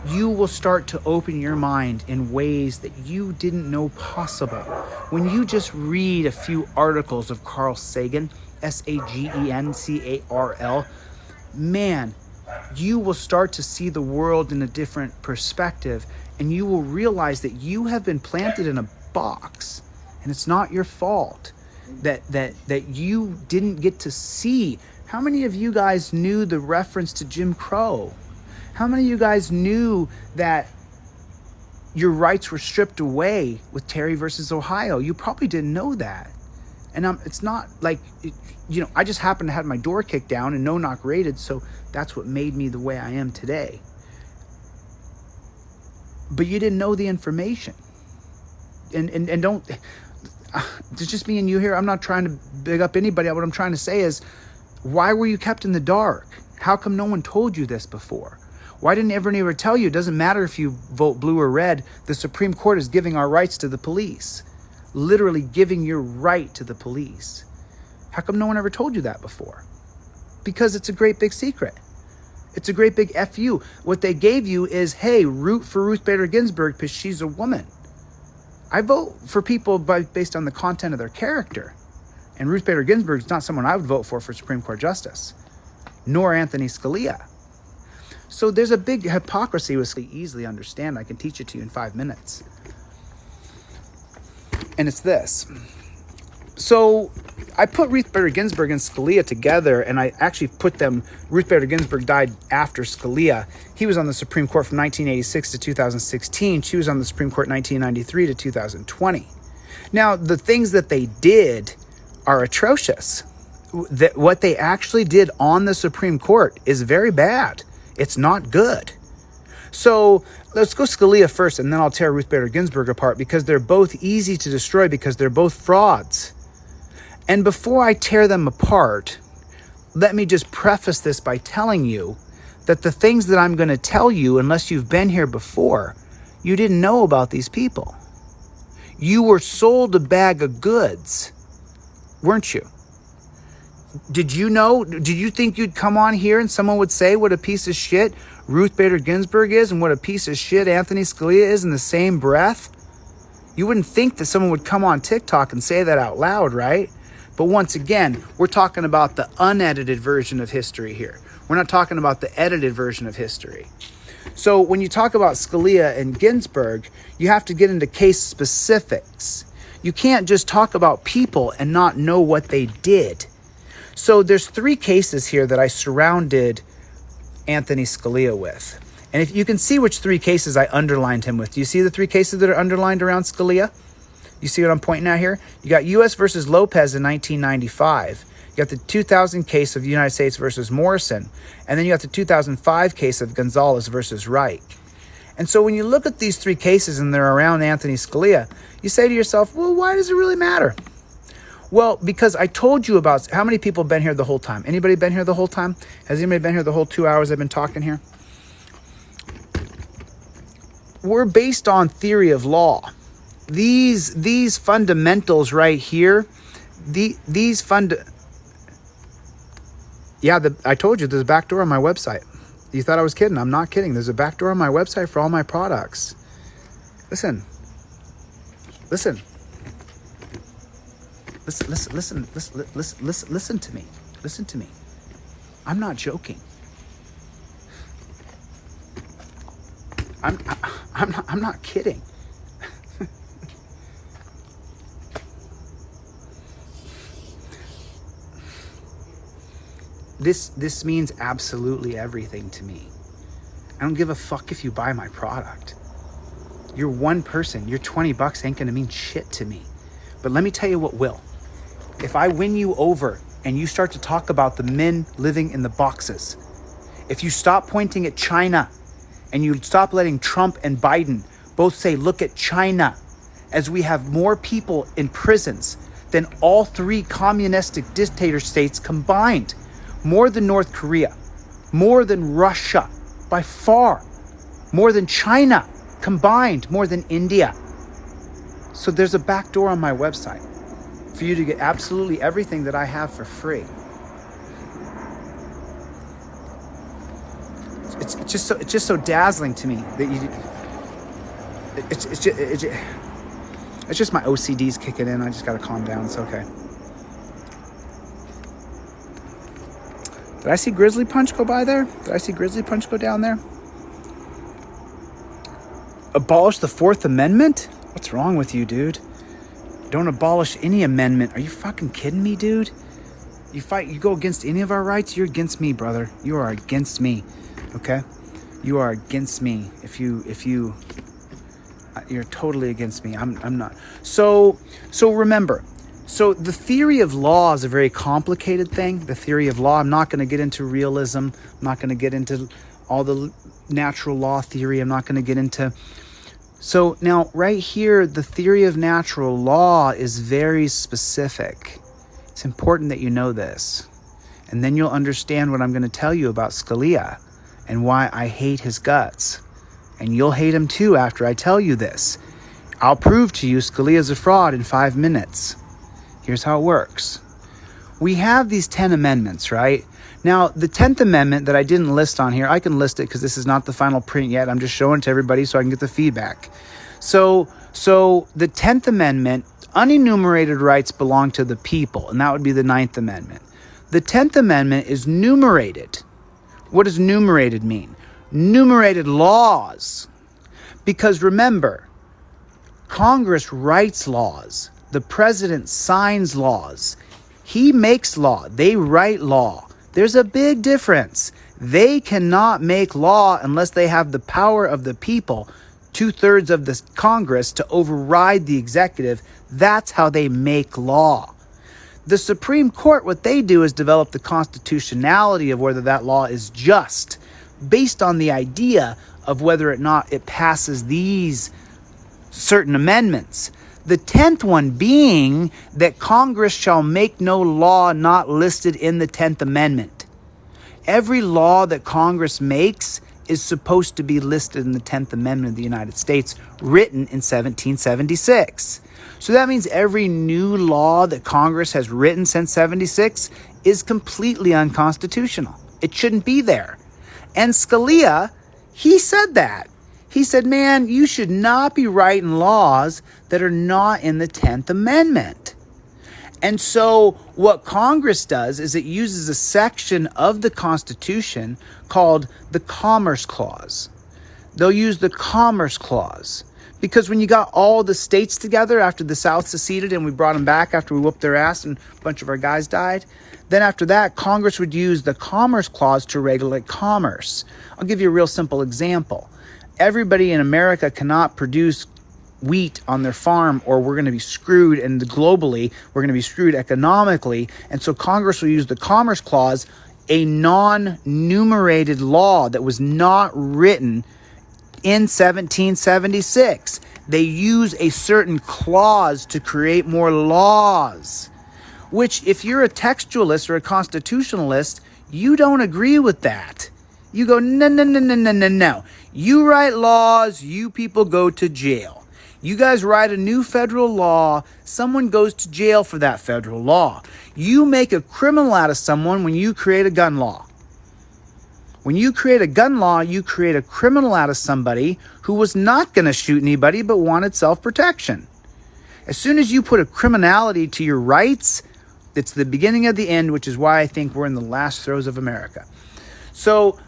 you will start to open your mind in ways that you didn't know possible. When you just read a few articles of Carl Sagan, Sagencarl, man, you will start to see the world in a different perspective, and you will realize that you have been planted in a box, and it's not your fault. That you didn't get to see. How many of you guys knew the reference to Jim Crow? How many of you guys knew that your rights were stripped away with Terry versus Ohio? You probably didn't know that. And it's not like, you know, I just happened to have my door kicked down and no knock raided, so that's what made me the way I am today. But you didn't know the information. And don't... It's just me and you here. I'm not trying to big up anybody. What I'm trying to say is, why were you kept in the dark? How come no one told you this before? Why didn't everyone ever tell you? It doesn't matter if you vote blue or red. The Supreme Court is giving our rights to the police. Literally giving your right to the police. How come no one ever told you that before? Because it's a great big secret. It's a great big FU. What they gave you is, hey, root for Ruth Bader Ginsburg because she's a woman. I vote for people based on the content of their character. And Ruth Bader Ginsburg is not someone I would vote for Supreme Court Justice, nor Anthony Scalia. So there's a big hypocrisy which we easily understand. I can teach it to you in 5 minutes. And it's this. So I put Ruth Bader Ginsburg and Scalia together, and I actually put them, Ruth Bader Ginsburg died after Scalia. He was on the Supreme Court from 1986 to 2016. She was on the Supreme Court 1993 to 2020. Now, the things that they did are atrocious. What they actually did on the Supreme Court is very bad. It's not good. So let's go Scalia first, and then I'll tear Ruth Bader Ginsburg apart, because they're both easy to destroy because they're both frauds. And before I tear them apart, let me just preface this by telling you that the things that I'm going to tell you, unless you've been here before, you didn't know about these people. You were sold a bag of goods, weren't you? Did you know? Did you think you'd come on here and someone would say what a piece of shit Ruth Bader Ginsburg is and what a piece of shit Anthony Scalia is in the same breath? You wouldn't think that someone would come on TikTok and say that out loud, right? But once again, we're talking about the unedited version of history here. We're not talking about the edited version of history. So when you talk about Scalia and Ginsburg, you have to get into case specifics. You can't just talk about people and not know what they did. So there's 3 cases here that I surrounded Anthony Scalia with. And if you can see which 3 cases I underlined him with. Do you see the 3 cases that are underlined around Scalia? You see what I'm pointing at here? You got U.S. versus Lopez in 1995. You got the 2000 case of United States versus Morrison. And then you got the 2005 case of Gonzalez versus Reich. And so when you look at these 3 cases and they're around Anthony Scalia, you say to yourself, well, why does it really matter? Well, because I told you about how many people have been here the whole time. Anybody been here the whole time? Has anybody been here the whole 2 hours I've been talking here? We're based on theory of law. These fundamentals right here, I told you there's a back door on my website. You thought I was kidding. I'm not kidding. There's a back door on my website for all my products. Listen. Listen to me. Listen to me. I'm not joking. I'm not kidding. This means absolutely everything to me. I don't give a fuck if you buy my product. You're one person. Your $20 ain't gonna mean shit to me. But let me tell you what will. If I win you over and you start to talk about the men living in the boxes, if you stop pointing at China and you stop letting Trump and Biden both say, look at China, as we have more people in prisons than all 3 communistic dictator states combined, more than North Korea, more than Russia, by far, more than China combined, more than India. So there's a back door on my website for you to get absolutely everything that I have for free. It's just so dazzling to me that you. It's just my OCD's kicking in. I just gotta calm down. It's okay. Did I see Grizzly Punch go by there? Did I see Grizzly Punch go down there? Abolish the 4th Amendment? What's wrong with you, dude? Don't abolish any amendment. Are you fucking kidding me, dude? You go against any of our rights, you're against me, brother. You are against me, okay? You are against me. You're totally against me. I'm not. So remember, so the theory of law is a very complicated thing. The theory of law, I'm not going to get into realism. I'm not going to get into all the natural law theory. I'm not going to get into... So now right here, the theory of natural law is very specific. It's important that you know this. And then you'll understand what I'm going to tell you about Scalia and why I hate his guts. And you'll hate him too after I tell you this. I'll prove to you Scalia's a fraud in 5 minutes. Here's how it works. We have these 10 amendments, right? Now, the 10th Amendment that I didn't list on here, I can list it because this is not the final print yet. I'm just showing it to everybody so I can get the feedback. So the 10th Amendment, unenumerated rights belong to the people, and that would be the 9th Amendment. The 10th Amendment is numerated. What does numerated mean? Numerated laws. Because remember, Congress writes laws. The president signs laws. He makes law. They write law. There's a big difference. They cannot make law unless they have the power of the people, 2/3 of the Congress, to override the executive. That's how they make law. The Supreme Court, what they do is develop the constitutionality of whether that law is just, based on the idea of whether or not it passes these certain amendments. The 10th one being that Congress shall make no law not listed in the 10th Amendment. Every law that Congress makes is supposed to be listed in the 10th Amendment of the United States, written in 1776. So that means every new law that Congress has written since 76 is completely unconstitutional. It shouldn't be there. And Scalia, he said that. He said, man, you should not be writing laws that are not in the 10th Amendment. And so what Congress does is it uses a section of the Constitution called the Commerce Clause. They'll use the Commerce Clause Because when you got all the states together after the South seceded and we brought them back after we whooped their ass and a bunch of our guys died, then after that, Congress would use the Commerce Clause to regulate commerce. I'll give you a real simple example. Everybody in America cannot produce wheat on their farm, or we're going to be screwed, and globally, we're going to be screwed economically. And so Congress will use the Commerce Clause, a non-numerated law that was not written in 1776. They use a certain clause to create more laws, which if you're a textualist or a constitutionalist, you don't agree with that. You go, no, no, no, no, no, no, no. You write laws, you people go to jail. You guys write a new federal law, someone goes to jail for that federal law. You make a criminal out of someone when you create a gun law. When you create a gun law, you create a criminal out of somebody who was not going to shoot anybody but wanted self-protection. As soon as you put a criminality to your rights, it's the beginning of the end, which is why I think we're in the last throes of America. So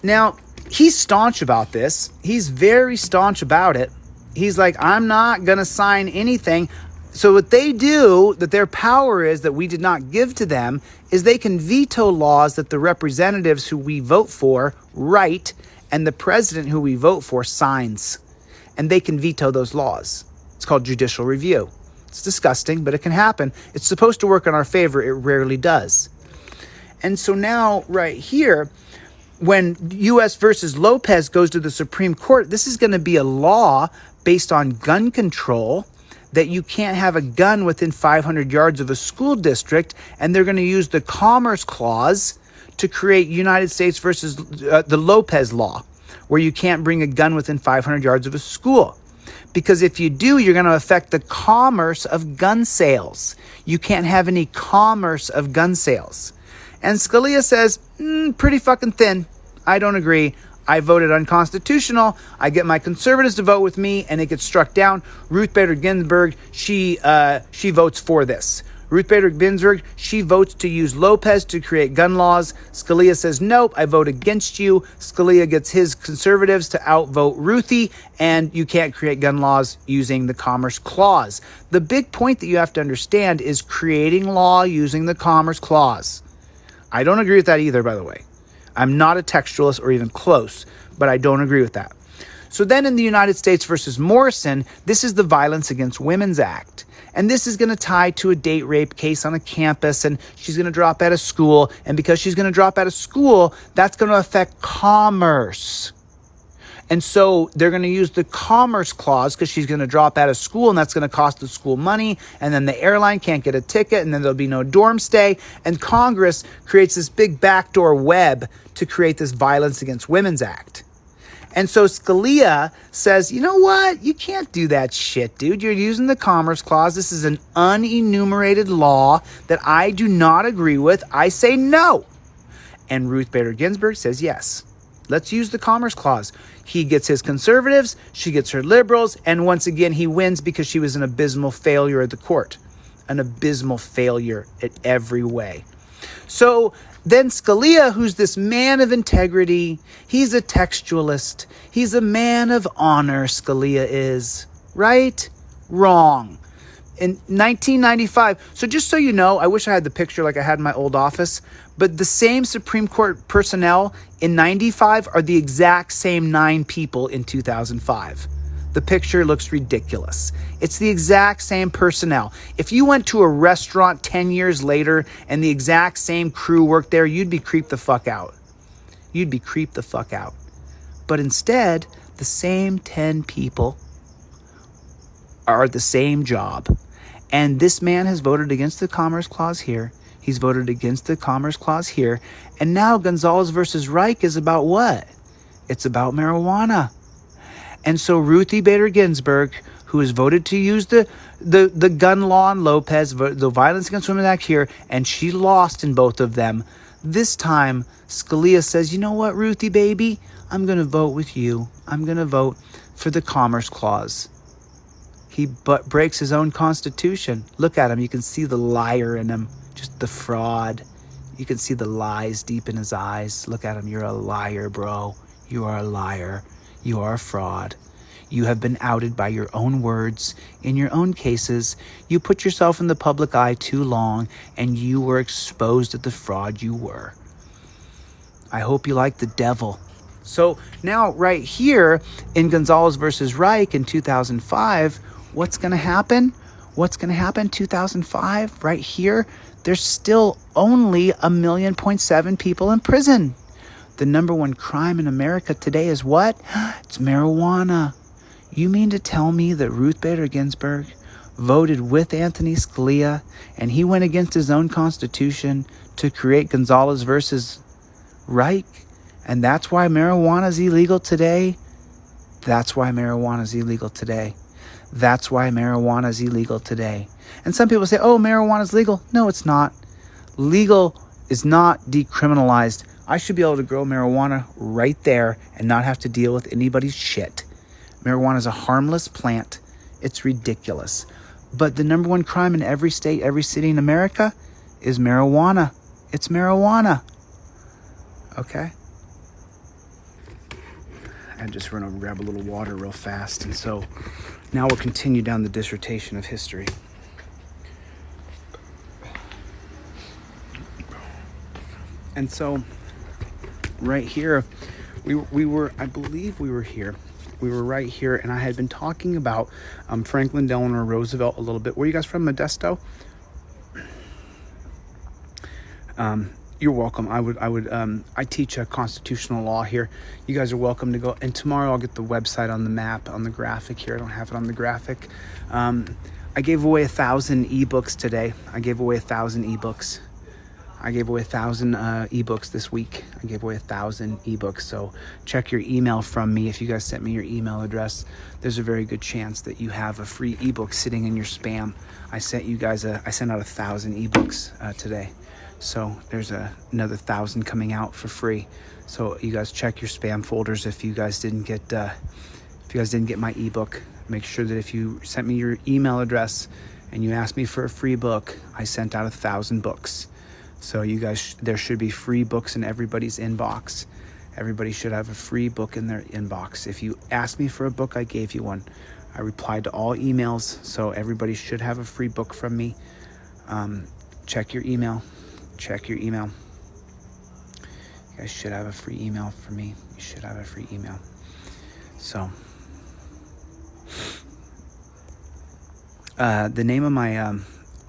now he's staunch about this. He's very staunch about it. He's like, I'm not going to sign anything. So what they do, that their power is that we did not give to them, is they can veto laws that the representatives who we vote for write and the president who we vote for signs. And they can veto those laws. It's called judicial review. It's disgusting, but it can happen. It's supposed to work in our favor. It rarely does. And so now right here, when U.S. versus Lopez goes to the Supreme Court, this is going to be a law based on gun control, that you can't have a gun within 500 yards of a school district, and they're going to use the Commerce Clause to create United States versus the Lopez law, where you can't bring a gun within 500 yards of a school. Because if you do, you're going to affect the commerce of gun sales. You can't have any commerce of gun sales. And Scalia says, pretty fucking thin. I don't agree. I voted unconstitutional. I get my conservatives to vote with me, and it gets struck down. Ruth Bader Ginsburg, she votes for this. Ruth Bader Ginsburg, she votes to use Lopez to create gun laws. Scalia says, nope, I vote against you. Scalia gets his conservatives to outvote Ruthie, and you can't create gun laws using the Commerce Clause. The big point that you have to understand is creating law using the Commerce Clause. I don't agree with that either, by the way. I'm not a textualist or even close, but I don't agree with that. So then in the United States versus Morrison, this is the Violence Against Women's Act. And this is going to tie to a date rape case on a campus, and she's going to drop out of school. And because she's going to drop out of school, that's going to affect commerce. And so they're going to use the Commerce Clause because she's going to drop out of school, and that's going to cost the school money. And then the airline can't get a ticket, and then there'll be no dorm stay. And Congress creates this big backdoor web to create this Violence Against Women's Act. And so Scalia says, you know what? You can't do that shit, dude. You're using the Commerce Clause. This is an unenumerated law that I do not agree with. I say no. And Ruth Bader Ginsburg says yes. Let's use the Commerce Clause. He gets his conservatives, she gets her liberals, and once again he wins because she was an abysmal failure at the court. An abysmal failure in every way. So then Scalia, who's this man of integrity, he's a textualist, he's a man of honor, Scalia is. Right? Wrong. In 1995, so just so you know, I wish I had the picture like I had in my old office, but the same Supreme Court personnel in 95 are the exact same 9 people in 2005. The picture looks ridiculous. It's the exact same personnel. If you went to a restaurant 10 years later and the exact same crew worked there, you'd be creeped the fuck out. You'd be creeped the fuck out. But instead, the same 10 people are the same job. And this man has voted against the Commerce Clause here. He's voted against the Commerce Clause here. And now Gonzalez versus Reich is about what? It's about marijuana. And so Ruthie Bader Ginsburg, who has voted to use the gun law on Lopez, the Violence Against Women Act here, and she lost in both of them. This time, Scalia says, you know what, Ruthie baby? I'm going to vote with you. I'm going to vote for the Commerce Clause. He breaks his own constitution. Look at him. You can see the liar in him. Just the fraud. You can see the lies deep in his eyes. Look at him. You're a liar, bro. You are a liar. You are a fraud. You have been outed by your own words. In your own cases, you put yourself in the public eye too long, and you were exposed as the fraud you were. I hope you like the devil. So now right here in Gonzalez versus Reich in 2005, what's going to happen? What's going to happen 2005 right here? There's still only 1.7 million people in prison. The number one crime in America today is what? It's marijuana. You mean to tell me that Ruth Bader Ginsburg voted with Anthony Scalia and he went against his own constitution to create Gonzalez versus Reich? And that's why marijuana is illegal today? That's why marijuana is illegal today. That's why marijuana is illegal today. And some people say, oh, marijuana is legal. No, it's not. Legal is not decriminalized. I should be able to grow marijuana right there and not have to deal with anybody's shit. Marijuana is a harmless plant. It's ridiculous. But the number one crime in every state, every city in America is marijuana. It's marijuana. Okay? I just run over and grab a little water real fast. And so now we'll continue down the dissertation of history. And so right here, we were, I believe we were here. We were right here, and I had been talking about Franklin Delano Roosevelt a little bit. Where are you guys from, Modesto? You're welcome. I teach constitutional law here. You guys are welcome to go. And tomorrow I'll get the website on the map, on the graphic here. I don't have it on the graphic. I gave away 1,000 ebooks today. I gave away 1,000 ebooks. I gave away 1,000 ebooks this week. I gave away 1,000 ebooks. So check your email from me. If you guys sent me your email address, there's a very good chance that you have a free ebook sitting in your spam. I sent you guys I sent out 1,000 ebooks today. So there's another 1,000 coming out for free. So you guys check your spam folders if you guys didn't get my ebook. Make sure that if you sent me your email address and you asked me for a free book, I sent out 1,000 books. So you guys, there should be free books in everybody's inbox. Everybody should have a free book in their inbox. If you asked me for a book, I gave you one. I replied to all emails, so everybody should have a free book from me. Check your email. Check your email. You guys should have a free email from me. You should have a free email. So, the name of my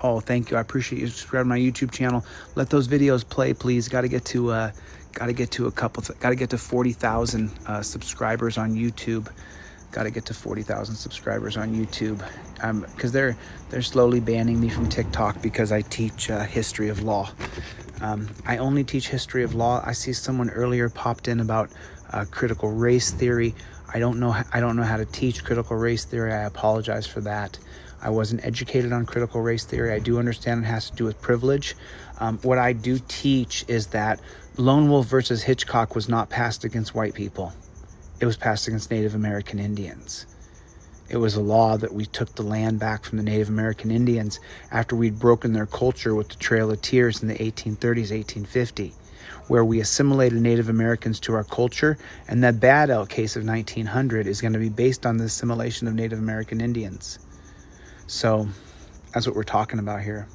oh, thank you. I appreciate you subscribing to my YouTube channel. Let those videos play, please. Got to get to 40,000 subscribers on YouTube. Got to get to 40,000 subscribers on YouTube. Because they're slowly banning me from TikTok because I teach history of law. I only teach history of law. I see someone earlier popped in about critical race theory. I don't know how to teach critical race theory. I apologize for that. I wasn't educated on critical race theory. I do understand it has to do with privilege. What I do teach is that Lone Wolf versus Hitchcock was not passed against white people. It was passed against Native American Indians. It was a law that we took the land back from the Native American Indians after we'd broken their culture with the Trail of Tears in the 1830s, 1850, where we assimilated Native Americans to our culture, and that Bad Elk case of 1900 is going to be based on the assimilation of Native American Indians. So that's what we're talking about here.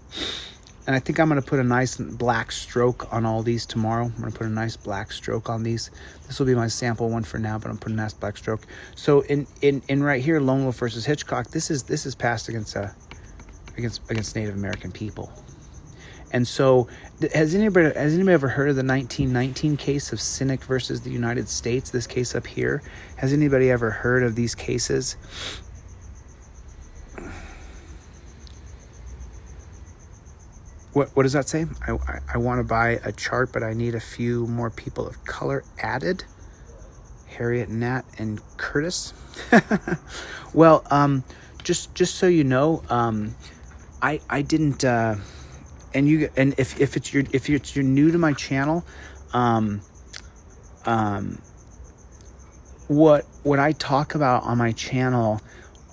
And I think I'm going to put a nice black stroke on all these tomorrow. I'm going to put a nice black stroke on these. This will be my sample one for now, but I'm putting a nice black stroke. So in right here, Lone Wolf versus Hitchcock, this is passed against Native American people. And so has anybody ever heard of the 1919 case of Cynic versus the United States? This case up here. Has anybody ever heard of these cases? What does that say? I want to buy a chart, but I need a few more people of color added. Harriet, Nat, and Curtis. Well, just so you know, I didn't. And if you're new to my channel, what I talk about on my channel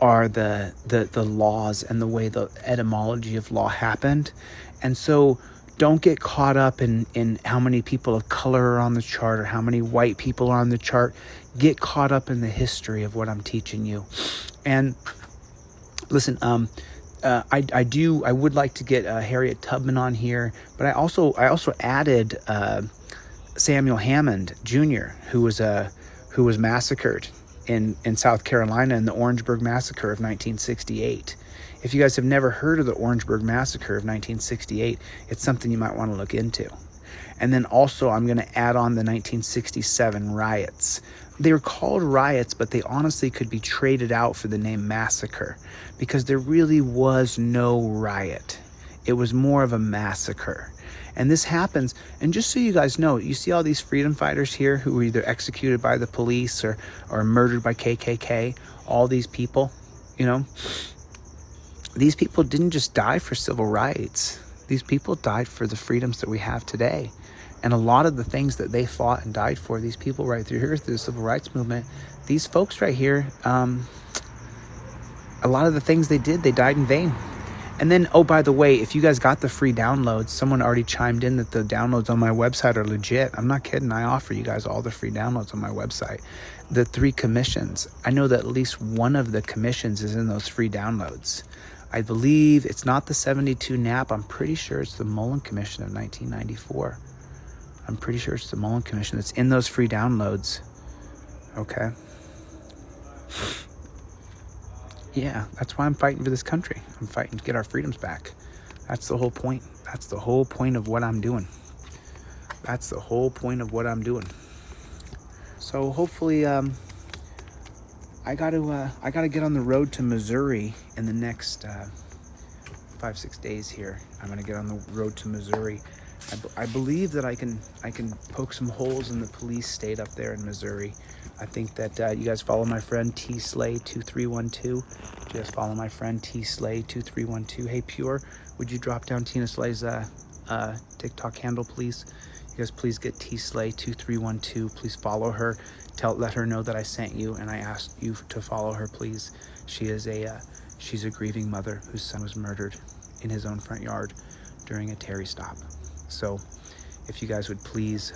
are the laws and the way the etymology of law happened. And so Don't get caught up in how many people of color are on the chart or how many white people are on the chart. Get caught up in the history of what I'm teaching you. And listen, I would like to get Harriet Tubman on here, but I also added Samuel Hammond Jr., who was massacred in South Carolina in the Orangeburg Massacre of 1968. If you guys have never heard of the Orangeburg Massacre of 1968, it's something you might want to look into. And then also I'm going to add on the 1967 riots. They were called riots, but they honestly could be traded out for the name massacre, because there really was no riot. It was more of a massacre. And this happens, and just so you guys know, you see all these freedom fighters here who were either executed by the police or murdered by KKK, all these people, you know, these people didn't just die for civil rights. These people died for the freedoms that we have today. And a lot of the things that they fought and died for, these people right through here, through the civil rights movement, these folks right here, a lot of the things they did, they died in vain. And then, oh, by the way, if you guys got the free downloads, someone already chimed in that the downloads on my website are legit. I'm not kidding. I offer you guys all the free downloads on my website. The 3 commissions, I know that at least one of the commissions is in those free downloads. I believe it's not the 72 NAP. I'm pretty sure it's the Mullen Commission of 1994. I'm pretty sure it's the Mullen Commission that's in those free downloads. Okay. Yeah, that's why I'm fighting for this country. I'm fighting to get our freedoms back. That's the whole point. That's the whole point of what I'm doing. That's the whole point of what I'm doing. So hopefully, I gotta get on the road to Missouri in the next 5-6 days here. I'm gonna get on the road to Missouri. I believe that I can poke some holes in the police state up there in Missouri. I think that you guys follow my friend T Slay 2312. Just follow my friend T Slay 2312. Hey Pure, would you drop down Tina Slay's TikTok handle, please? You guys please get T Slay 2312. Please follow her. Let her know that I sent you and I asked you to follow her, please. She's a grieving mother whose son was murdered in his own front yard during a Terry stop. So if you guys would please,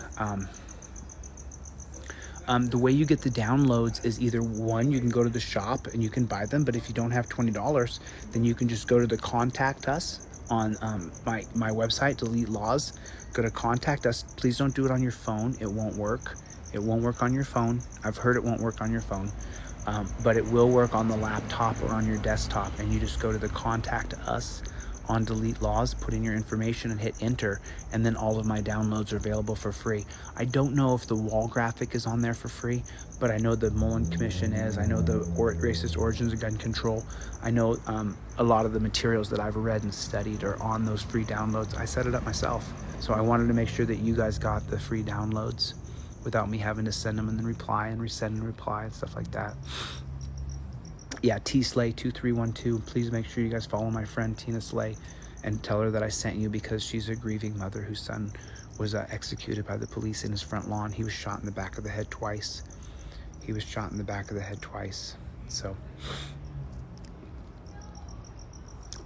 the way you get the downloads is either one, you can go to the shop and you can buy them, but if you don't have $20, then you can just go to the contact us on my website, Delete Laws. Go to contact us. Please don't do it on your phone. It won't work. It won't work on your phone. I've heard it won't work on your phone, but it will work on the laptop or on your desktop, and you just go to the contact us on Delete Laws, put in your information and hit enter, and then all of my downloads are available for free. I don't know if the wall graphic is on there for free, but I know the Mullen Commission is. I know the Racist Origins of Gun Control. I know a lot of the materials that I've read and studied are on those free downloads. I set it up myself. So I wanted to make sure that you guys got the free downloads without me having to send them and then reply and resend and reply and stuff like that. Yeah, T Slay 2312. Please make sure you guys follow my friend Tina Slay and tell her that I sent you, because she's a grieving mother whose son was executed by the police in his front lawn. He was shot in the back of the head twice. He was shot in the back of the head twice. So,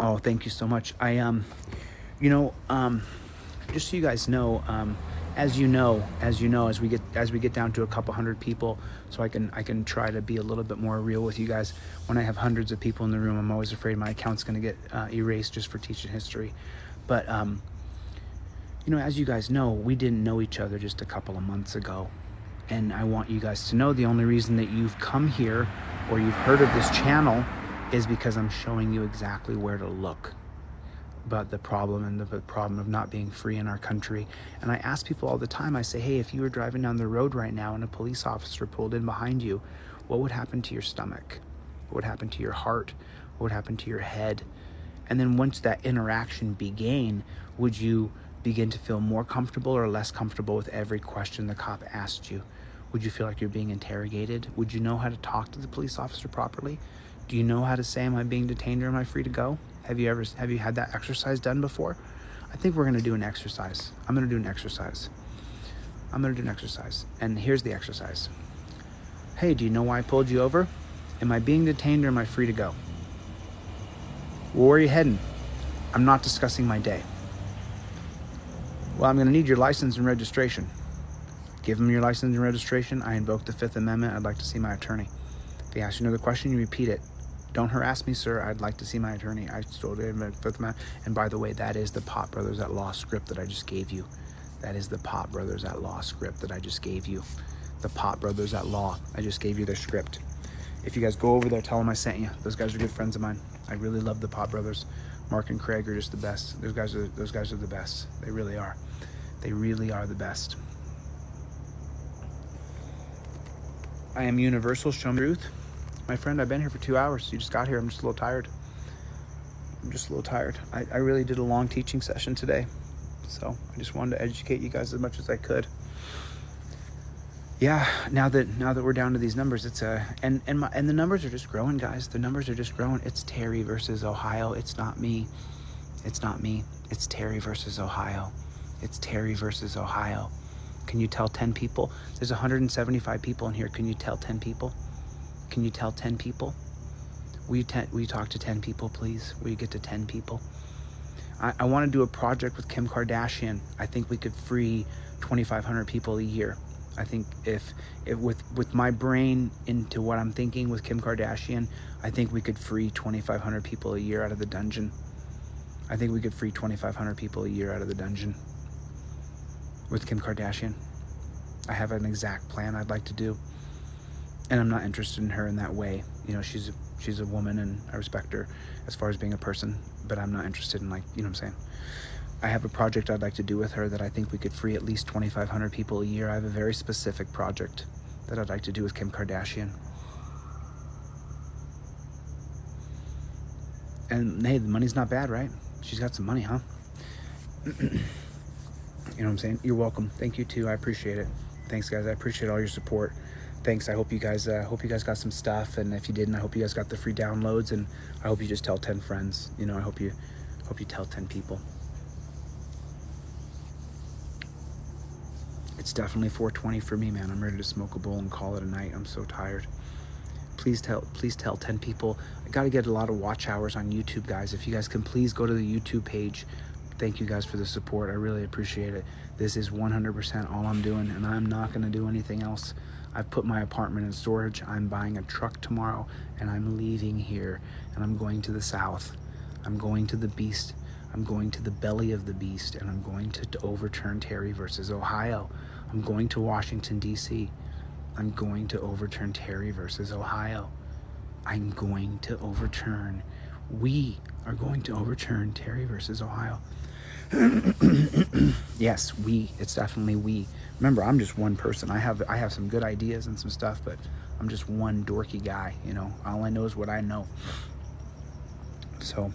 oh, thank you so much. Just so you guys know, as we get down to a couple hundred people, so I can try to be a little bit more real with you guys. When I have hundreds of people in the room, I'm always afraid my account's going to get erased just for teaching history. But as you guys know, we didn't know each other just a couple of months ago, and I want you guys to know the only reason that you've come here or you've heard of this channel is because I'm showing you exactly where to look about the problem and the problem of not being free in our country. And I ask people all the time, I say, hey, if you were driving down the road right now and a police officer pulled in behind you, what would happen to your stomach? What would happen to your heart? What would happen to your head? And then once that interaction began, would you begin to feel more comfortable or less comfortable with every question the cop asked you? Would you feel like you're being interrogated? Would you know how to talk to the police officer properly? Do you know how to say, am I being detained or am I free to go? Have you had that exercise done before? I think we're going to do an exercise. I'm going to do an exercise. And here's the exercise. Hey, do you know why I pulled you over? Am I being detained or am I free to go? Well, where are you heading? I'm not discussing my day. Well, I'm going to need your license and registration. Give them your license and registration. I invoke the Fifth Amendment. I'd like to see my attorney. If he asks you another question, you repeat it. Don't harass me, sir. I'd like to see my attorney. I totally invoke the Fifth Amendment. And by the way, that is the Pot Brothers at Law script that I just gave you. That is the Pot Brothers at Law script that I just gave you. The Pot Brothers at Law. I just gave you their script. If you guys go over there, tell them I sent you. Those guys are good friends of mine. I really love the Pot Brothers. Mark and Craig are just the best. Those guys are the best. They really are. They really are the best. I am universal. Show me truth. My friend, I've been here for 2 hours. You just got here. I'm just a little tired. I really did a long teaching session today. So I just wanted to educate you guys as much as I could. Yeah, now that we're down to these numbers, it's and the numbers are just growing, guys. The numbers are just growing. It's Terry versus Ohio. It's not me. It's Terry versus Ohio. It's Terry versus Ohio. Can you tell 10 people? There's 175 people in here. Can you tell 10 people? Can you tell 10 people? Will you talk to 10 people, please? Will you get to 10 people? I want to do a project with Kim Kardashian. I think we could free 2,500 people a year. I think if with my brain into what I'm thinking with Kim Kardashian, I think we could free 2,500 people a year out of the dungeon. I think we could free 2,500 people a year out of the dungeon with Kim Kardashian. I have an exact plan I'd like to do, and I'm not interested in her in that way. You know, she's a woman, and I respect her as far as being a person, but I'm not interested in, like, you know what I'm saying? I have a project I'd like to do with her that I think we could free at least 2,500 people a year. I have a very specific project that I'd like to do with Kim Kardashian. And hey, the money's not bad, right? She's got some money, huh? You know what I'm saying? You're welcome. Thank you too. I appreciate it. Thanks, guys. I appreciate all your support. Thanks. I hope you guys got some stuff, and if you didn't, I hope you guys got the free downloads, and I hope you just tell 10 friends. You know, I hope you tell 10 people. It's definitely 4:20 for me, man. I'm ready to smoke a bowl and call it a night. I'm so tired. Please tell 10 people. I got to get a lot of watch hours on YouTube, guys. If you guys can please go to the YouTube page. Thank you guys for the support. I really appreciate it. This is 100% all I'm doing, and I'm not going to do anything else. I've put my apartment in storage. I'm buying a truck tomorrow, and I'm leaving here, and I'm going to the south. I'm going to the beast. I'm going to the belly of the beast, and I'm going to overturn Terry versus Ohio. I'm going to Washington, D.C. I'm going to overturn Terry versus Ohio. I'm going to overturn. We are going to overturn Terry versus Ohio. Yes, we. It's definitely we. Remember, I'm just one person. I have some good ideas and some stuff, but I'm just one dorky guy, you know. All I know is what I know. So,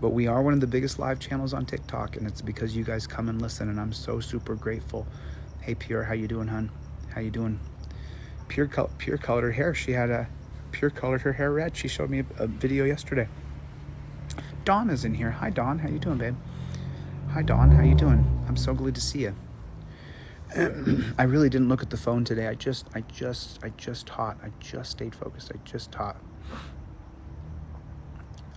but we are one of the biggest live channels on TikTok, and it's because you guys come and listen, and I'm so super grateful. Hey, Pure, how you doing, hun? How you doing? Pure colored her hair. She had Pure colored her hair red. She showed me a video yesterday. Dawn is in here. Hi, Dawn. How you doing, babe? Hi, Dawn. How you doing? I'm so glad to see you. I really didn't look at the phone today. I just taught. I just stayed focused. I just taught.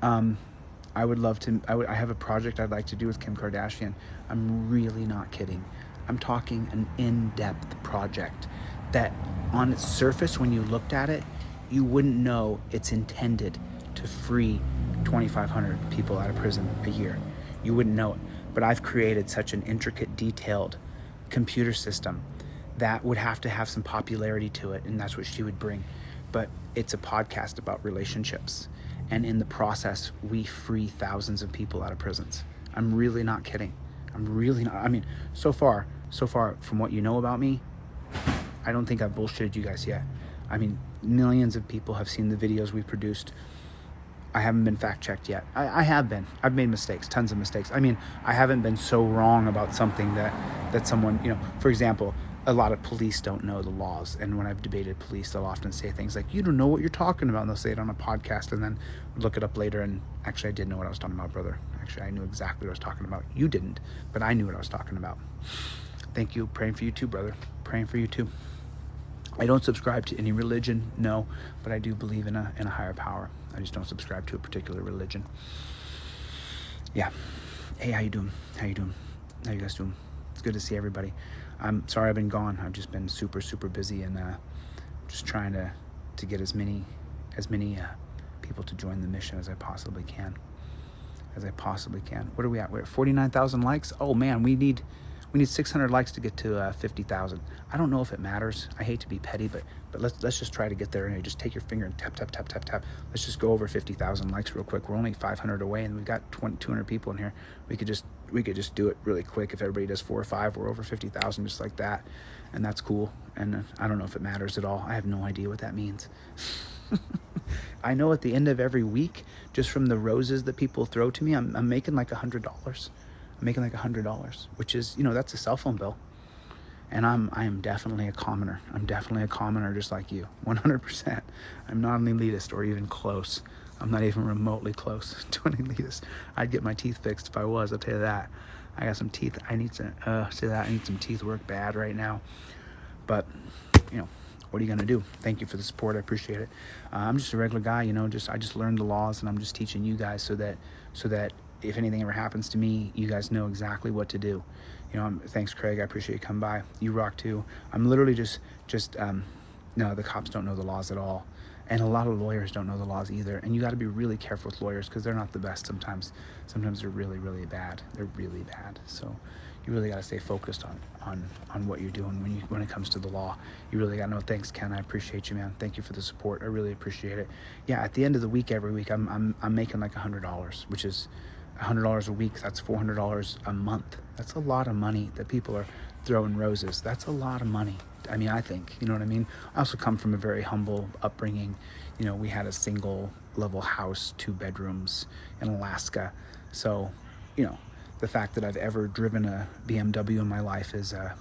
I would love to. I have a project I'd like to do with Kim Kardashian. I'm really not kidding. I'm talking an in-depth project that on its surface, when you looked at it, you wouldn't know it's intended to free 2,500 people out of prison a year. You wouldn't know it. But I've created such an intricate, detailed computer system that would have to have some popularity to it, and that's what she would bring. But it's a podcast about relationships. And in the process, we free thousands of people out of prisons. I'm really not kidding. I'm really not. I mean, so far, from what you know about me, I don't think I've bullshitted you guys yet. I mean, millions of people have seen the videos we produced. I haven't been fact-checked yet. I have been. I've made mistakes, tons of mistakes. I mean, I haven't been so wrong about something that someone, you know, for example, a lot of police don't know the laws. And when I've debated police, they'll often say things like, you don't know what you're talking about. And they'll say it on a podcast and then look it up later. And actually, I did know what I was talking about, brother. Actually, I knew exactly what I was talking about. You didn't, but I knew what I was talking about. Thank you. Praying for you too, brother. Praying for you too. I don't subscribe to any religion, no, but I do believe in a higher power. I just don't subscribe to a particular religion. Yeah. Hey, how you doing? How you doing? How you guys doing? It's good to see everybody. I'm sorry I've been gone. I've just been super, super busy, and just trying to get as many people to join the mission as I possibly can. What are we at? We're at 49,000 likes. Oh man, we need 600 likes to get to 50,000. I don't know if it matters. I hate to be petty, but let's just try to get there. And just take your finger and tap. Let's just go over 50,000 likes real quick. We're only 500 away, and we've got 200 people in here. We could just do it really quick. If everybody does 4 or 5, we're over 50,000 just like that, and that's cool. And I don't know if it matters at all. I have no idea what that means. I know at the end of every week, just from the roses that people throw to me, I'm making like $100. I'm making like $100, which is, that's a cell phone bill. And I am definitely a commoner. I'm definitely a commoner just like you, 100%. I'm not an elitist or even close. I'm not even remotely close to an elitist. I'd get my teeth fixed if I was, I'll tell you that. I got some teeth. I need some teeth work bad right now. But, what are you gonna do? Thank you for the support. I appreciate it. I'm just a regular guy, I just learned the laws, and I'm just teaching you guys so that if anything ever happens to me, you guys know exactly what to do. Thanks, Craig. I appreciate you coming by. You rock too. I'm literally no, the cops don't know the laws at all. And a lot of lawyers don't know the laws either. And you got to be really careful with lawyers because they're not the best sometimes. Sometimes they're really, really bad. They're really bad. So you really got to stay focused on what you're doing when it comes to the law. You really got to know. Thanks, Ken. I appreciate you, man. Thank you for the support. I really appreciate it. Yeah, at the end of the week, every week, I'm making like $100, which is $100 a week. That's $400 a month. That's a lot of money that people are throwing roses. That's a lot of money. I mean, I think, you know what I mean? I also come from a very humble upbringing. We had a single level house, 2 bedrooms in Alaska. So, the fact that I've ever driven a BMW in my life is, I've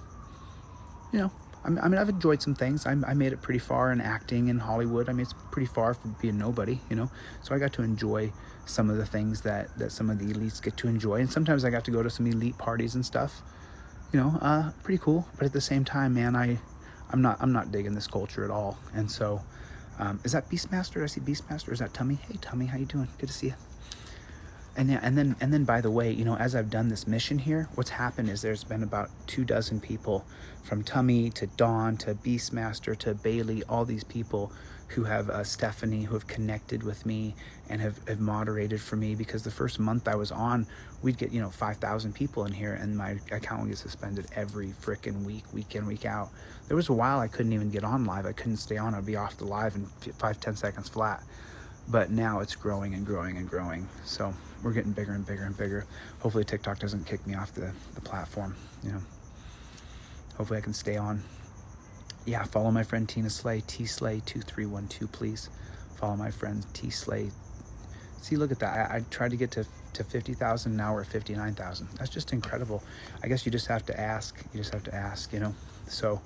enjoyed some things. I made it pretty far in acting in Hollywood. I mean, it's pretty far from being nobody, So I got to enjoy some of the things that some of the elites get to enjoy. And sometimes I got to go to some elite parties and stuff, pretty cool. But at the same time, man, I'm not digging this culture at all. And so, is that Beastmaster? I see Beastmaster. Is that Tummy? Hey, Tummy, how you doing? Good to see you. And then by the way, as I've done this mission here, what's happened is there's been about 24 people, from Tummy to Dawn to Beastmaster to Bailey, all these people who have Stephanie, who have connected with me and have moderated for me, because the first month I was on, we'd get 5,000 people in here, and my account would get suspended every frickin' week in, week out. There was a while I couldn't even get on live. I couldn't stay on. I'd be off the live in 5-10 seconds flat. But now it's growing and growing and growing. So we're getting bigger and bigger and bigger. Hopefully TikTok doesn't kick me off the platform, Hopefully I can stay on. Yeah, follow my friend Tina Slay, TSlay2312, please. Follow my friend T Slay. See, look at that. I tried to get to 50,000, now we're at 59,000. That's just incredible. I guess you just have to ask. So,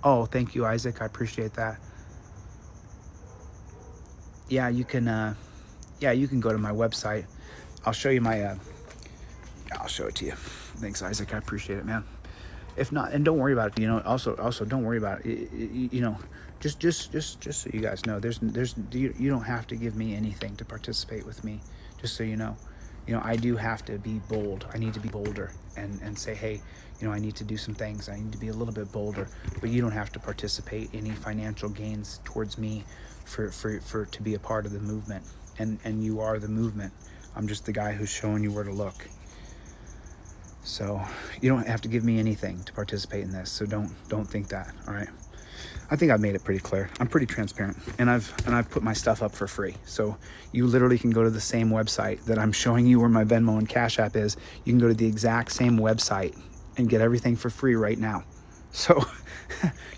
oh, thank you, Isaac. I appreciate that. Yeah, you can go to my website. I'll show you I'll show it to you. Thanks, Isaac. I appreciate it, man. If not, and don't worry about it. Also don't worry about it. Just so you guys know, you don't have to give me anything to participate with me. Just so you know, I do have to be bold. I need to be bolder and say, hey, I need to do some things. I need to be a little bit bolder. But you don't have to participate any financial gains towards me for to be a part of the movement. And you are the movement. I'm just the guy who's showing you where to look. So you don't have to give me anything to participate in this. So don't think that. All right. I think I've made it pretty clear. I'm pretty transparent, and I've put my stuff up for free. So you literally can go to the same website that I'm showing you where my Venmo and Cash App is. You can go to the exact same website and get everything for free right now. So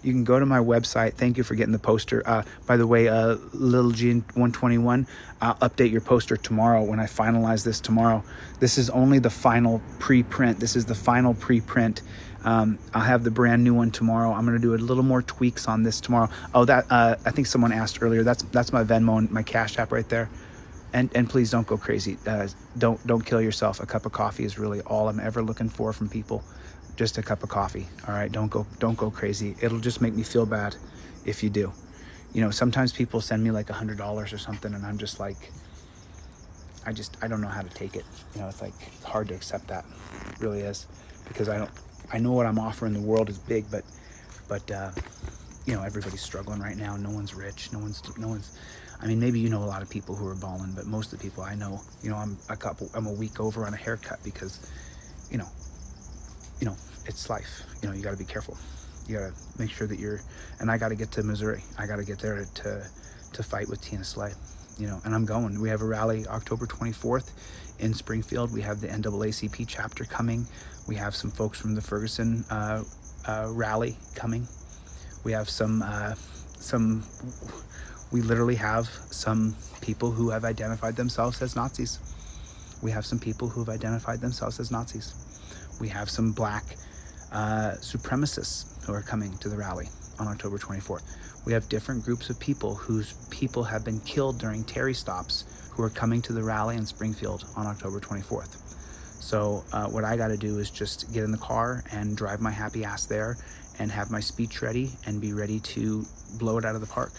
you can go to my website. Thank you for getting the poster. By the way, Little G121, I'll update your poster tomorrow when I finalize this tomorrow. This is only the final preprint. This is the final preprint. I'll have the brand new one tomorrow. I'm going to do a little more tweaks on this tomorrow. Oh, that I think someone asked earlier. That's my Venmo and my Cash App right there. And please don't go crazy. Don't kill yourself. A cup of coffee is really all I'm ever looking for from people. Just a cup of coffee. All right. Don't go crazy. It'll just make me feel bad if you do. Sometimes people send me like $100 or something, and I'm just like, I don't know how to take it. It's like hard to accept that. It really is, because I know what I'm offering the world is big, but everybody's struggling right now. No one's rich. No one's. I mean, maybe a lot of people who are balling, but most of the people I know, I'm a week over on a haircut because, you know, it's life. You got to be careful. You got to make sure that and I got to get to Missouri. I got to get there to fight with Tina Slay, and I'm going. We have a rally October 24th in Springfield. We have the NAACP chapter coming. We have some folks from the Ferguson rally coming. We have we literally have some people who have identified themselves as Nazis. We have some people who have identified themselves as Nazis. We have some black supremacists who are coming to the rally on October 24th. We have different groups of people whose people have been killed during Terry stops who are coming to the rally in Springfield on October 24th. So what I got to do is just get in the car and drive my happy ass there and have my speech ready and be ready to blow it out of the park,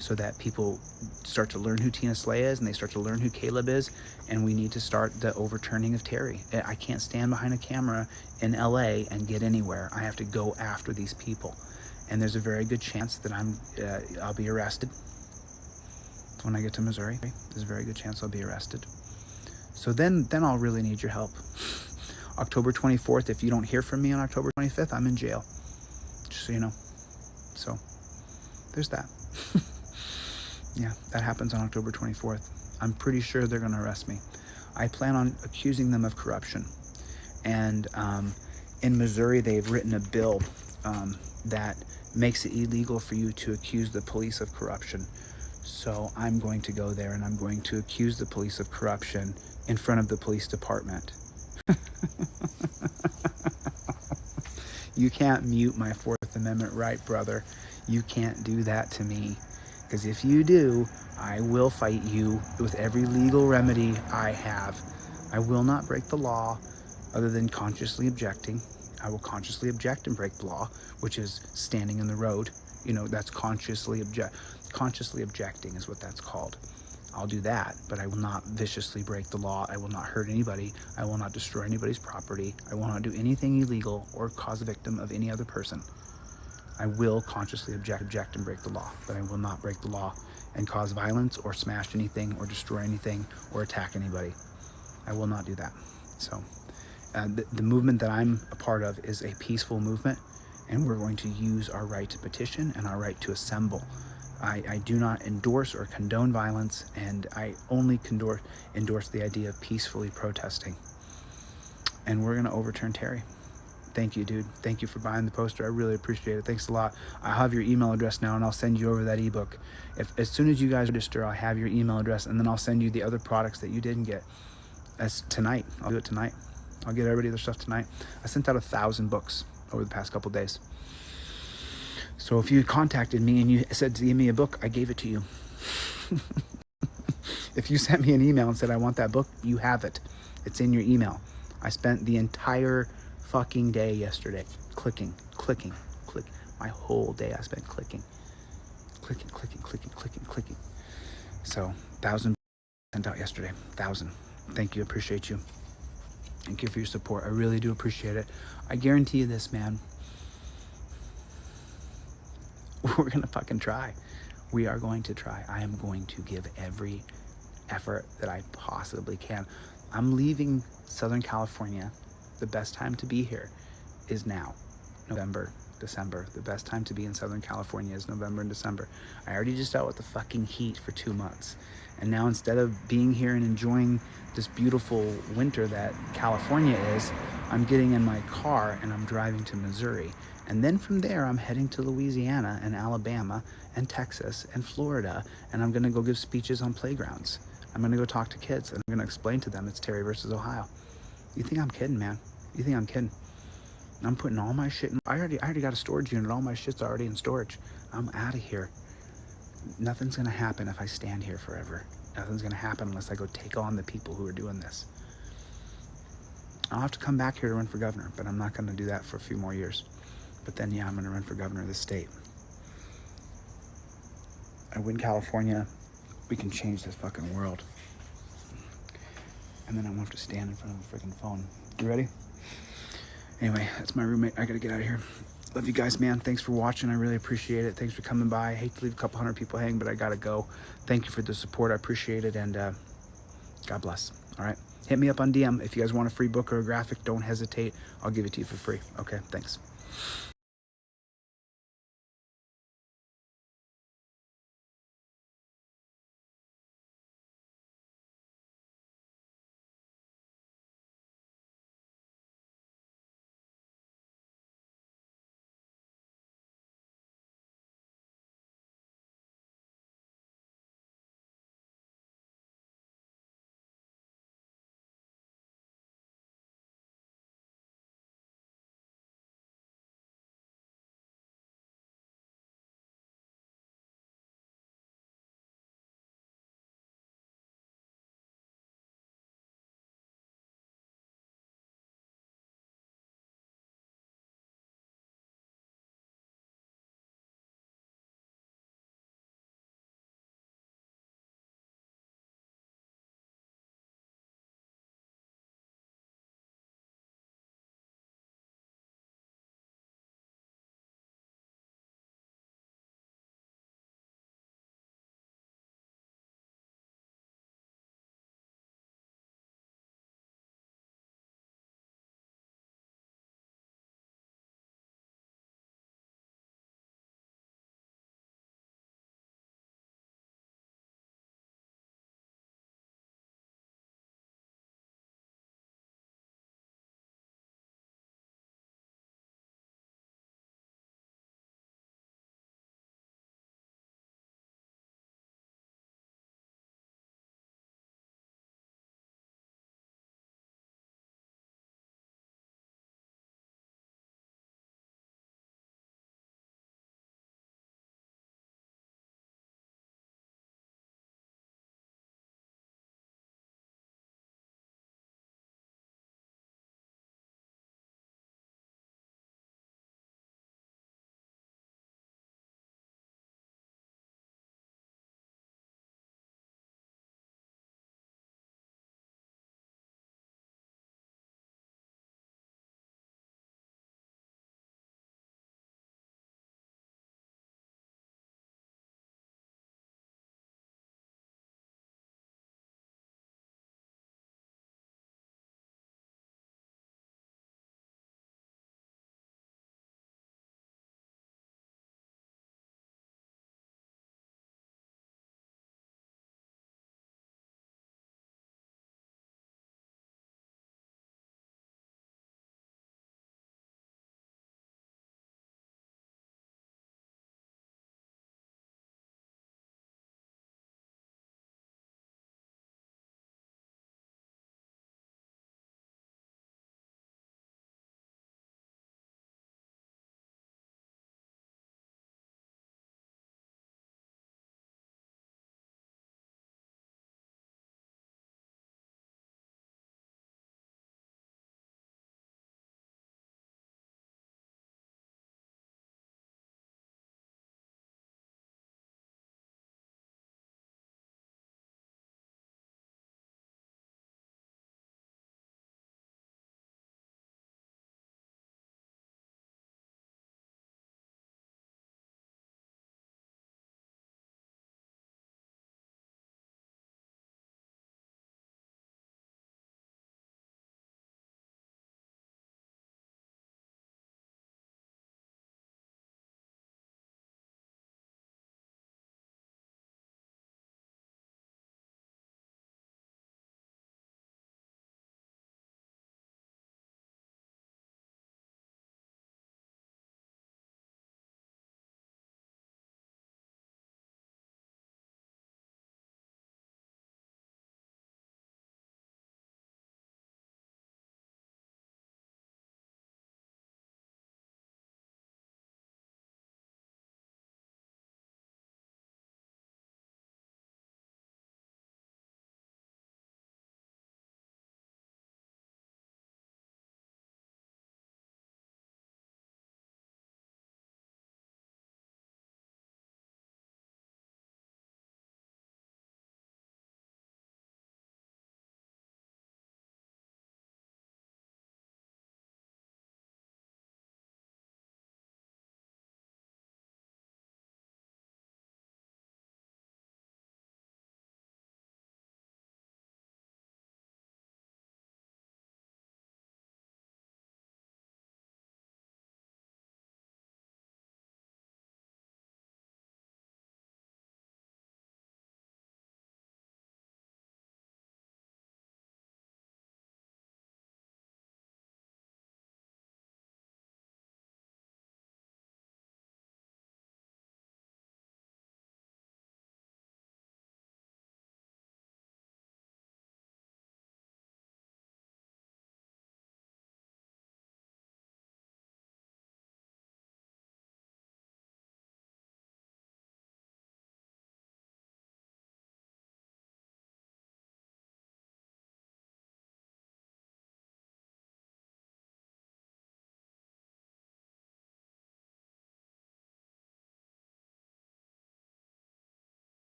so that people start to learn who Tina Slay is and they start to learn who Caleb is, and we need to start the overturning of Terry. I can't stand behind a camera in LA and get anywhere. I have to go after these people, and there's a very good chance that I'll be arrested when I get to Missouri. There's a very good chance I'll be arrested. So then I'll really need your help. October 24th, if you don't hear from me on October 25th, I'm in jail. Just so you know. So there's that. Yeah, that happens on October 24th. I'm pretty sure they're going to arrest me. I plan on accusing them of corruption. And in Missouri, they've written a bill that makes it illegal for you to accuse the police of corruption. So I'm going to go there and I'm going to accuse the police of corruption in front of the police department. You can't mute my Fourth Amendment right, brother. You can't do that to me. Because if you do, I will fight you with every legal remedy I have. I will not break the law other than consciously objecting. I will consciously object and break the law, which is standing in the road. That's consciously objecting is what that's called. I'll do that, but I will not viciously break the law. I will not hurt anybody. I will not destroy anybody's property. I will not do anything illegal or cause a victim of any other person. I will consciously object and break the law, but I will not break the law and cause violence or smash anything or destroy anything or attack anybody. I will not do that. So the movement that I'm a part of is a peaceful movement, and we're going to use our right to petition and our right to assemble. I do not endorse or condone violence, and I only endorse the idea of peacefully protesting. And we're going to overturn Terry. Thank you, dude. Thank you for buying the poster. I really appreciate it. Thanks a lot. I have your email address now, and I'll send you over that ebook. As soon as you guys register, I'll have your email address, and then I'll send you the other products that you didn't get. That's tonight. I'll do it tonight. I'll get everybody their stuff tonight. I sent out 1,000 books over the past couple days. So if you contacted me and you said to give me a book, I gave it to you. If you sent me an email and said, I want that book, you have it. It's in your email. I spent the entire fucking day yesterday clicking. My whole day I spent clicking. So 1,000 sent out yesterday. 1,000. Thank you. Appreciate you. Thank you for your support. I really do appreciate it. I guarantee you this, man. We're going to fucking try. We are going to try. I am going to give every effort that I possibly can. I'm leaving Southern California. The best time to be here is now. November, December. The best time to be in Southern California is November and December. I already just dealt with the fucking heat for 2 months. And now instead of being here and enjoying this beautiful winter that California is, I'm getting in my car and I'm driving to Missouri. And then from there, I'm heading to Louisiana and Alabama and Texas and Florida. And I'm going to go give speeches on playgrounds. I'm going to go talk to kids and I'm going to explain to them it's Terry versus Ohio. You think I'm kidding, man? You think I'm kidding? I'm putting all my shit in. I already got a storage unit. All my shit's already in storage. I'm out of here. Nothing's going to happen if I stand here forever. Nothing's going to happen unless I go take on the people who are doing this. I'll have to come back here to run for governor, but I'm not going to do that for a few more years. But then, yeah, I'm going to run for governor of this state. I win California. We can change this fucking world. and then I won't have to stand in front of a freaking phone. You ready? Anyway, that's my roommate. I gotta get out of here. Love you guys, man. Thanks for watching. I really appreciate it. Thanks for coming by. I hate to leave a couple hundred people hanging, but I gotta go. Thank you for the support. I appreciate it, and God bless. All right. Hit me up on DM if you guys want a free book or a graphic. Don't hesitate. I'll give it to you for free. Okay, thanks.